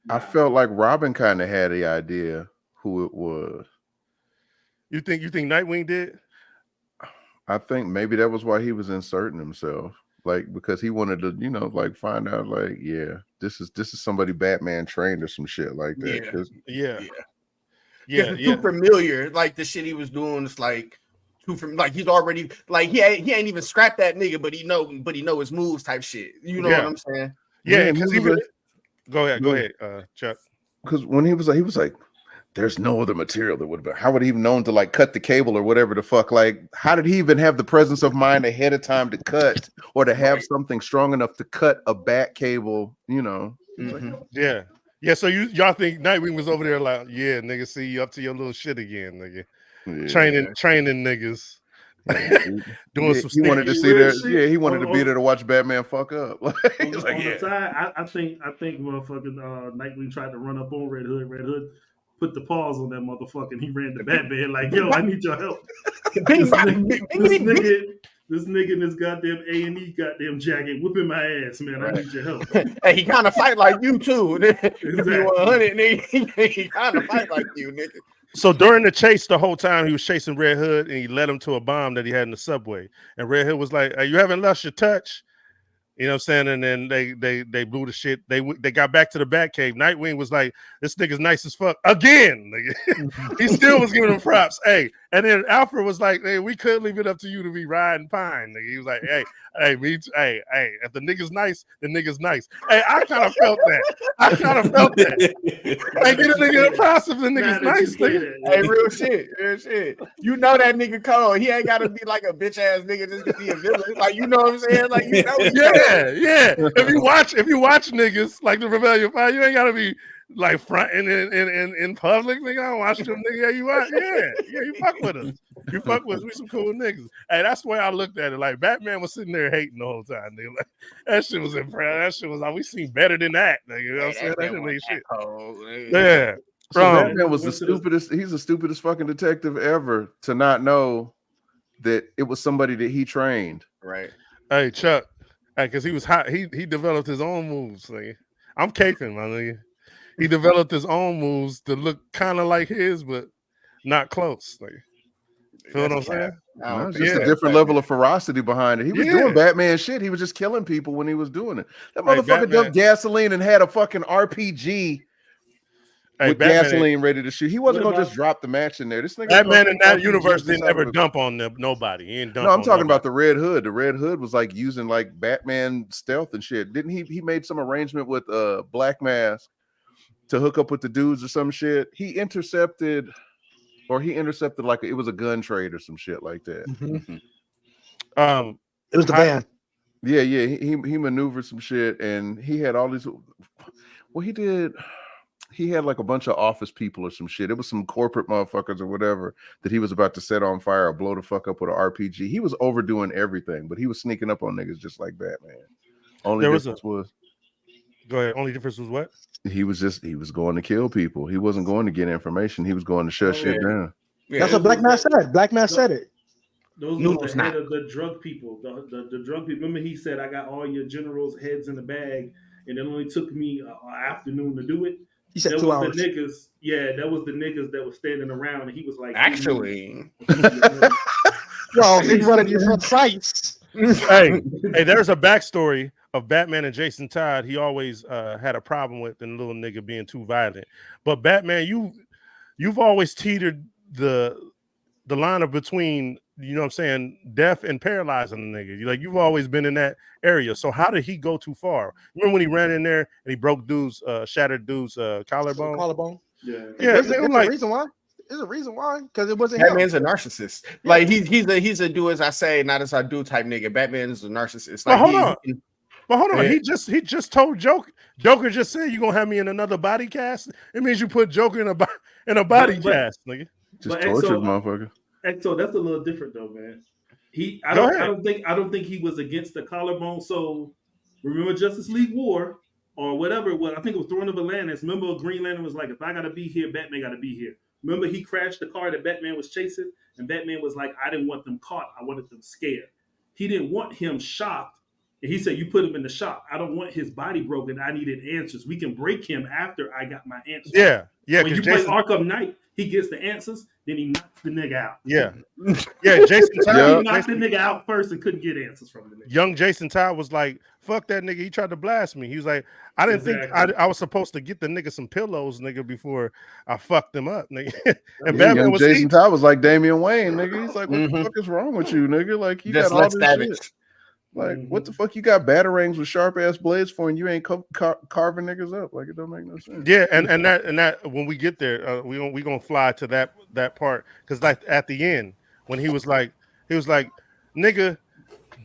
I felt like Robin kind of had the idea who it was. You think Nightwing did? I think maybe that was why he was inserting himself, like because he wanted to, like find out, like, yeah, this is somebody Batman trained or some shit like that. Yeah. Too familiar. Like the shit he was doing is like too like he's already like he ain't even scrapped that nigga, but he know his moves type shit. You know what I'm saying? Yeah, because go ahead, Chuck. Because when he was like, there's no other material that would have been. How would he even known to like cut the cable or whatever the fuck? Like, how did he even have the presence of mind ahead of time to cut or to have something strong enough to cut a bat cable? Mm-hmm. Yeah. So y'all think Nightwing was over there like, yeah, nigga, see you up to your little shit again, nigga. training niggas. Doing some he wanted to Hey, see real that. shit. Yeah, he wanted to be On- there to watch Batman fuck up. He's on, like, on yeah. the side, I think motherfucking Nightwing tried to run up on Red Hood. Red Hood put the paws on that motherfucker, and he ran to Batman like, "Yo, I need your help." This nigga in this goddamn A&E goddamn jacket whipping my ass, man. I need your help. Hey, he kind of fight like you too. If you Exactly. 100, nigga, he kind of fight like you, nigga. So during the chase, the whole time he was chasing Red Hood, and he led him to a bomb that he had in the subway. And Red Hood was like, hey, "You haven't lost your touch." You know what I'm saying? And then they blew the shit. They got back to the Batcave. Nightwing was like, "This nigga's nice as fuck again." He still was giving him props. Hey, and then Alfred was like, "Hey, we couldn't leave it up to you to be riding pine." He was like, "Hey, if the nigga's nice, the nigga's nice." Hey, I kind of felt that. Hey, get a nigga the props if the nigga's nice, nigga. Hey, real shit. You know that nigga cold. He ain't gotta be like a bitch ass nigga just to be a villain. Like, you know what I'm saying? Like, you know. Yeah. If you watch niggas like the Rebellion 5, you ain't gotta be like fronting in public. Nigga, I don't watch them nigga. Yeah, you watch. Yeah, you fuck with us. You fuck with us. We some cool niggas. Hey, that's the way I looked at it. Like Batman was sitting there hating the whole time, nigga. Like, that shit was impressive. That shit was like we seen better than that, nigga. You know what I'm saying? That ain't shit. Yeah. So Batman was the stupidest. He's the stupidest fucking detective ever to not know that it was somebody that he trained. Right. Hey, Chuck. Hey, because he was hot. He developed his own moves, nigga. I'm caping, my nigga. He developed his own moves to look kind of like his, but not close. Nigga. Feel what I'm saying? No, it's just a different level of ferocity behind it. He was doing Batman shit. He was just killing people when he was doing it. That motherfucker dumped gasoline and had a fucking RPG with gasoline ready to shoot. He wasn't gonna just drop the match in there. This nigga Batman in that universe didn't ever dump on nobody. He ain't dump. No, I'm talking about the Red Hood. The Red Hood was like using like Batman stealth and shit. Didn't he? He made some arrangement with Black Mask to hook up with the dudes or some shit. He intercepted like it was a gun trade or some shit like that. Mm-hmm. It was the van. Yeah. He maneuvered some shit, and he had all these. Well, he had like a bunch of office people or some shit. It was some corporate motherfuckers or whatever that he was about to set on fire or blow the fuck up with an RPG. He was overdoing everything, but he was sneaking up on niggas just like Batman. Only difference was. Go ahead. Only difference was what? He was going to kill people. He wasn't going to get information. He was going to shut shit down. Yeah, that's what Black Man said. Black Man said it. Those were the head of the drug people. The drug people. Remember, he said, "I got all your generals' heads in the bag, and it only took me an afternoon to do it." He said that 2 was hours. The niggas. Yeah, that was the niggas that was standing around, and he was like, "Actually, well, they running your front sights." hey, there's a backstory of Batman and Jason Todd. He always had a problem with the little nigga being too violent. But Batman, you've always teetered the line of between, you know what I'm saying, death and paralyzing the nigga. Like you've always been in that area. So how did he go too far? Remember when he ran in there and he broke shattered dude's collarbone? Collarbone. Yeah. There's a reason why. There's a reason why, because it wasn't Batman's him. a narcissist. Like he's a do as I say, not as I do type nigga. Batman is a narcissist. Like, But hold on. He just told Joker just said you gonna have me in another body cast. It means you put Joker in a body cast, nigga. Just tortured motherfucker. So that's a little different though, man. I don't think he was against the collarbone. So remember Justice League War or whatever it was. I think it was Throne of Atlantis. Remember Green Lantern was like, if I gotta be here, Batman gotta be here. Remember he crashed the car that Batman was chasing, and Batman was like, I didn't want them caught. I wanted them scared. He didn't want him shocked. And he said, you put him in the shock. I don't want his body broken. I needed answers. We can break him after I got my answers. Yeah. When you play Arkham Knight, he gets the answers, then he knocks the nigga out. Yeah. Jason Todd. He knocked the nigga out first and couldn't get answers from the nigga. Young Jason Todd was like, fuck that nigga. He tried to blast me. He was like, I didn't think I was supposed to get the nigga some pillows, nigga, before I fucked him up, nigga. And Batman was Jason Todd was like Damian Wayne, nigga. He's like, what the fuck is wrong with you, nigga? Like, you just got all this shit. Like, what the fuck you got batarangs with sharp ass blades for, and you ain't carving niggas up? Like, it don't make no sense. Yeah, and that when we get there, we gonna fly to that part, because like at the end when he was like, nigga,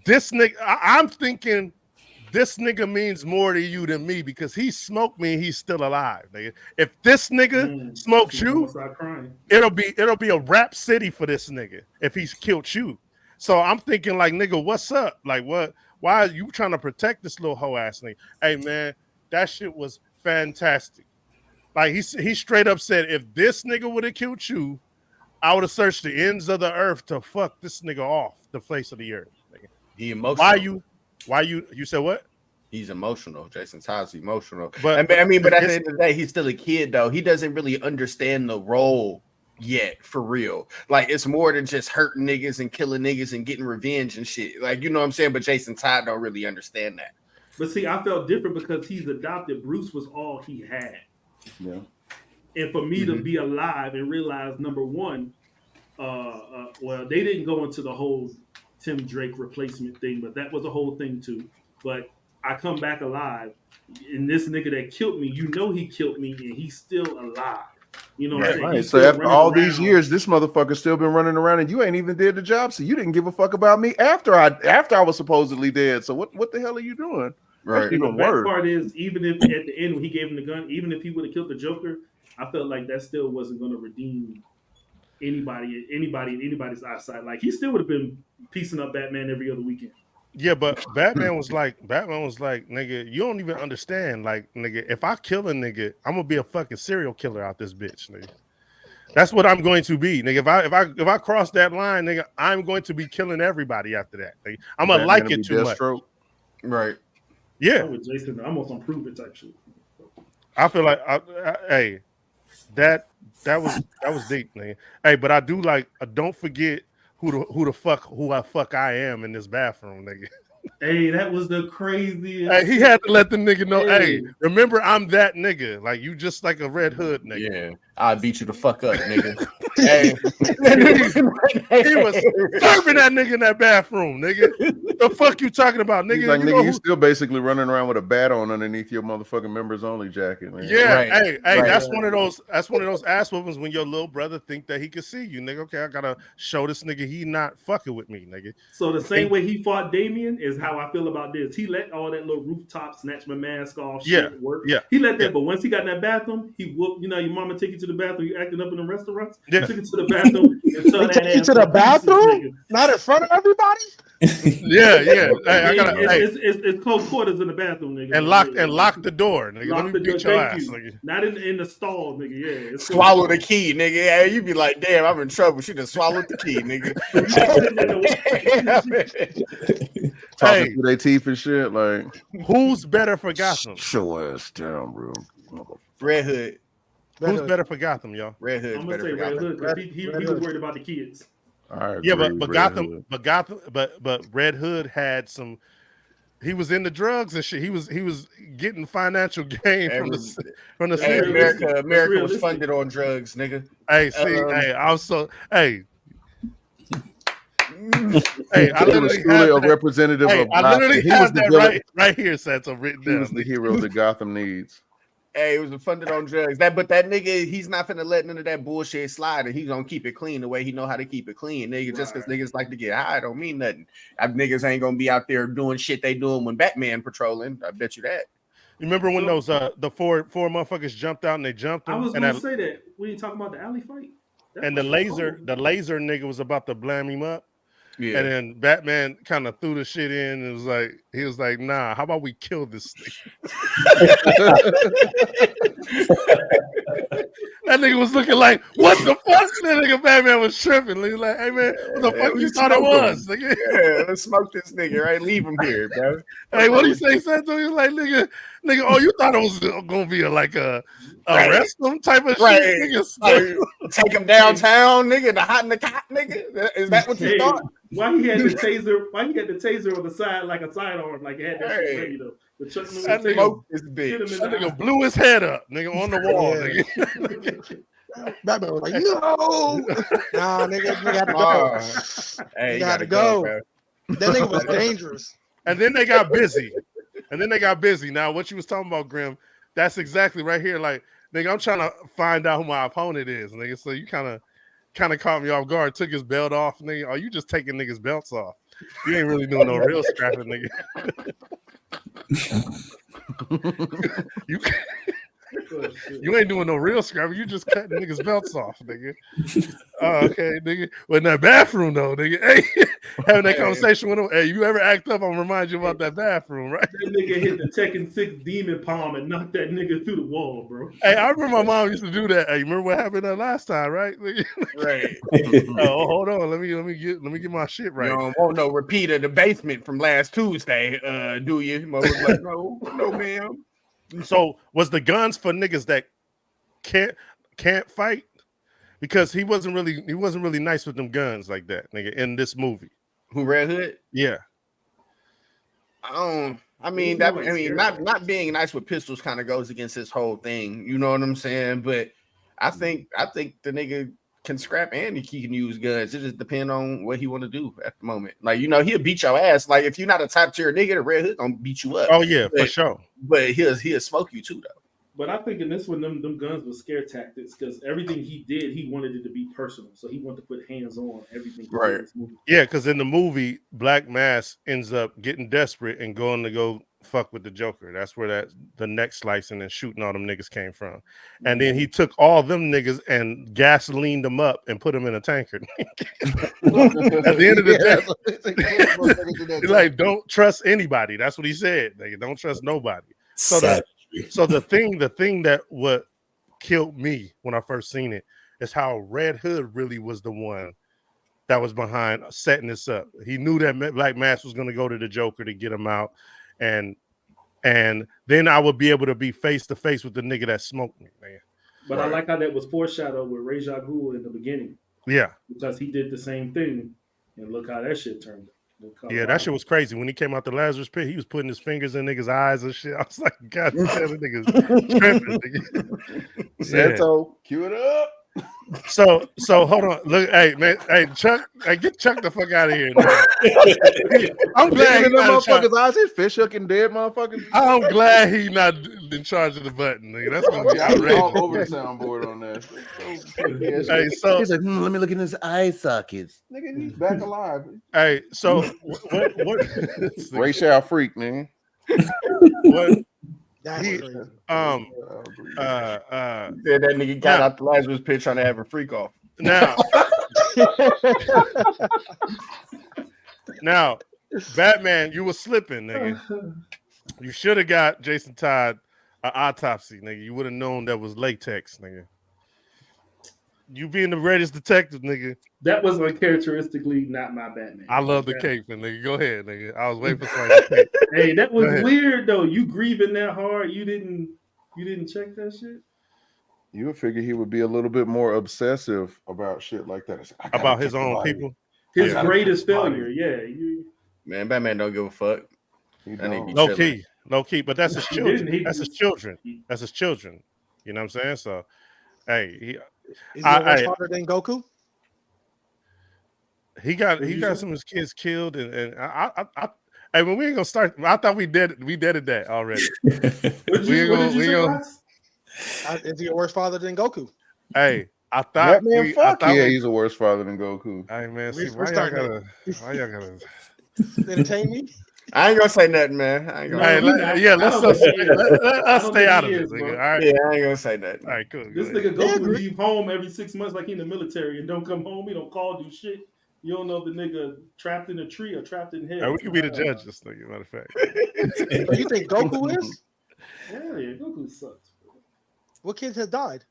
this nigga, I'm thinking this nigga means more to you than me because he smoked me and he's still alive, nigga. If this nigga smoked you, it'll be a rap city for this nigga if he's killed you. So I'm thinking like, nigga, what's up? Like, what? Why are you trying to protect this little hoe ass nigga? Hey man, that shit was fantastic. Like he straight up said, if this nigga would have killed you, I would have searched the ends of the earth to fuck this nigga off the face of the earth. Nigga. He emotional. Why you said what? He's emotional. Jason Todd's emotional. But I mean, but at the end of the day, he's still a kid though. He doesn't really understand the role yet, for real. Like it's more than just hurting niggas and killing niggas and getting revenge and shit. Like, you know what I'm saying? But Jason Todd don't really understand that. But see, I felt different because he's adopted. Bruce was all he had. Yeah. And for me to be alive and realize, number one, well, they didn't go into the whole Tim Drake replacement thing, but that was a whole thing too. But I come back alive, and this nigga that killed me, you know he killed me, and he's still alive. You know what I'm saying? Right. So after all these years, this motherfucker's still been running around, and you ain't even did the job. So you didn't give a fuck about me after I was supposedly dead. So what the hell are you doing? Right. The bad part is, even if at the end when he gave him the gun, even if he would have killed the Joker, I felt like that still wasn't going to redeem anybody in anybody's eyesight. Like he still would have been piecing up Batman every other weekend. Yeah, but Batman was like, nigga, you don't even understand. Like, nigga, if I kill a nigga, I'm gonna be a fucking serial killer out this bitch, nigga. That's what I'm going to be, nigga. If I cross that line, nigga, I'm going to be killing everybody after that. Nigga. I'm gonna like it too much. Right. Yeah. I'm with Jason, I'm on some prove it type shit. I feel like, hey, that was deep, nigga. Hey, but I do like. Don't forget who I fuck I am in this bathroom, nigga. Hey, that was the craziest. Hey, he had to let the nigga know. Hey, remember I'm that nigga. Like you just like a Red Hood nigga. Yeah, I beat you the fuck up, nigga. Hey, he was serving that nigga in that bathroom, nigga. The fuck you talking about, nigga? He's like, nigga, you still basically running around with a bat on underneath your motherfucking members only jacket, man. Yeah, right. Hey, right. That's one of those ass whoopings when your little brother think that he can see you, nigga. Okay, I gotta show this nigga he not fucking with me, nigga. So the same way he fought Damien is how I feel about this. He let all that little rooftop snatch my mask off shit work. Yeah. He let that, but once he got in that bathroom, he whooped. You know, your mama take you to the bathroom. You acting up in the restaurants. Yeah. Took you to the bathroom and tell that ass to the bathroom, not in front of everybody. Yeah. Hey, I gotta. It's close quarters in the bathroom, nigga. And lock the door, nigga. Lock Let me beat your ass, nigga. Not in the stall, nigga. Yeah. Swallow the key, nigga. Yeah, you be like, damn, I'm in trouble. She just swallowed the key, nigga. Talking through their teeth and shit. Like, who's better for Gotham? Show ass down, bro. Red Hood. Who's better for Gotham, y'all? Red Hood. I'm gonna say Red Hood because he was worried about the kids. Yeah, but Red Hood had some. He was into drugs and shit. He was getting financial gain from the hey, city. America was funded on drugs, nigga. Hey, see, hey, I literally have a representative of. I literally have that right here, Santo, written down. He was the hero that Gotham needs. Hey, it was funded on drugs. But that nigga, he's not finna let none of that bullshit slide, and he's gonna keep it clean the way he know how to keep it clean, nigga. Right. Just because niggas like to get high don't mean nothing. Niggas ain't gonna be out there doing shit they doing when Batman patrolling. I bet you that. You remember when those the four motherfuckers jumped out and they jumped him? I was gonna say that. We ain't talking about the alley fight. And the laser nigga was about to blam him up. Yeah. And then Batman kind of threw the shit in and he was like, nah, how about we kill this thing? That nigga was looking like, what the fuck? That nigga Batman was tripping. He was like, hey man, what the fuck you thought it was? Nigga? Yeah, let's smoke this nigga, right? Leave him here, bro. Hey, what do you say, Santo? He was like, nigga, oh, you thought it was gonna be arrest them type of shit? Nigga, take him downtown, nigga, the hot in the cot, nigga. Is that what you thought? Why he had the taser? Why he had the taser on the side like a sidearm, like it had that shit ready though? That nigga blew his head up, nigga, on the wall, nigga. Batman was like, no, nah, nigga had to go. Hey, you had to go. That nigga was dangerous. And then they got busy. Now, what you was talking about, Grim, that's exactly right here. Like, nigga, I'm trying to find out who my opponent is, nigga. So you kind of caught me off guard. Took his belt off, nigga. Oh, you just taking niggas' belts off. You ain't really doing no real scrapping, nigga. You you ain't doing no real scrapping. You just cutting niggas' belts off, nigga. Oh, okay, nigga. Well, in that bathroom though, nigga. Hey, having that conversation with him. Hey, you ever act up? I'm gonna remind you about that bathroom, right? That nigga hit the Tekken 6 demon palm and knocked that nigga through the wall, bro. Hey, I remember my mom used to do that. Hey, you remember what happened that last time, right? Right. Oh, hold on. Let me get my shit right. You don't want no repeat of the basement from last Tuesday, do you? Mother was like, no, ma'am. So was the guns for niggas that can't fight? Because he wasn't really nice with them guns like that, nigga, in this movie. Who, Red Hood? Yeah. I mean, not being nice with pistols kind of goes against this whole thing. You know what I'm saying? But I think the nigga can scrap and he can use guns. It just depends on what he want to do at the moment. Like, you know, he'll beat your ass. Like, if you're not a top tier nigga, the Red Hood gonna beat you up. Oh yeah, for sure. But he'll smoke you too, though. But I think in this one, them guns were scare tactics because everything he did, he wanted it to be personal. So he wanted to put hands on everything. Right. Yeah, because in the movie, Black Mass ends up getting desperate and going to go fuck with the Joker. That's where the neck slicing and shooting all them niggas came from. And then he took all them niggas and gasolined them up and put them in a tanker. At the end of the day, like, don't trust anybody. That's what he said. They don't trust nobody. So the thing that what killed me when I first seen it is how Red Hood really was the one that was behind setting this up. He knew that Black Mass was going to go to the Joker to get him out, and then I would be able to be face to face with the nigga that smoked me, man. But I like how that was foreshadowed with Ra's al Ghul in the beginning. Yeah, because he did the same thing, and look how that shit turned out. Yeah, that shit was crazy. When he came out the Lazarus pit, he was putting his fingers in niggas' eyes and shit. I was like, God damn, the niggas tripping, nigga. Santo, cue it up. So hold on. Look, hey man, hey Chuck, hey, get Chuck the fuck out of here. I'm glad the motherfuckers' eyes. His fish hooking dead motherfuckers. I'm glad he not in charge of the button, nigga. That's gonna be outrageous. all over the soundboard on that. Hey, so he's like, let me look in his eye sockets. Nigga, he's back alive. Hey, so what racial freak, nigga. What? That's crazy. That nigga got out the Lazarus pit trying to have a freak off. Now, Batman, you were slipping, nigga. You should have got Jason Todd an autopsy, nigga. You would have known that was latex, nigga. You being the greatest detective, nigga. That was uncharacteristically not my Batman. I love the cape, nigga. Go ahead, nigga. I was waiting for somebody to Hey, that was weird though. You grieving that hard? You didn't check that shit? You would figure he would be a little bit more obsessive about shit like that. About his own people. His greatest failure, yeah. Man, Batman don't give a fuck. Low key, but that's his children. That's his children. That's his children. You know what I'm saying? So, hey, is he harder than Goku? He got some of his kids killed, and I hey, when we ain't gonna start, I thought we did that already. Is he a worse father than Goku? Hey, I thought he's a worse father than Goku. Hey man, see, why y'all gotta entertain me? I ain't gonna say nothing, man. I ain't gonna let's stay out of this, nigga. All right. Yeah, I ain't gonna say nothing. All right, cool. This nigga Goku leave home every 6 months like he in the military and don't come home. He don't call, do shit. You don't know if the nigga trapped in a tree or trapped in hell. Right, we can be the judges, nigga, matter of fact. So you think Goku is? Yeah, Goku sucks. Bro. What kids has died?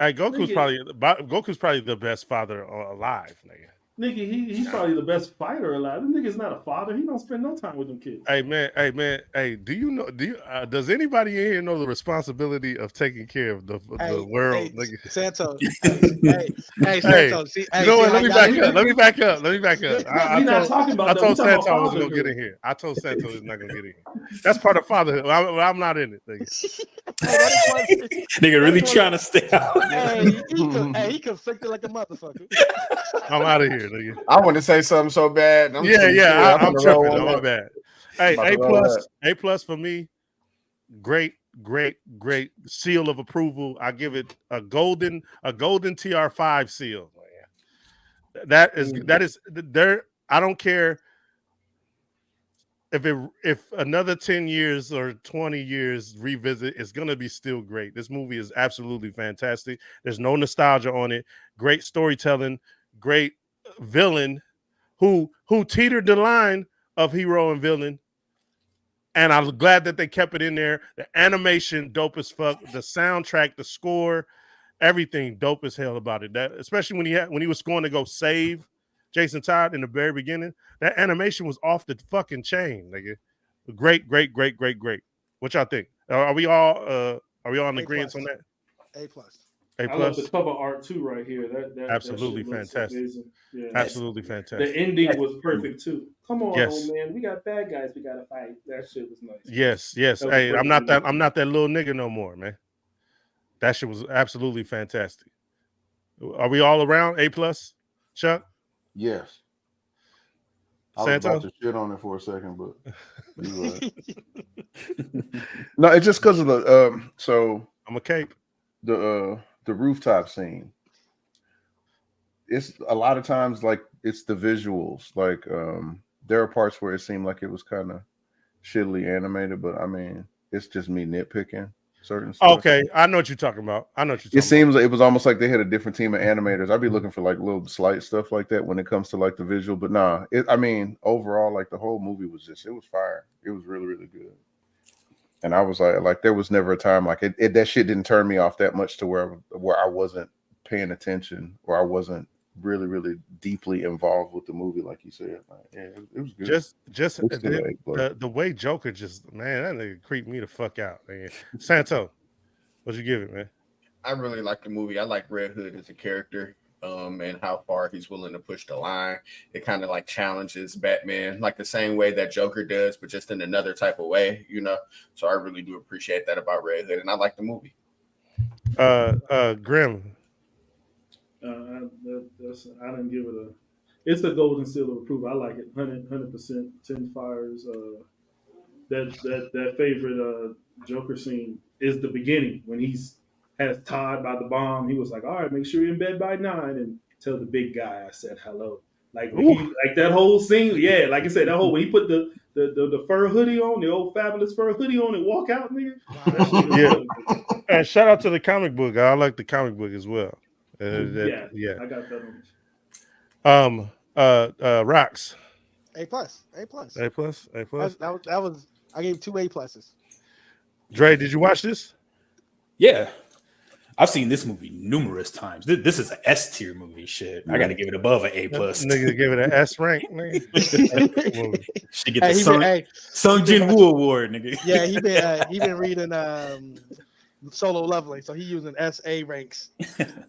Hey, Goku's probably the best father alive, nigga. Nigga, he's probably the best fighter alive. This nigga's not a father. He don't spend no time with them kids. Hey man, do you know? Does anybody in here know the responsibility of taking care of the world, nigga? Santos. hey, Santos. See, you know what? Let me back up. We're not talking about that. I told Santos I was gonna get in here. I told Santos he's not gonna get in here. That's part of fatherhood. I'm not in it, nigga. Nigga really trying to stay out. He conflicted like a motherfucker. I'm out of here, nigga. I want to say something so bad. I'm tripping. My bad. Hey, A plus for me. Great seal of approval. I give it a golden TR5 seal. That is there. I don't care. if another 10 years or 20 years revisit, it's gonna be still great. This movie is absolutely fantastic. There's no nostalgia on it. Great storytelling, great villain who teetered the line of hero and villain. And I'm glad that they kept it in there. The animation, dope as fuck. The soundtrack, the score, everything dope as hell about it. That especially when he was going to go save Jason Todd in the very beginning, that animation was off the fucking chain, nigga. Great, great, great, great, great. What y'all think? Are we all in A agreement plus. on that? A plus. A I love the plus? cover art too, right here. That Absolutely shit looks fantastic. amazing. Yeah. Absolutely The fantastic. ending was perfect too. Come on, Yes. old man. We got bad guys. We gotta fight. That shit was nice. Yes, yes. That was a Hey, perfect ending. I'm not that little nigga no more, man. That shit was absolutely fantastic. Are we all around? A plus? Chuck? Yes. I was about Santo? to shit on it for a second, but you no, it's just because of the so I'm a cape. the rooftop scene. It's a lot of times like it's the visuals. Like there are parts where it seemed like it was kind of shittily animated, but I mean it's just me nitpicking certain stuff. Okay, I know what you're talking about. I know what you're It talking about. seems like it was almost like they had a different team of animators. I'd be looking for like little slight stuff like that when it comes to like the visual, but nah. I mean, overall, like the whole movie was just it was fire. It was really really good, and I was like there was never a time like it that shit didn't turn me off that much to where I wasn't paying attention or I wasn't really really deeply involved with the movie, like you said. Like, yeah, it was good. Just It's still an A plus. the way Joker just man, that nigga creeped me the fuck out, man. Santo, what you give it, man? I really like the movie. I like Red Hood as a character, and how far he's willing to push the line. It kind of like challenges Batman, like the same way that Joker does, but just in another type of way, you know. So I really do appreciate that about Red Hood, and I like the movie. Grim. I didn't give it a. It's a golden seal of approval. I like it. 100%. 10 fires. That favorite Joker scene is the beginning when he's has Todd by the bomb. He was like, "All right, make sure you're in bed by 9 and tell the big guy I said hello." Like when he like that whole scene, yeah. Like I said, that whole when he put the fur hoodie on, the old fabulous fur hoodie on, and walk out, nigga. That shit is Yeah. good. And shout out to the comic book. I like the comic book as well. Yeah, I got that on. Rocks. A plus. A plus. A plus. A plus. That was. I gave 2 A pluses. Dre, did you watch this? Yeah. I've seen this movie numerous times. This is an S tier movie. Shit, I got to give it above an A plus. Nigga give it an S rank. Nigga. She get the Sung Jin Woo Award, nigga. Yeah, he been reading Solo Leveling, so he using SA ranks.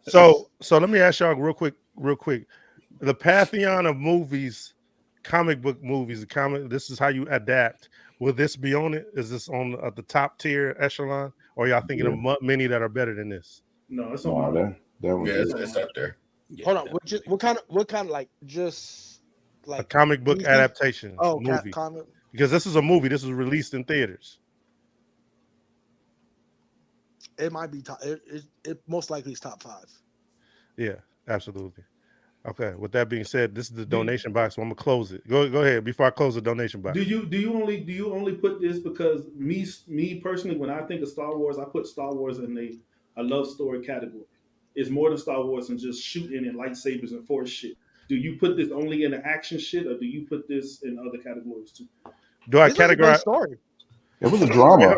So let me ask y'all real quick. The pantheon of movies, comic book movies, this is how you adapt. Will this be on it? Is this on the top tier echelon, or y'all thinking of many that are better than this? No, it's on. That was It's up there. Yeah, Hold on, what kind of like just like a comic book adaptation movie? Comic. Because this is a movie. This was released in theaters. It might be top. It most likely is top 5. Yeah, absolutely. Okay. With that being said, this is the donation box, so I'm gonna close it. Go ahead before I close the donation box. Do you only put this because me personally, when I think of Star Wars, I put Star Wars in a love story category. It's more than Star Wars than just shooting and lightsabers and force shit. Do you put this only in the action shit, or do you put this in other categories too? Do I This is a great categorize? story. It was a drama.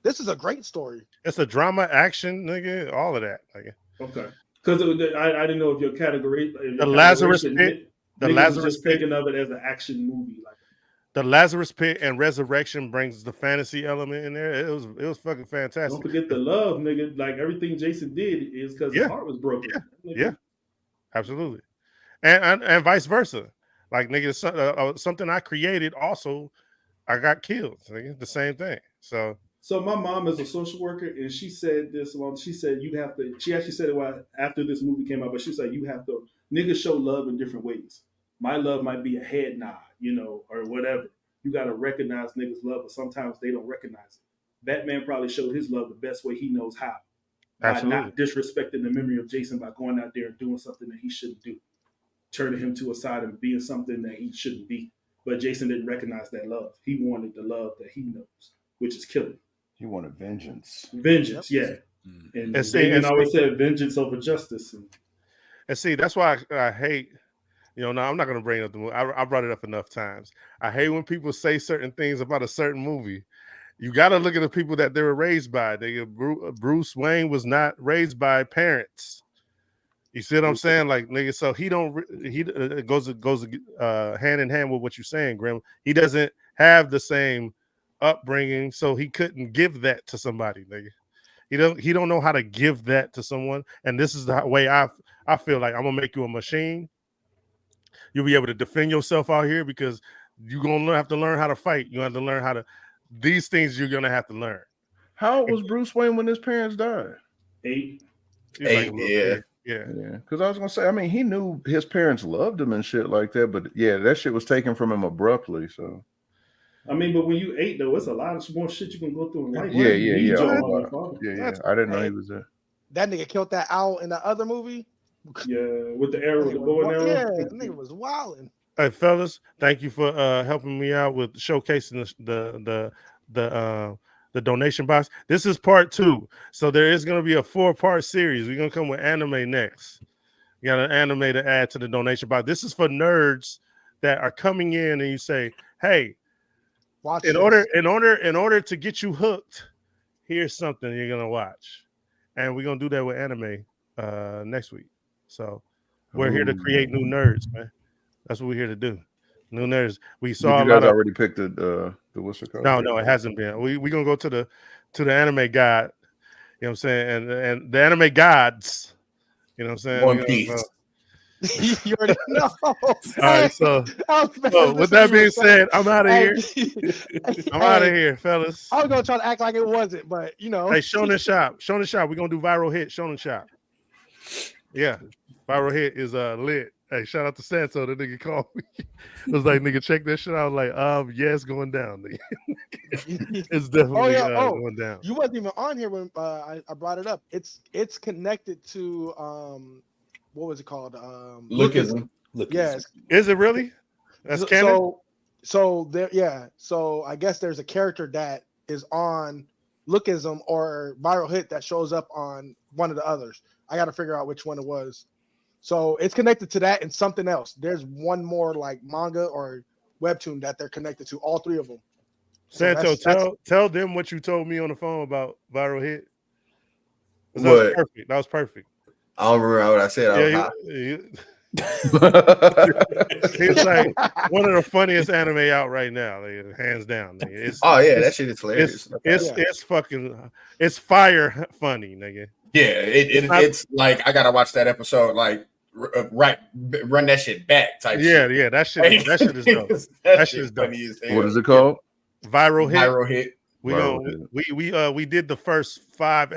This is a great story. It's a drama, action, nigga, all of that. Nigga. Okay, because I didn't know if your category, The Lazarus Pit, the Lazarus just Pit, thinking of it as an action movie. Like the Lazarus Pit and Resurrection brings the fantasy element in there. It was fucking fantastic. don't forget the love, nigga. Like everything Jason did is because his heart was broken. Yeah, absolutely, and vice versa. Like nigga, something I created also, I got killed. Nigga, the same thing. So my mom is a social worker, and she said this. She said you have to. She actually said it after this movie came out, but she said you have to. Niggas show love in different ways. My love might be a head nod, or whatever. You got to recognize niggas' love, but sometimes they don't recognize it. Batman probably showed his love the best way he knows how, by not disrespecting the memory of Jason by going out there and doing something that he shouldn't do, turning him to a side and being something that he shouldn't be. but Jason didn't recognize that love. He wanted the love that he knows, which is killing. He wanted vengeance. Vengeance, yeah. And And see, Damien always said vengeance over justice. and see, that's why I hate. No, I'm not going to bring up the movie. I brought it up enough times. I hate when people say certain things about a certain movie. You got to look at the people that they were raised by. Bruce Wayne was not raised by parents. You see what I'm saying? Like, nigga, so it goes hand in hand with what you're saying, Grim. He doesn't have the same upbringing, so he couldn't give that to somebody, nigga. He don't know how to give that to someone. And this is the way I feel like I'm gonna make you a machine. You'll be able to defend yourself out here because you're gonna have to learn how to fight. You have to learn how to these things you're gonna have to learn. How old was Bruce Wayne when his parents died? 8. Eight, yeah. Yeah. Because I was gonna say, I mean, he knew his parents loved him and shit like that, but yeah, that shit was taken from him abruptly. So I mean, but when you 8 though, it's a lot of more shit you can go through in life. Yeah. Yeah. I didn't know he was there. That nigga killed that owl in the other movie. Yeah, with the arrow, the bow and arrow. Yeah, that nigga was wilding. Hey, fellas, thank you for helping me out with showcasing the donation box. This is part 2, so there is going to be a 4-part series. We're going to come with anime next. You got an anime to add to the donation box. This is for nerds that are coming in, and you say, "Hey, in order to get you hooked, here's something you're gonna watch," and we're gonna do that with anime next week. So we're here to create new nerds, man. That's what we're here to do. New nerds. We saw Did you guys already picked the what's it called? No, it hasn't been. We're gonna go to the anime guide. You know what I'm saying? And the anime gods. You know what I'm saying? One Piece. You already know. All right, so with that being said, I'm out of here. I'm out of here, fellas. I was gonna try to act like it wasn't, but you know. Hey, Shonen Shop. We're gonna do viral hit. Shonen Shop. Yeah, viral hit is lit. Hey, shout out to Santo. The nigga called me. I was like, nigga, check that shit out. I was like, yeah, it's going down, nigga. It's definitely going down. You wasn't even on here when I brought it up. It's connected to what was it called? Lookism. Yes. Is it really? That's canon. So there, yeah. So I guess there's a character that is on Lookism or Viral Hit that shows up on one of the others. I got to figure out which one it was. So it's connected to that and something else. There's one more like manga or webtoon that they're connected to. All 3 of them. Santo, tell them what you told me on the phone about Viral Hit. That was perfect. I don't remember what I said. He's like one of the funniest anime out right now, like, hands down. Nigga. That shit is hilarious. It's fucking, it's fire funny, nigga. Yeah, it's like I gotta watch that episode, like run that shit back type. Yeah, that shit is dope. that shit is dope. What is it called? Viral Hit. Viral Hit. We did the first 4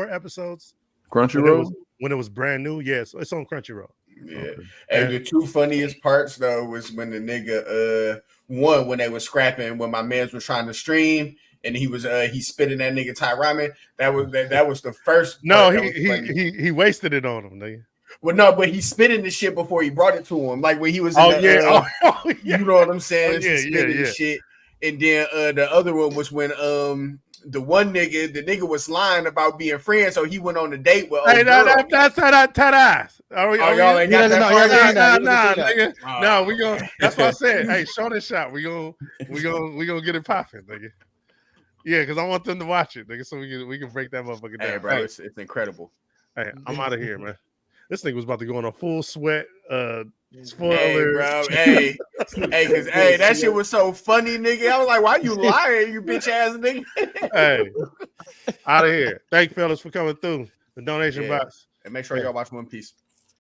episodes. Crunchyroll when it was brand new. Yes, it's on Crunchyroll. Yeah, okay. And the 2 funniest parts though was when the nigga one when they was scrapping when my man was trying to stream and he was he spitting that nigga Thai ramen. That was the first. No, he wasted it on him, nigga. Well, no, but he spitting the shit before he brought it to him, like when he was. Yeah. You know what I'm saying? Yeah. Shit. And then the other one was when the one nigga, the nigga was lying about being friends, so he went on a date with. Hey, that's that. Y'all ain't got that. Nah, nigga. No, we gonna. That's what I said. Hey, show this shot. We gonna get it popping, nigga. Yeah, because I want them to watch it, nigga, so we can break that motherfucker down. Hey, bro, it's incredible. Hey, I'm out of here, man. This nigga was about to go on a full sweat. Spoiler. Hey, bro. Hey, because that shit was so funny, nigga. I was like, why you lying, you bitch ass nigga? Hey, out of here. Thank you, fellas, for coming through the donation box. And make sure y'all watch One Piece.